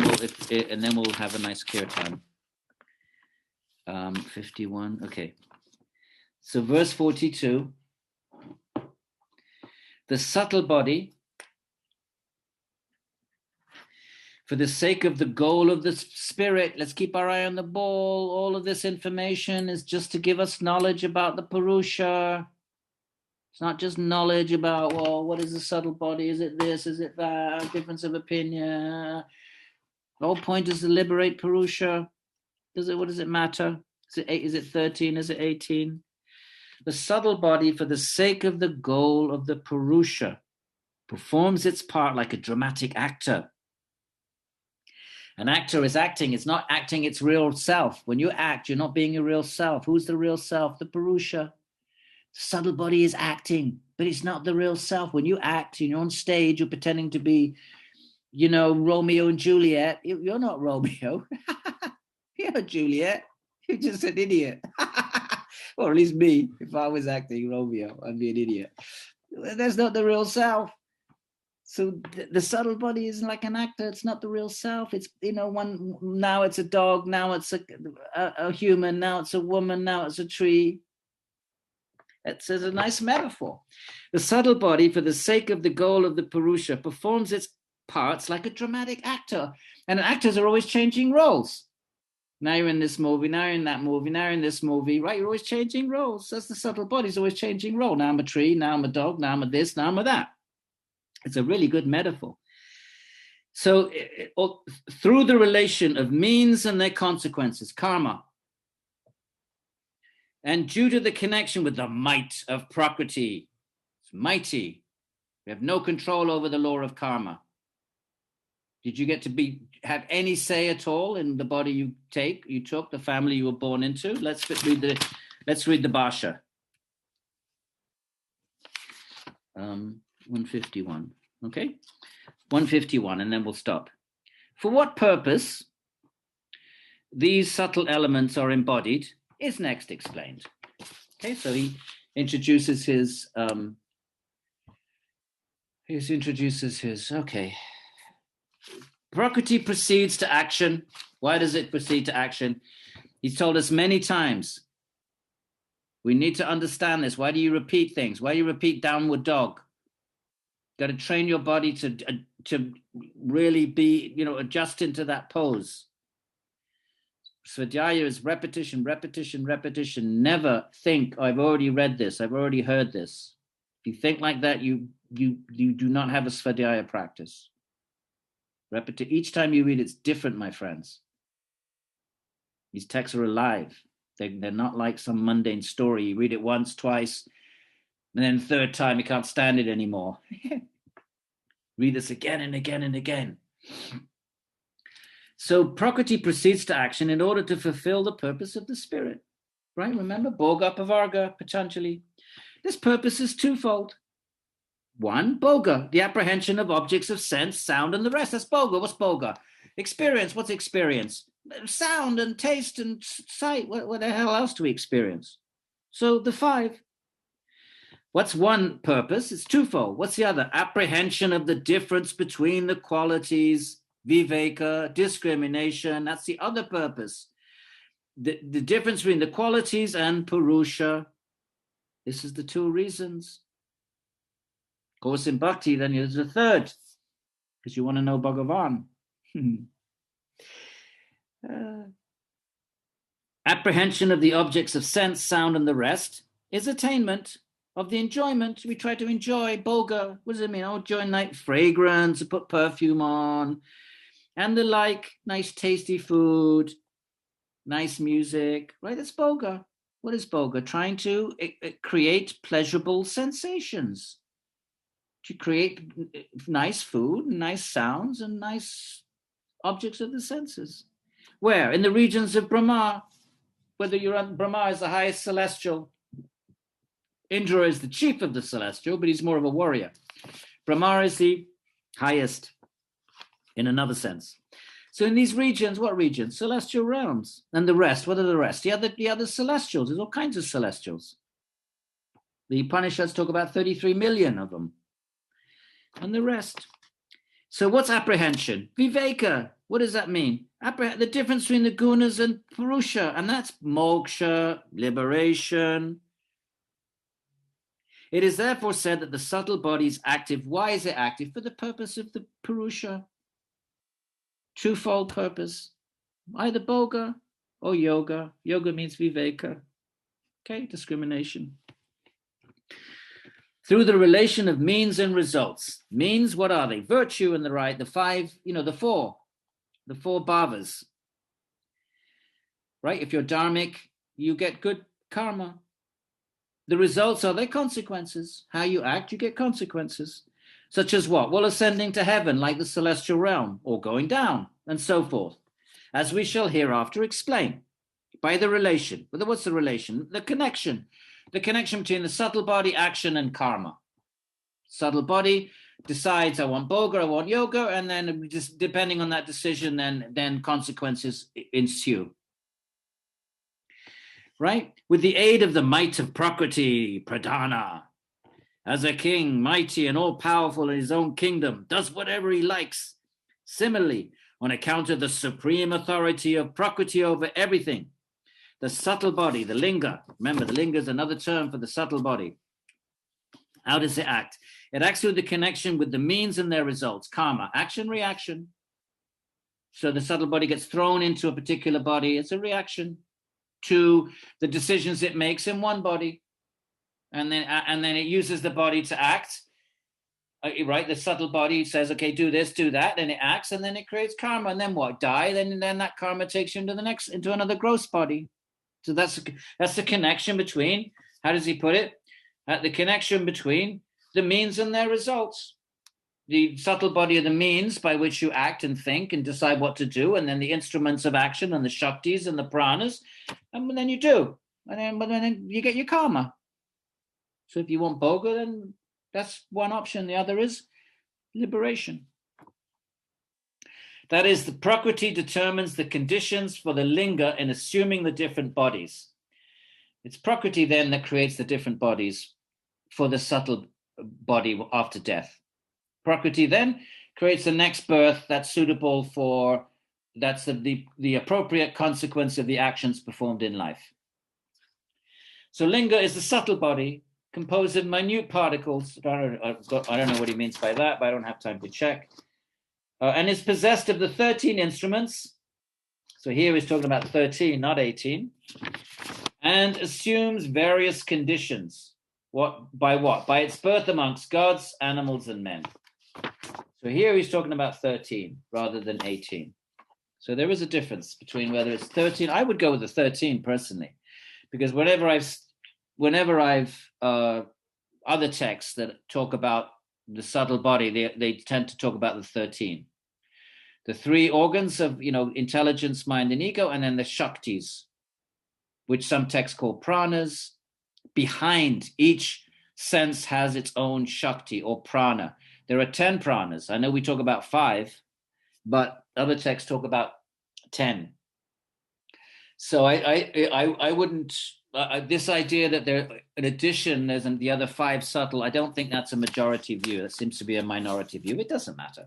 we'll have a nice kirtan. 51, okay. So verse 42, the subtle body, for the sake of the goal of the spirit, let's keep our eye on the ball. All of this information is just to give us knowledge about the Purusha. It's not just knowledge about, well, what is the subtle body? Is it this? Is it that? Difference of opinion. The whole point is to liberate Purusha. What does it matter? Is it 13? Is it 18? The subtle body, for the sake of the goal of the Purusha, performs its part like a dramatic actor. An actor is acting. It's not acting its real self. When you act, you're not being your real self. Who's the real self? The Purusha. The subtle body is acting, but it's not the real self. When you act and you're on stage, you're pretending to be, Romeo and Juliet. You're not Romeo. You're not Juliet. You're just an idiot. Or at least me. If I was acting Romeo, I'd be an idiot. That's not the real self. So the subtle body is like an actor. It's not the real self. It's, now it's a dog, now it's a human, now it's a woman, now it's a tree. It's a nice metaphor. The subtle body, for the sake of the goal of the Purusha, performs its parts like a dramatic actor. And actors are always changing roles. Now you're in this movie, now you're in that movie, now you're in this movie, right? You're always changing roles. That's the subtle body's always changing role. Now I'm a tree, now I'm a dog, now I'm a this, now I'm a that. It's a really good metaphor. So through the relation of means and their consequences, karma, and due to the connection with the might of Prakriti, it's mighty. We have no control over the law of karma. Did you get to have any say at all in the body you took, the family you were born into? Let's read the Bhasha. 151, okay? 151, and then we'll stop. For what purpose these subtle elements are embodied is next explained. Okay, so he introduces his, okay. Prakriti proceeds to action. Why does it proceed to action? He's told us many times. We need to understand this. Why do you repeat things? Why do you repeat downward dog? Got to train your body to really be, adjust into that pose. Svadhyaya is repetition, repetition, repetition. Never think, I've already read this, I've already heard this. If you think like that, you do not have a Svadhyaya practice. Each time you read, it's different, my friends. These texts are alive. They're not like some mundane story. You read it once, twice, and then third time you can't stand it anymore. Read this again and again and again. So Prakriti proceeds to action in order to fulfill the purpose of the spirit. Right? Remember, Bhoga, Pavarga, Patanjali. This purpose is twofold. One, Bhoga, the apprehension of objects of sense, sound, and the rest. That's Bhoga. What's Bhoga? Experience. What's experience? Sound and taste and sight. What the hell else do we experience? So the five. What's one purpose? It's twofold. What's the other? Apprehension of the difference between the qualities, Viveka, discrimination. That's the other purpose. The difference between the qualities and Purusha. This is the two reasons. Of course, in Bhakti, then there's a third, because you want to know Bhagavan. Apprehension of the objects of sense, sound, and the rest is attainment of the enjoyment. We try to enjoy Bhoga. What does it mean? Oh, enjoy night fragrance, put perfume on, and the like, nice tasty food, nice music, right? That's Bhoga. What is Bhoga? Trying to create pleasurable sensations, to create nice food, nice sounds, and nice objects of the senses. Where? In the regions of Brahma, whether you're on Brahma is the highest celestial. Indra is the chief of the celestial, but he's more of a warrior. Brahma is the highest in another sense. So in these regions, what regions? Celestial realms. And the rest, what are the rest? The other celestials, there's all kinds of celestials. The Upanishads talk about 33 million of them. And the rest. So what's apprehension? Viveka. What does that mean? The difference between the Gunas and Purusha, and that's moksha, liberation. It is therefore said that the subtle body is active. Why is it active? For the purpose of the Purusha. Twofold purpose. Either Bhoga or yoga. Yoga means Viveka. Okay, discrimination. Through the relation of means and results. Means, what are they? Virtue and the right, the five, the four bhavas. Right? If you're dharmic, you get good karma. The results are their consequences. How you act, you get consequences. Such as what? Well, ascending to heaven, like the celestial realm, or going down, and so forth. As we shall hereafter explain. By the relation. What's the relation? The connection. The connection between the subtle body, action, and karma. Subtle body decides, I want Bhoga, I want yoga, and then just depending on that decision, then consequences ensue. Right? With the aid of the might of Prakriti, Pradhana, as a king, mighty and all-powerful in his own kingdom, does whatever he likes. Similarly, on account of the supreme authority of Prakriti over everything, the subtle body, the linga, remember the linga is another term for the subtle body. How does it act? It acts through the connection with the means and their results, karma, action, reaction. So the subtle body gets thrown into a particular body. It's a reaction to the decisions it makes in one body. And then it uses the body to act. Right? The subtle body says, okay, do this, do that, and it acts, and then it creates karma. And then what? Die, then that karma takes you into another gross body. So that's the connection between, how does he put it? The connection between the means and their results. The subtle body are the means by which you act and think and decide what to do, and then the instruments of action and the shaktis and the pranas, and then you do. And then you get your karma. So if you want Bhoga, then that's one option. The other is liberation. That is, the Prakriti determines the conditions for the linga in assuming the different bodies. It's Prakriti then that creates the different bodies for the subtle body after death. Prakriti then creates the next birth that's suitable for, that's the appropriate consequence of the actions performed in life. So linga is the subtle body composed of minute particles. I don't know what he means by that, but I don't have time to check. And is possessed of the 13 instruments. So here he's talking about 13, not 18. And assumes various conditions. By what? By its birth amongst gods, animals, and men. So here he's talking about 13 rather than 18. So there is a difference between whether it's 13. I would go with the 13 personally, because whenever I've other texts that talk about the subtle body, they tend to talk about the 13. The three organs of, intelligence, mind, and ego, and then the shaktis, which some texts call pranas. Behind each sense has its own shakti or prana. There are 10 pranas. I know we talk about 5, but other texts talk about 10. So I wouldn't, this idea that there, in addition, there's the other 5 subtle, I don't think that's a majority view. That seems to be a minority view. It doesn't matter.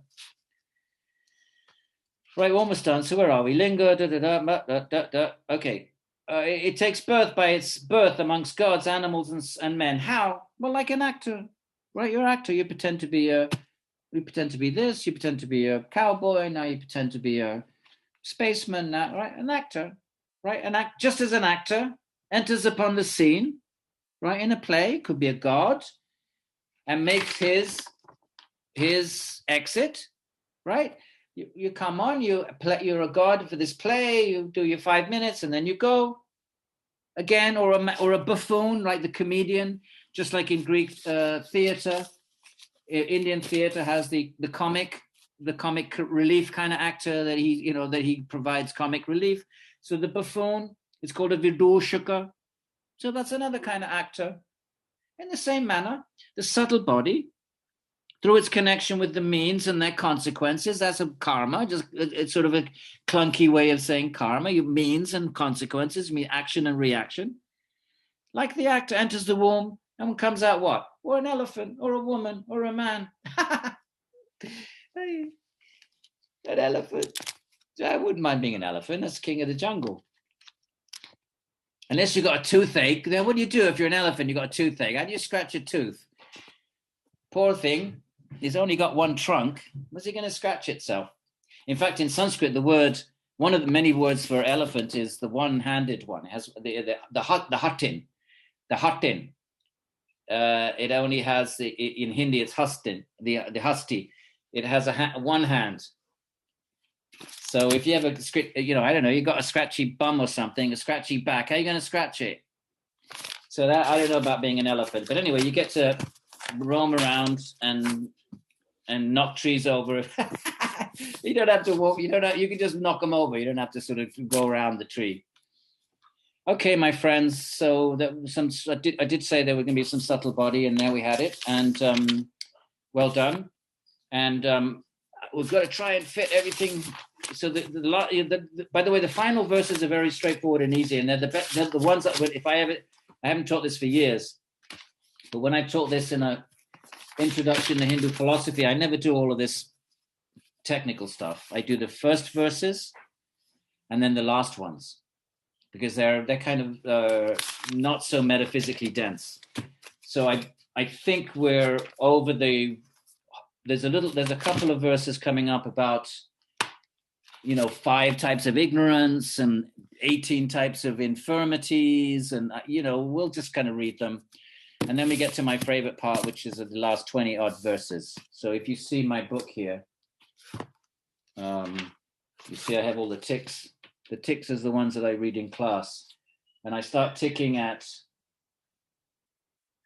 Right, we're almost done. So where are we? Linga, Okay. It takes birth by its birth amongst gods, animals, and men. How? Well, like an actor, right? You're an actor. You pretend to be this. You pretend to be a cowboy. Now you pretend to be a spaceman. Now, right? An actor, right? Just as an actor enters upon the scene, right? In a play, could be a god, and makes his exit, right? You come on, you're a god for this play, you do your 5 minutes and then you go again, or a buffoon, like the comedian, just like in Greek theater. Indian theater has the comic relief kind of actor that he provides comic relief. So the buffoon is called a vidushaka. So that's another kind of actor. In the same manner, the subtle body, through its connection with the means and their consequences, that's a karma. It's sort of a clunky way of saying karma. You means and consequences mean action and reaction. Like the actor enters the womb and comes out what? Or an elephant, or a woman, or a man. An elephant. I wouldn't mind being an elephant. That's king of the jungle. Unless you've got a toothache, then what do you do if you're an elephant? You've got a toothache. How do you scratch your tooth? Poor thing. He's only got one trunk. What's he going to scratch itself? In fact, in Sanskrit, one of the many words for elephant is the one-handed one. It has the hatin. The hatin. It only has in Hindi it's hastin. The hasti. It has one hand. So if you have I don't know, you got a scratchy bum or something, a scratchy back. How are you going to scratch it? So that I don't know about being an elephant, but anyway, you get to roam around and knock trees over. You don't have to walk. You can just knock them over. You don't have to sort of go around the tree. Okay, my friends. So I did say there were going to be some subtle body, and there we had it. And well done. And we've got to try and fit everything. So by the way, the final verses are very straightforward and easy, and they're the ones that I haven't taught this for years. But when I taught this in a introduction to Hindu philosophy, I never do all of this technical stuff. I do the first verses and then the last ones, because they're kind of not so metaphysically dense. So I think we're over there's a couple of verses coming up about 5 types of ignorance and 18 types of infirmities, and we'll just kind of read them. And then we get to my favorite part, which is the last 20 odd verses. So if you see my book here, you see I have all the ticks. The ticks is the ones that I read in class. And I start ticking at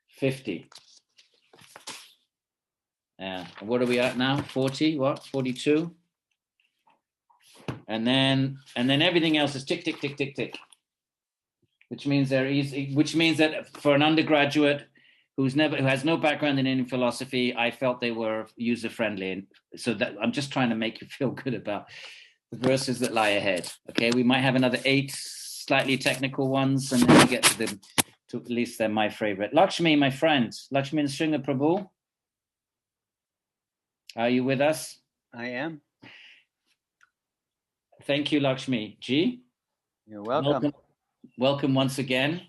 50. What are we at now? 40, 42? And then everything else is tick, tick, tick, tick, tick. Which means that for an undergraduate who has no background in Indian philosophy, I felt they were user friendly, and so that I'm just trying to make you feel good about the verses that lie ahead. Okay, we might have another 8 slightly technical ones, and then we get to at least they're my favorite. Lakshmi, my friend, Lakshmi Sringa Prabhu, are you with us? I am. Thank you, Lakshmi. Ji, you're welcome. Welcome once again.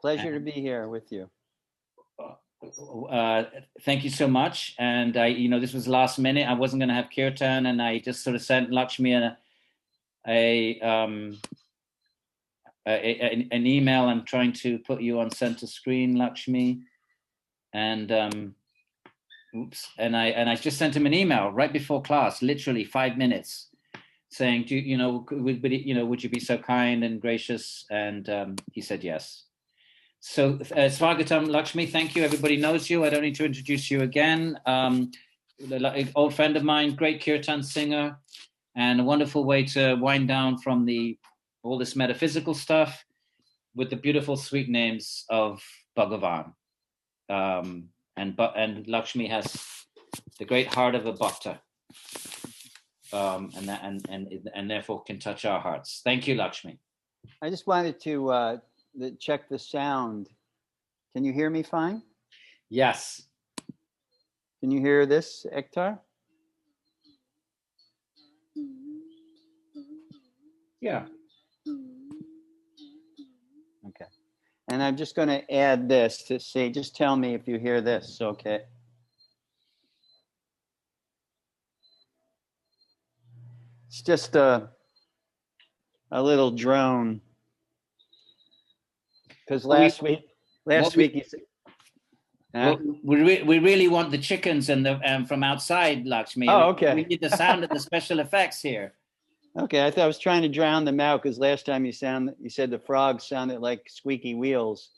Pleasure to be here with you. Thank you so much. And this was last minute. I wasn't going to have kirtan, and I just sort of sent Lakshmi an email. I'm trying to put you on center screen, Lakshmi, and I just sent him an email right before class, literally 5 minutes, saying, would you be so kind and gracious? And he said yes. So Swagatam, Lakshmi, thank you. Everybody knows you. I don't need to introduce you again. An old friend of mine, great kirtan singer, and a wonderful way to wind down from all this metaphysical stuff with the beautiful sweet names of Bhagavan. And Lakshmi has the great heart of a bhakta, and therefore can touch our hearts. Thank you, Lakshmi. I just wanted to check the sound. Can you hear me fine? Yes. Can you hear this, Ektar? Yeah. Okay. And I'm just going to add this to say, just tell me if you hear this, okay? It's just a little drone. Because last week you said, well, we really want the chickens and from outside, Lakshmi. Oh, okay. We need the sound of the special effects here. Okay, I thought I was trying to drown them out because last time you said the frogs sounded like squeaky wheels.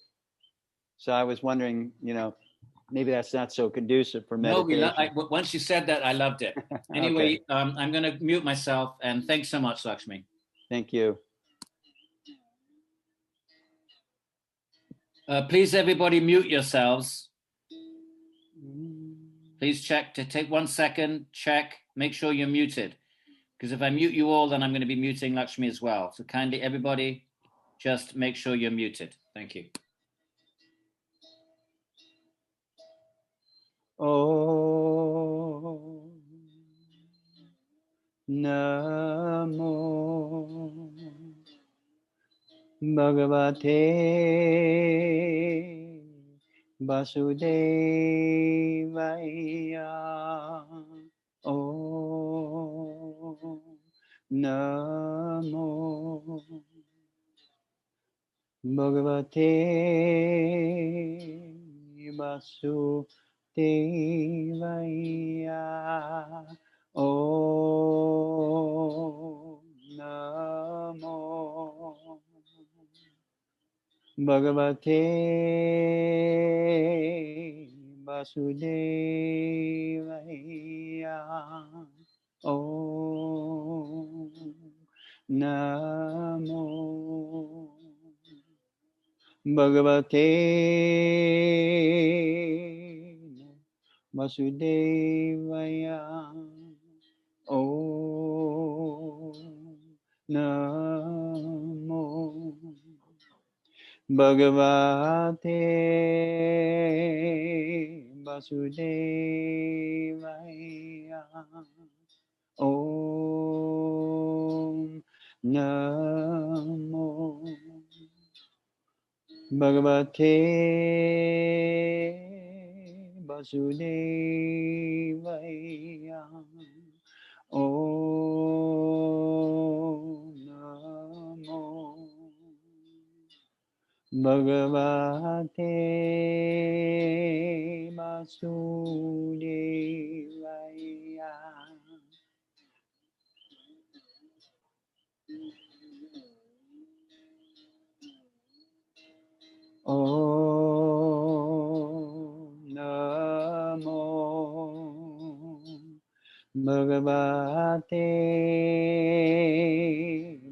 So I was wondering, maybe that's not so conducive for meditation. No, once you said that, I loved it. Anyway, okay. I'm going to mute myself, and thanks so much, Lakshmi. Thank you. Please, everybody, mute yourselves. Please check to take 1 second, check, make sure you're muted. Because if I mute you all, then I'm going to be muting Lakshmi as well. So kindly, everybody, just make sure you're muted. Thank you. Oh, Namo Bhagavate Vasudevaya. Oh, Namo Bhagavate Vasudevaya. Oh, Namo Bhagavate Vasudevaya. Om Namo Bhagavate Vasudevaya. Om Namo Bhagavate Vasudevaya. Om Namo Bhagavate Vasudevaya. Om Namo Bhagavate Vasudevaya. Om Namo Bhagavate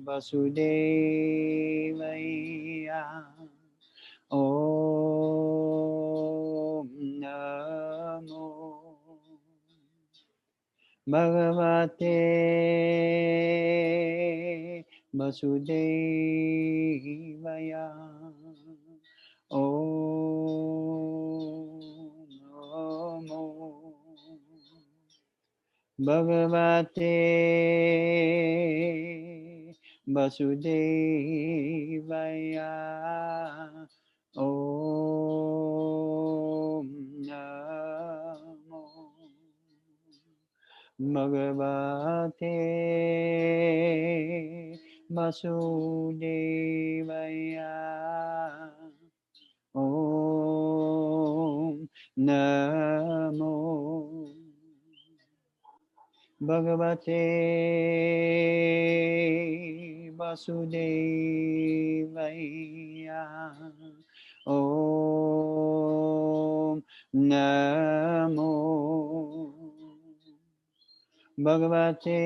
Vasudevaya. Om Namo Bhagavate Vasudevaya. Om Namo Bhagavate Vasudevaya. Om Bhagavate Vasudevaya. Om Namo Bhagavate Vasudevaya. Om Namo Bhagavate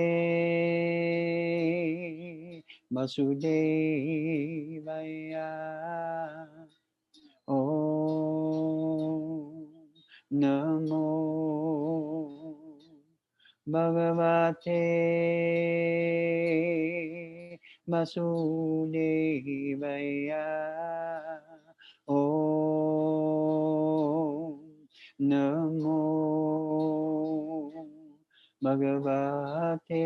Vasudevaya. Om Namo Bhagavate Vasudevaya. Om Namo Bhagavate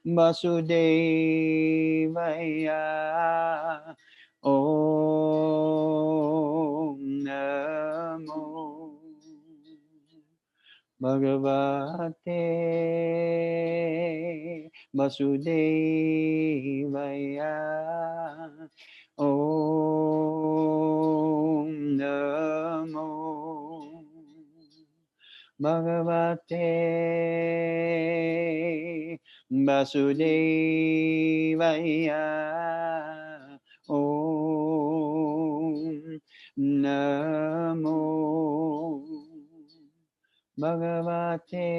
Vasudevaya. Om Namo Bhagavate Vasudevaya. Om Namo Bhagavate Vasudevaya. Om Namo Bhagavate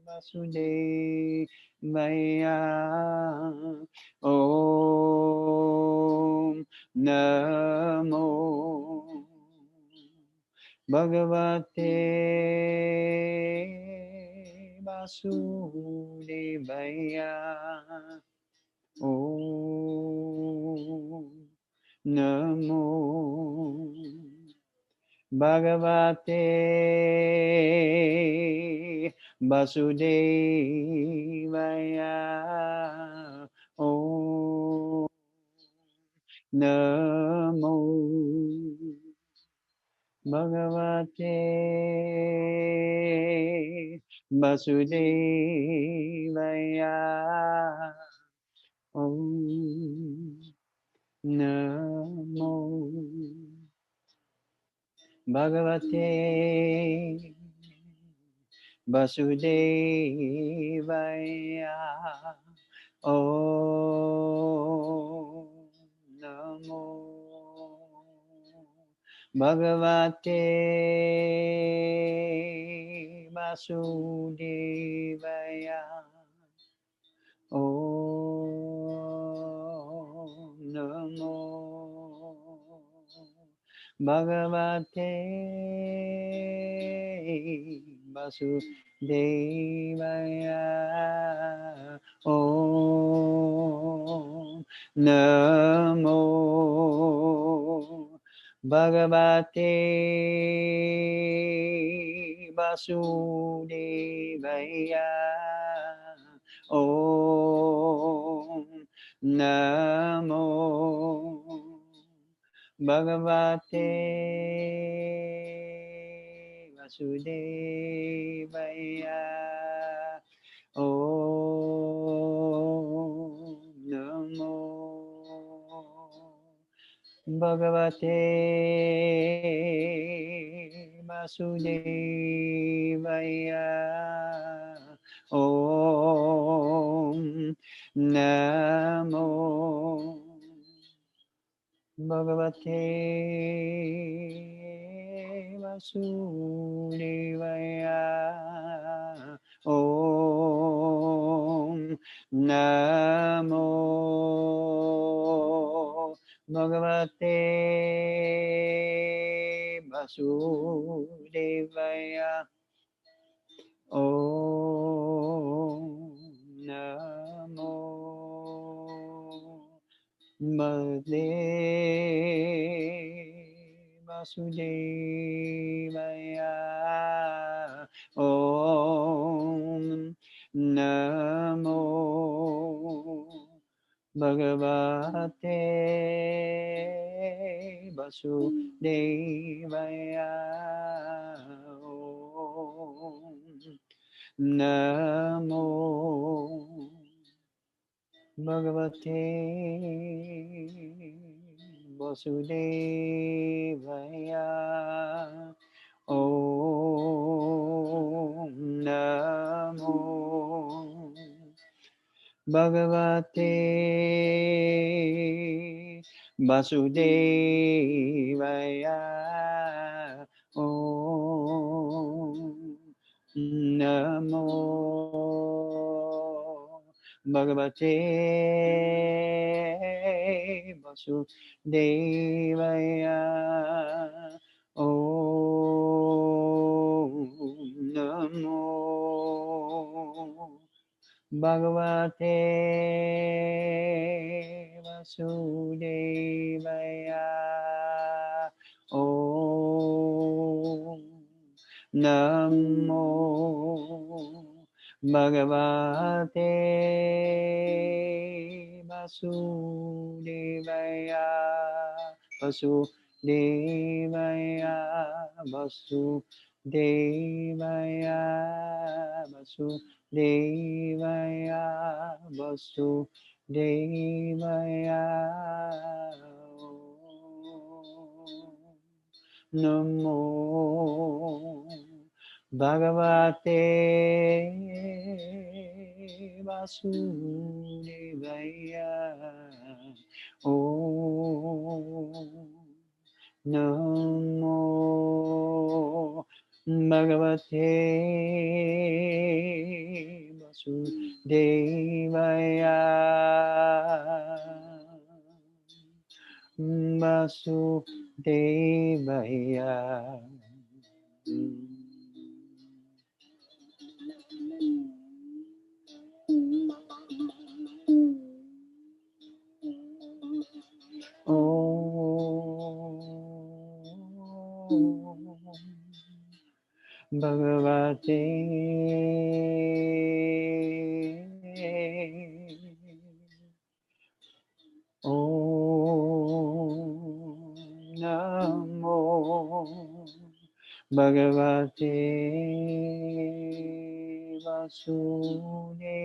Vasudevaya. Om Namo Bhagavate Vasudevaya. Om Namo Bhagavate Vasudevaya. Om Namo Bhagavate Vasudevaya. Om Namo Bhagavate Vasudevaya. Om Namo Bhagavate Vasudevaya. Om Namo Bhagavate Vasudevaya. Om Namo Bhagavate Vasudevaya. Om Namo Bhagavate Vasudevaya. Om Namo Bhagavate Vasudevaya. Om Namo Bhagavate Vasudevaya. Om Namo Bhagavate Vasudevaya. Om Namo Vasudevaya. Om Namo Bhagavate Vasudevaya. Namo Bhagavate Vasudevaya. Om Namo Bhagavate Vasudevaya. Om Namo Bhagavate Vasudevaya. Om Namo Bhagavate Vasudevaya. Om Namo Bhagavate Vasudevaya. Vasudevaya. Vasudevaya. Vasudevaya. Vasudevaya. Namo Bhagavate Vasudevaya. Om Namo Bhagavate Vasudevaya. Vasudevaya. Bhagavate Om Namo Bhagavate Vasudevaya.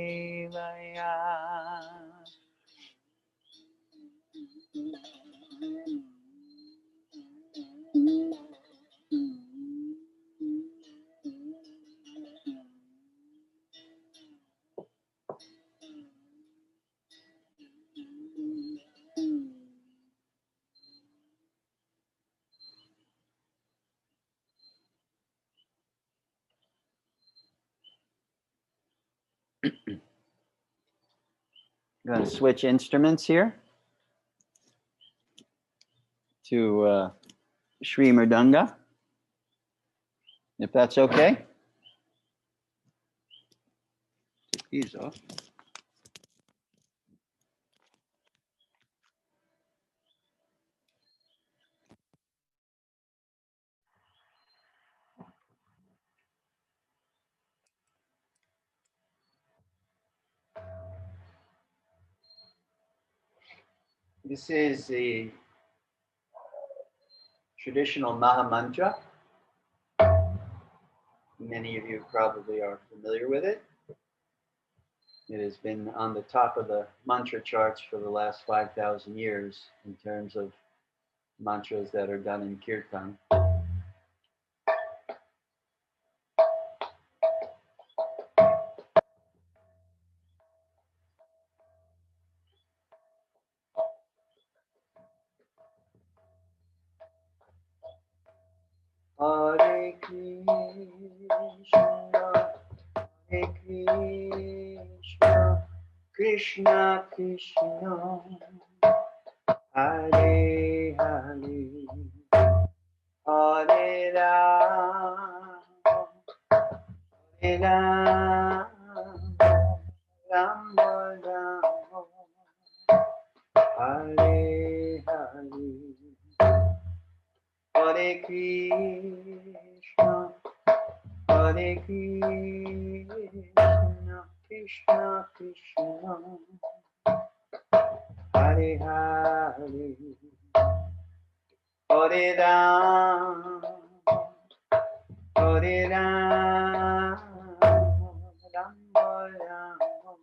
I'm going to switch instruments here to Sri Mridanga, if that's okay. Take these off. This is the traditional Maha Mantra. Many of you probably are familiar with it. It has been on the top of the mantra charts for the last 5,000 years in terms of mantras that are done in kirtan. Hare Krishna, Hare Krishna, Krishna Krishna, Hare Hare, Hare Rama, Hare Rama, Rama Rama, Hare Hare, Hare Krishna, Hare Krishna, Krishna Krishna, Hare Hare, Hare Rama, Hare Hare Rama, Rama Rama,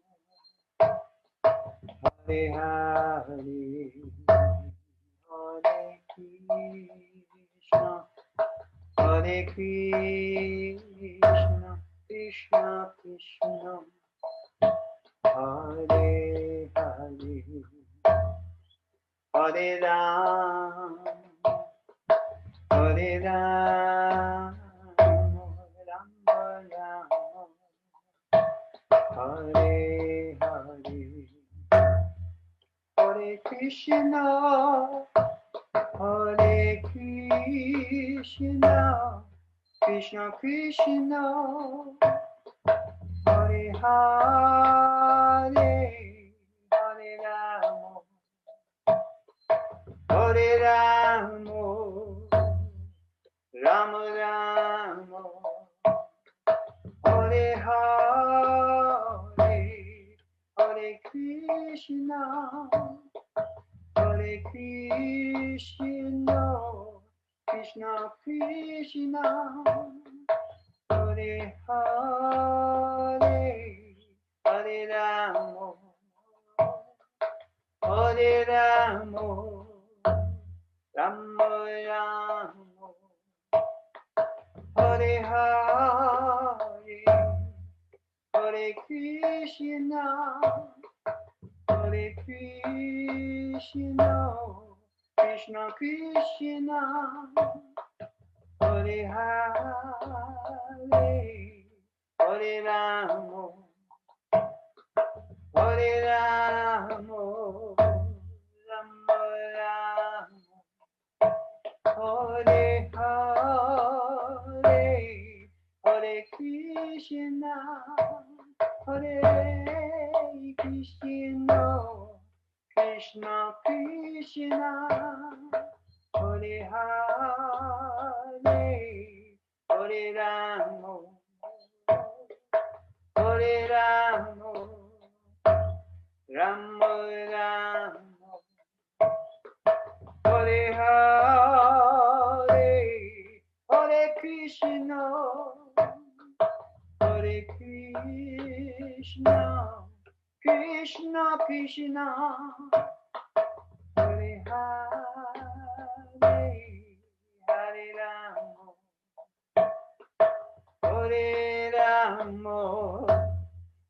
Hare Hare, Hare Krishna, Hare Krishna, Krishna Krishna, Hare Hare, Hare Rama, Hare Rama, Rama Rama, Hare Hare, Hare Krishna, Hare Krishna, Krishna Krishna, Hare Hare, Hare Rama, Hare Rama, Rama Rama, Hare Hare, Hare Krishna, Hare Krishna, Krishna Krishna, Hare Hare, Hare Rama, Hare Rama, Rama Rama, Hare Hare, Hare Krishna, Hare Krishna, Krishna Krishna, Hare Hare, Hare Rama, Hare Rama, Rama Rama, Hare Hare, Hare Krishna, Hare Krishna, Krishna Krishna, Hare Hare, Hare Rama, Hare Rama, Rama Rama, Hare Hare, Hare Krishna, Hare Krishna, Krishna Krishna, Hare Hare, Hare Rama, Hare Rama,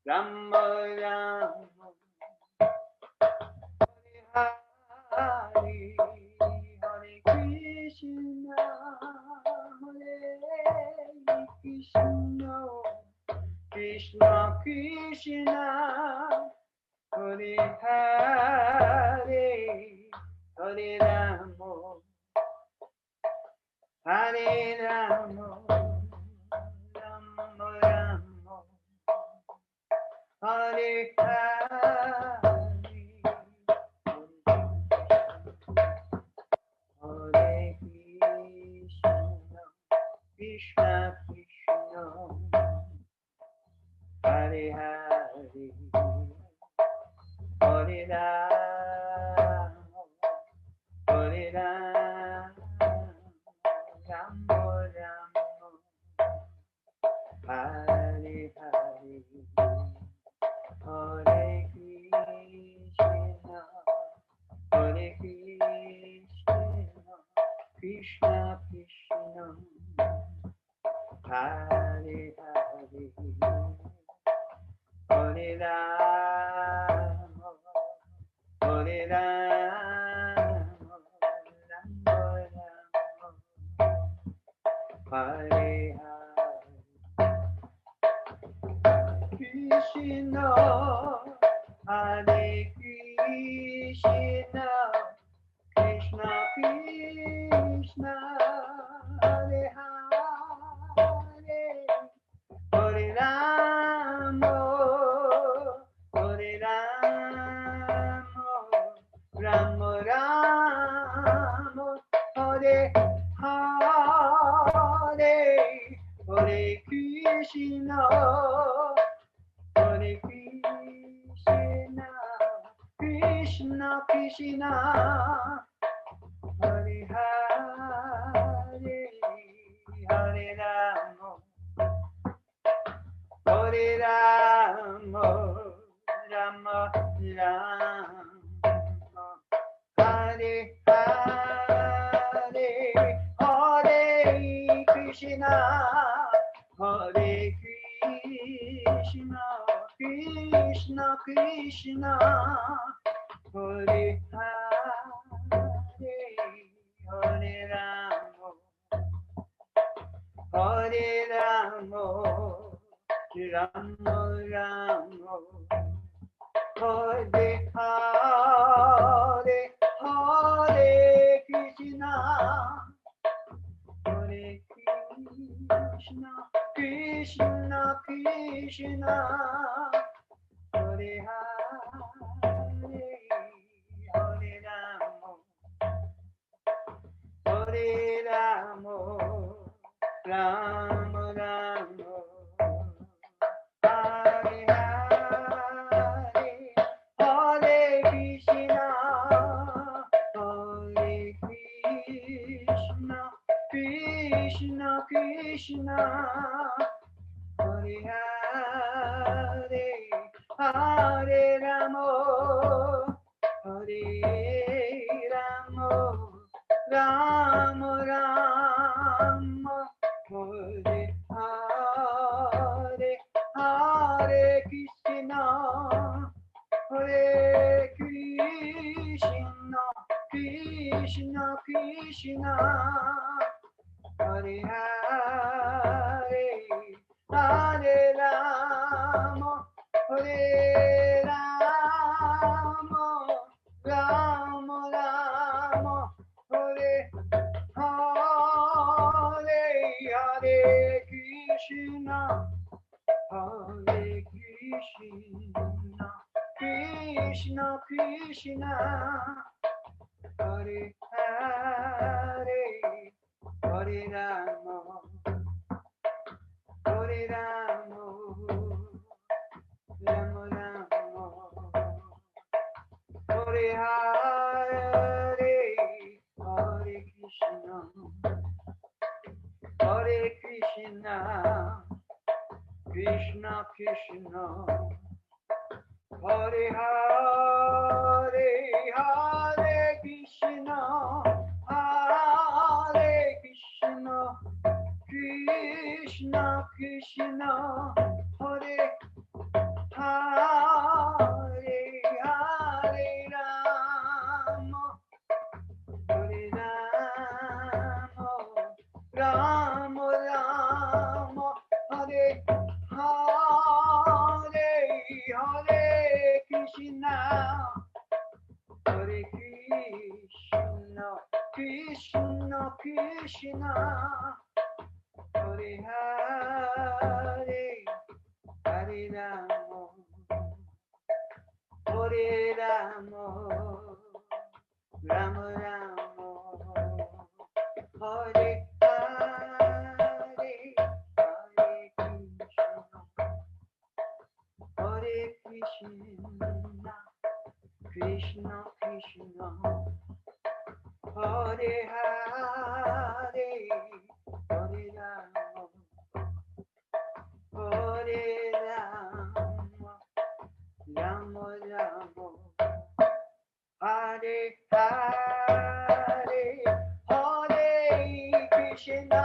Rama Rama, Hare Hare Krishna, Hare Krishna, Krishna Krishna, Hare Hare, Hare Rama, Hare Rama, Rama Rama, Hare Hare, Hare Krishna, Krishna Krishna, Hare Hare, Hare Rama, Hare Rama, Rama Rama, Hare Hare, Hare Krishna, Hare Krishna, Krishna Krishna, Hare Hare, Hare Rama, Hare Rama, Rama Rama, Hare Hare, Krishna, Hare Krishna, Krishna Krishna, Hare Hare, Hare Rama, Hare Rama, Rama Rama, Hare Hare, Hare Krishna, Hare Krishna, Krishna Krishna, Hare Hare, Hare Rama, Hare Rama, Rama Rama, Hare Hare, Hare Krishna, Hare Krishna, Krishna Krishna, Hare Hare, Hare Rama, Hare Rama, Rama Rama, Hare Hare, Hare Krishna, Hare Krishna, Krishna Krishna, Hare Hare, Hare Rama, Hare Rama, Rama Rama, Hare Hare, Hare Krishna, Hare Krishna, Krishna Krishna, Hare Hare, Hare Rama, Hare Rama, Rama Rama, Hare Hare, Hare Krishna, Hare Krishna, Krishna Krishna, Hare Hare, Hare Rama, Hare Rama, Rama Rama, Hare Hare, Hare Krishna, Hare Krishna, Krishna Krishna, Hare Hare, Hare Rama, Hare Rama, Rama Rama, Hare Hare, Hare Krishna, Hare Krishna, Krishna Krishna, Hare Hare, Hare Krishna, Hare Krishna, Krishna Krishna, Hare Hare, Hare Rama, Hare Rama, Rama Rama, Hare Hare, Hare Krishna, Hare Krishna, Krishna Krishna, Hare Hare, Hare Rama, Hare Rama, Rama Rama, Hare Hare, Hare Krishna, Krishna Krishna, Hare Hare, Hare Rama, Hare Rama, Rama Rama, Hare Hare, Hare Krishna,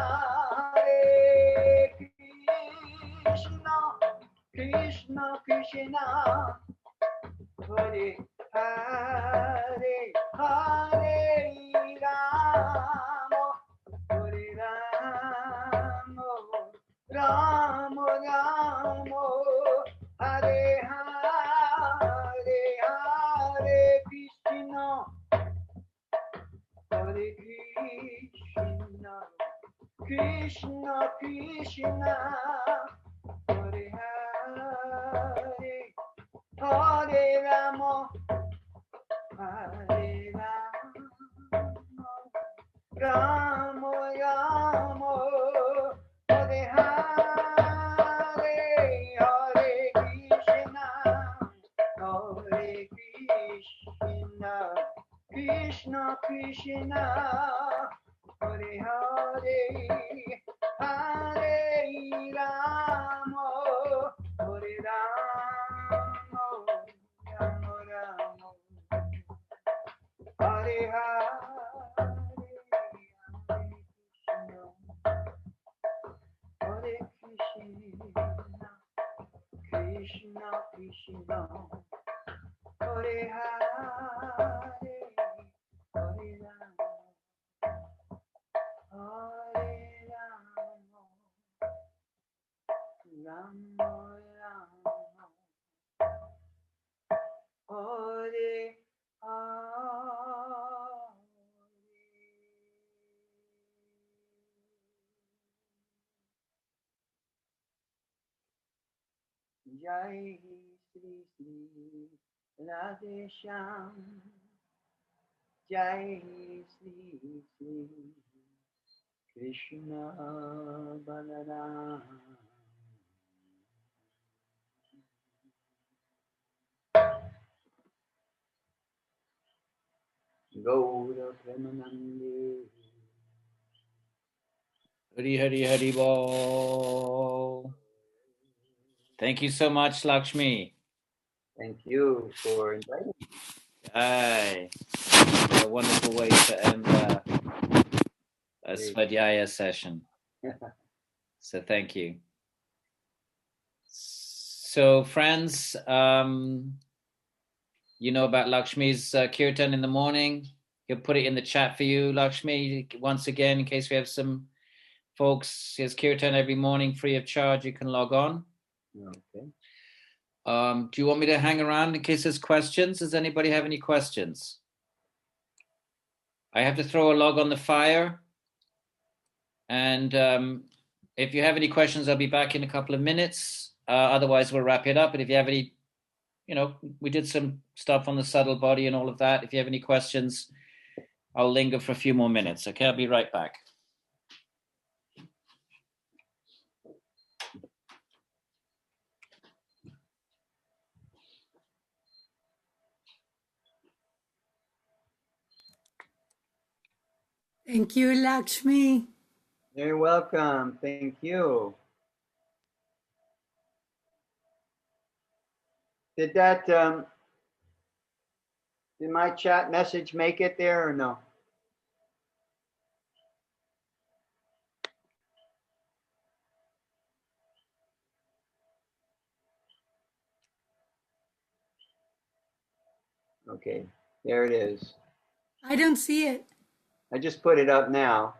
Hare Krishna, Krishna Krishna, Hare Hare, Hare Rama, Hare Rama, Rama Rama, Hare Hare, Hare Krishna, Hare Krishna, Krishna Krishna, Hare Hare, Hare Rama, Hare Rama, Rama Rama, Hare Hare, Hare Krishna, Hare Krishna, Krishna Krishna, Hare Hare, Hare Rama, Krishna Krishna Hare Hare Hare Rama Hare Rama Rama Rama Hare Jai Sri Sri Radhe Shyam Jai Sri Sri Krishna Balaram Gaura Premanande Hari Hari Hari Bol. Thank you so much, Lakshmi. Thank you for inviting me. Aye. A wonderful way to end a Svadhyaya session. So thank you. So friends, you know about Lakshmi's kirtan in the morning. He'll put it in the chat for you, Lakshmi. Once again, in case we have some folks, his kirtan every morning free of charge. You can log on. Okay. Do you want me to hang around in case there's questions? Does anybody have any questions? I have to throw a log on the fire. And if you have any questions, I'll be back in a couple of minutes. Otherwise, we'll wrap it up. And if you have any, we did some stuff on the subtle body and all of that. If you have any questions, I'll linger for a few more minutes. Okay, I'll be right back. Thank you, Lakshmi. You're welcome. Thank you. Did my chat message make it there or no? Okay, there it is. I don't see it. I just put it up now.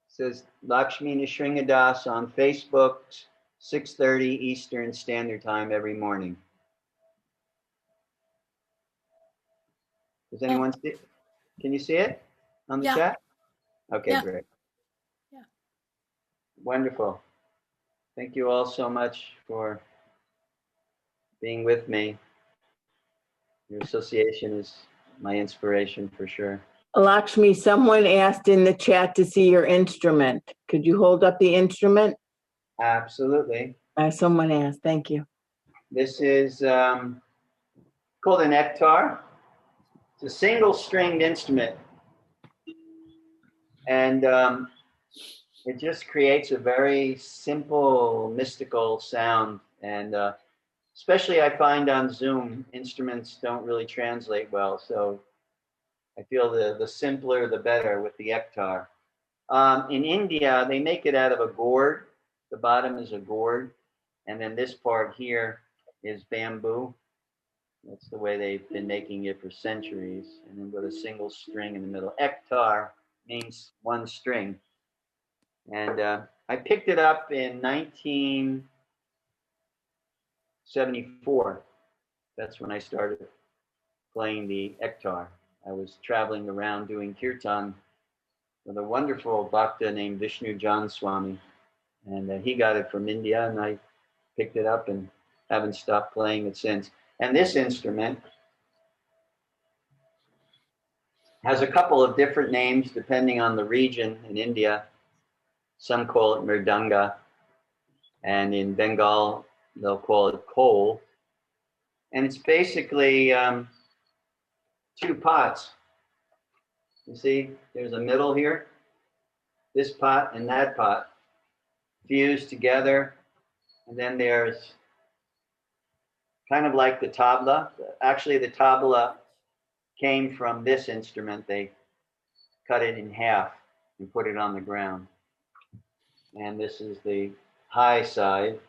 It says Lakshmi Nrsingadas on Facebook, 6:30 Eastern Standard Time every morning. Does anyone see it? Can you see it on the chat? Okay, Yeah. great. Yeah. Wonderful. Thank you all so much for being with me. Your association is my inspiration for sure. Lakshmi, someone asked in the chat to see your instrument. Could you hold up the instrument? Absolutely. Someone asked. Thank you. This is called an ektar. It's a single stringed instrument. And it just creates a very simple, mystical sound. And especially I find on Zoom, instruments don't really translate well. So I feel the simpler, the better with the ektar. In India, they make it out of a gourd. The bottom is a gourd. And then this part here is bamboo. That's the way they've been making it for centuries. And then with a single string in the middle. Ektar means one string. And I picked it up in 1974. That's when I started playing the ektar. I was traveling around doing kirtan with a wonderful bhakta named Vishnu John Swami. And he got it from India, and I picked it up and haven't stopped playing it since. And this instrument has a couple of different names depending on the region in India. Some call it mridanga, and in Bengal, they'll call it khol. And it's basically two pots. You see, there's a middle here. This pot and that pot fused together. And then there's kind of like the tabla. Actually, the tabla came from this instrument. They cut it in half and put it on the ground. And this is the high side,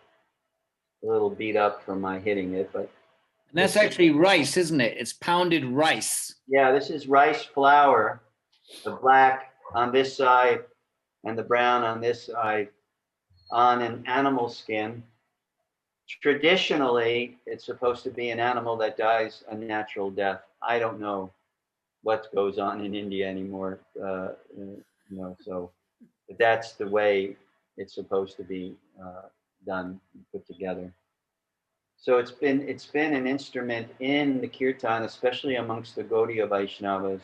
a little beat up from my hitting it, but. And that's actually rice, isn't it? It's pounded rice. Yeah, this is rice flour, the black on this side and the brown on this side, on an animal skin. Traditionally, it's supposed to be an animal that dies a natural death. I don't know what goes on in India anymore, so but that's the way it's supposed to be done, put together. So it's been an instrument in the kirtan, especially amongst the Gaudiya Vaishnavas,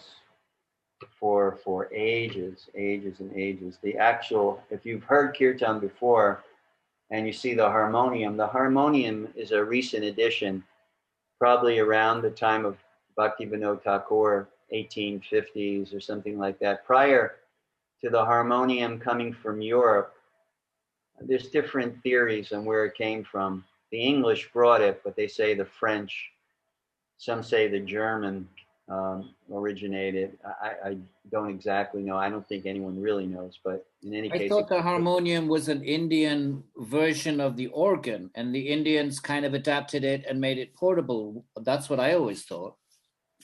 for ages and ages. The actual, if you've heard kirtan before and you see the harmonium is a recent addition, probably around the time of Bhaktivinoda Thakur, 1850s or something like that. Prior to the harmonium coming from Europe, there's different theories on where it came from. The English brought it, but they say the French, some say the German originated. I don't exactly know. I don't think anyone really knows, but in any case. I thought the harmonium was an Indian version of the organ, and the Indians kind of adapted it and made it portable. That's what I always thought.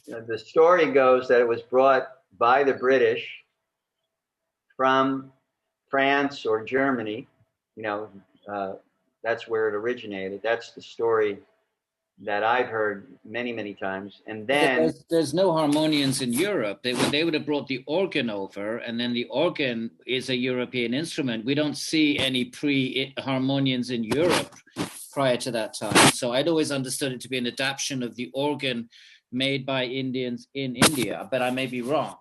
The story goes that it was brought by the British from France or Germany, that's where it originated. That's the story that I've heard many, many times. And then there's no harmoniums in Europe. They would have brought the organ over, and then the organ is a European instrument. We don't see any pre-harmoniums in Europe prior to that time. So I'd always understood it to be an adaptation of the organ made by Indians in India, but I may be wrong.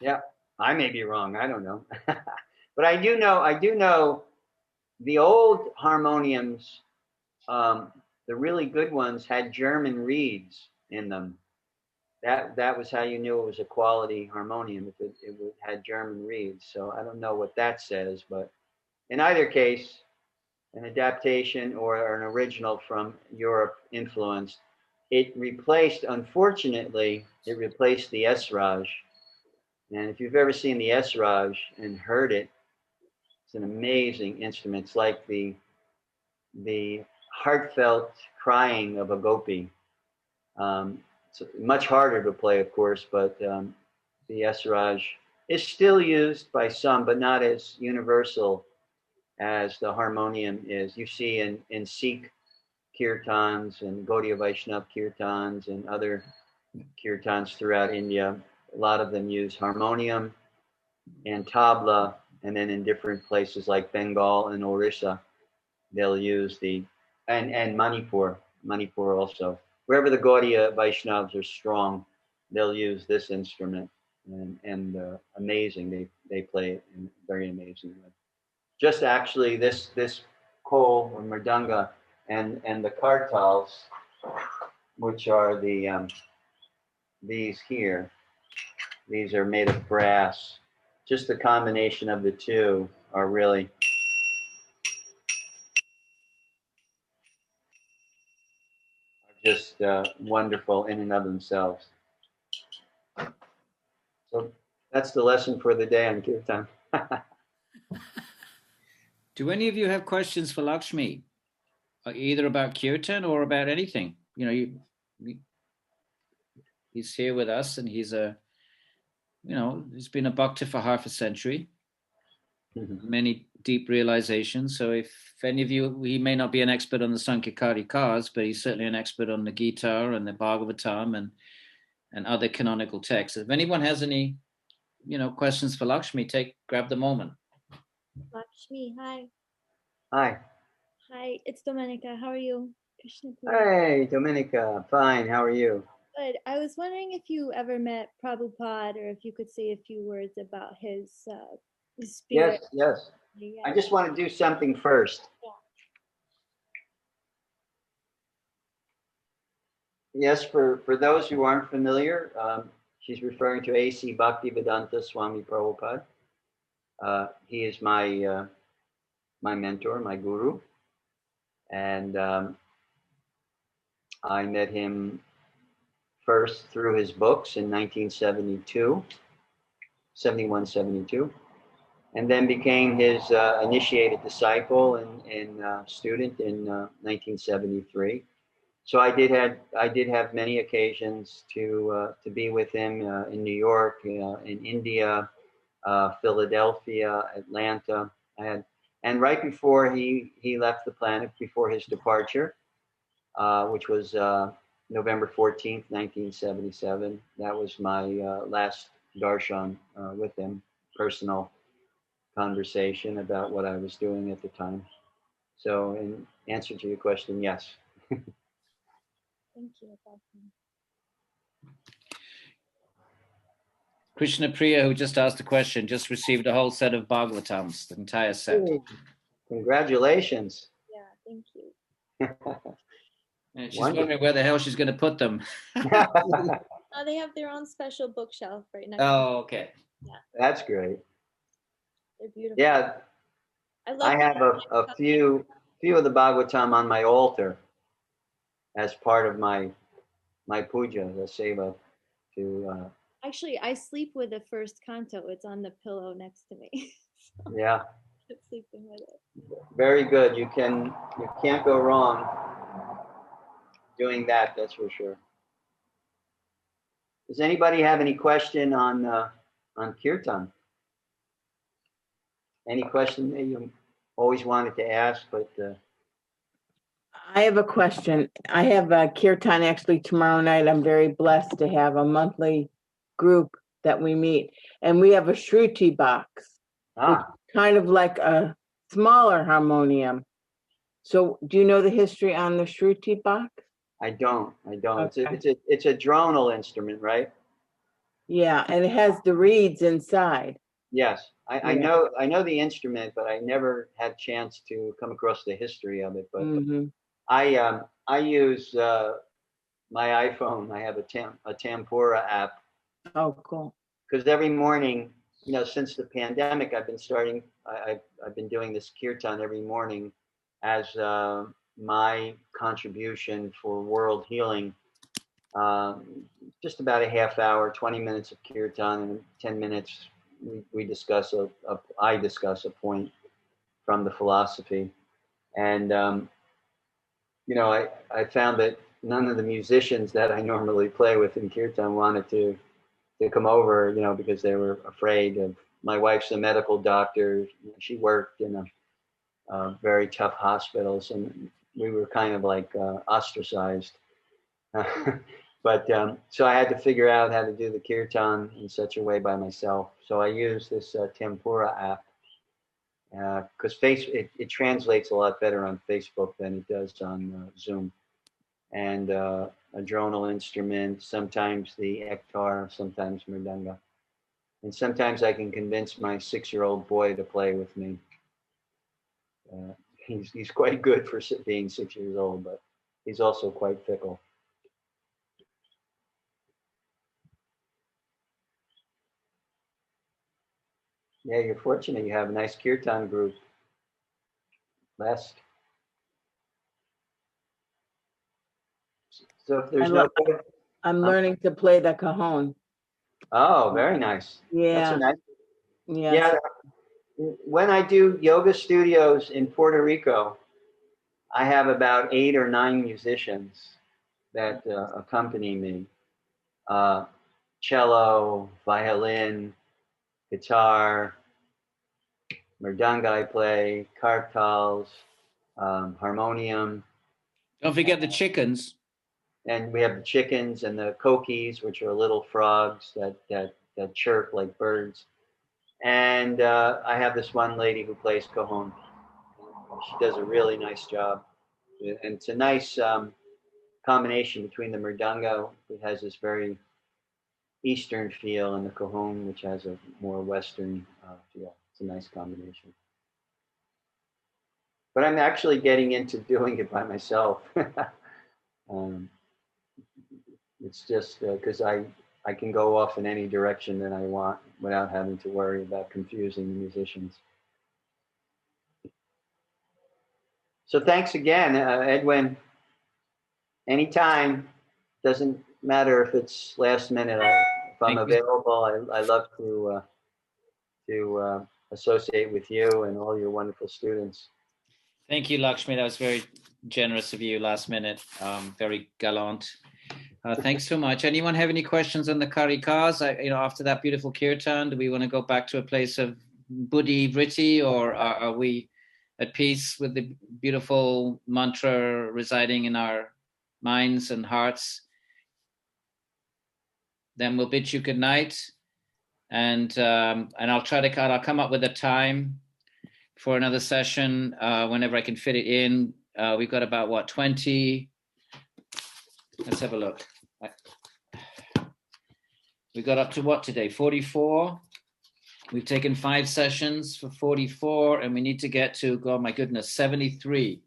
Yeah, I may be wrong. I don't know. But I do know the old harmoniums, the really good ones, had German reeds in them. That was how you knew it was a quality harmonium, if it had German reeds. So I don't know what that says, but in either case, an adaptation or an original from Europe influenced. It replaced, unfortunately, the Esraj. And if you've ever seen the Esraj and heard it, it's an amazing instrument. It's like the heartfelt crying of a gopi. It's much harder to play, of course, but the Esraj is still used by some, but not as universal as the harmonium is. You see in Sikh kirtans and Gaudiya Vaishnava kirtans and other kirtans throughout India, a lot of them use harmonium and tabla, and then in different places like Bengal and Orissa, they'll use and Manipur also. Wherever the Gaudiya Vaishnavas are strong, they'll use this instrument, and amazing. They play it very amazingly. Just actually this kol or mridanga and the kartals, which are these here. These are made of brass. Just the combination of the two are really just wonderful in and of themselves. So that's the lesson for the day on kirtan. Do any of you have questions for Lakshmi, either about kirtan or about anything? He's here with us, and he's he's been a bhakta for half a century. Many deep realizations. So if any of you, he may not be an expert on the Sāṃkhya Kārikās, but he's certainly an expert on the Gita and the Bhagavatam and other canonical texts. If anyone has any, questions for Lakshmi, grab the moment. Lakshmi, hi. Hi. Hi, it's Domenica. How are you? Krishna. Hey, Domenica. Fine. How are you? Good. I was wondering if you ever met Prabhupada, or if you could say a few words about his spirit. Yes. Yeah. I just want to do something first. Yeah. Yes, for those who aren't familiar, she's referring to A.C. Bhaktivedanta Swami Prabhupada. He is my mentor, my guru, and I met him first through his books in 1972, 71, 72, and then became his initiated disciple and student in 1973. So I did have many occasions to be with him in New York, in India, Philadelphia, Atlanta. And right before he left the planet, before his departure, which was November 14th, 1977. That was my last darshan with him, personal conversation about what I was doing at the time. So in answer to your question, yes. Thank you. That's awesome. Krishna Priya, who just asked the question, just received a whole set of Bhagavatams, the entire set. Ooh, congratulations. Yeah, thank you. And she's Wonderful. wondering where the hell she's going to put them. They have their own special bookshelf right now. Oh, okay. That's great. They're beautiful. Yeah, I have a few of the Bhagavatam on my altar as part of my puja, the seva. Actually, I sleep with the first canto. It's on the pillow next to me. So Yeah, I'm sleeping with it. very good. You can't go wrong doing that. That's for sure. Does anybody have any question on kirtan? Any question that you always wanted to ask, but I have a question. I have a kirtan actually tomorrow night. I'm very blessed to have a monthly group that we meet, and we have a Shruti box, which is kind of like a smaller harmonium. So do you know the history on the Shruti box? I don't. Okay. It's a dronal instrument, right? Yeah, and it has the reeds inside. Yes, I Yeah. know the instrument, but I never had chance to come across the history of it. But Mm-hmm. I use my iPhone. I have a Tampura app, Oh, cool. because every morning, since the pandemic, I've been doing this kirtan every morning as my contribution for world healing. Just about a half hour, 20 minutes of kirtan, and 10 minutes we discuss I discuss a point from the philosophy. And I found that none of the musicians that I normally play with in kirtan wanted to come over, because they were afraid of. My wife's a medical doctor. She worked in a very tough hospitals, and we were kind of like ostracized. But so I had to figure out how to do the kirtan in such a way by myself. So I use this Tempura app, because it translates a lot better on Facebook than it does on Zoom. And a dronal instrument, sometimes the ektar, sometimes mridanga. And sometimes I can convince my 6-year-old boy to play with me. He's quite good for being 6 years old, but he's also quite fickle. Yeah, you're fortunate. You have a nice kirtan group. Blessed. So if there's I'm learning to play the cajon. Oh, very nice. Yeah. That's a nice. Yes. Yeah. When I do yoga studios in Puerto Rico, I have about 8 or 9 musicians that accompany me. Cello, violin, guitar, mridanga I play, kartals, harmonium. Don't forget the chickens. And we have the chickens and the kokis, which are little frogs that chirp like birds. And I have this one lady who plays cajon. She does a really nice job. And it's a nice combination between the mridanga, which has this very Eastern feel, and the cajon, which has a more Western feel. It's a nice combination. But I'm actually getting into doing it by myself. It's just because I can go off in any direction that I want without having to worry about confusing the musicians. So thanks again, Edwin. Anytime. matter if it's last minute. If I'm Thank you. available, I love to associate with you and all your wonderful students. Thank you, Lakshmi. That was very generous of you last minute. Very gallant. Thanks so much. Anyone have any questions on the Karikas? After that beautiful kirtan, do we want to go back to a place of buddhi vritti, or are we at peace with the beautiful mantra residing in our minds and hearts? Then we'll bid you good night, and I'll come up with a time for another session whenever I can fit it in. We've got about 20. Let's have a look. We got up to what today? 44. We've taken 5 sessions for 44, and we need to get to, oh my goodness, 73.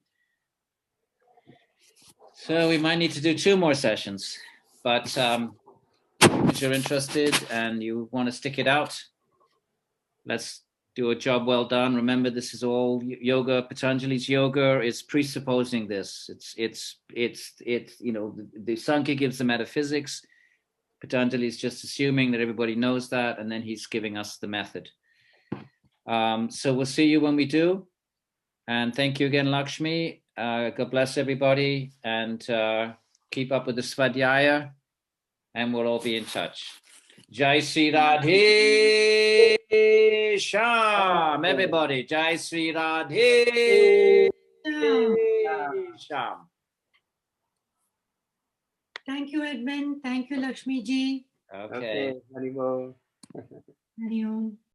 So we might need to do 2 more sessions. But if you're interested and you want to stick it out, let's do a job well done. Remember, this is all yoga. Patanjali's yoga is presupposing this. It's the Sāṃkhya gives the metaphysics. Patanjali is just assuming that everybody knows that, and then he's giving us the method. So we'll see you when we do. And thank you again, Lakshmi. God bless everybody, and keep up with the Svadhyaya, and we'll all be in touch. Jai Sri Radhe Shyam, everybody. Jai Sri Radhe Shyam. Thank you, Edwin. Thank you, Lakshmi ji. Okay. Haribol. Hari Om.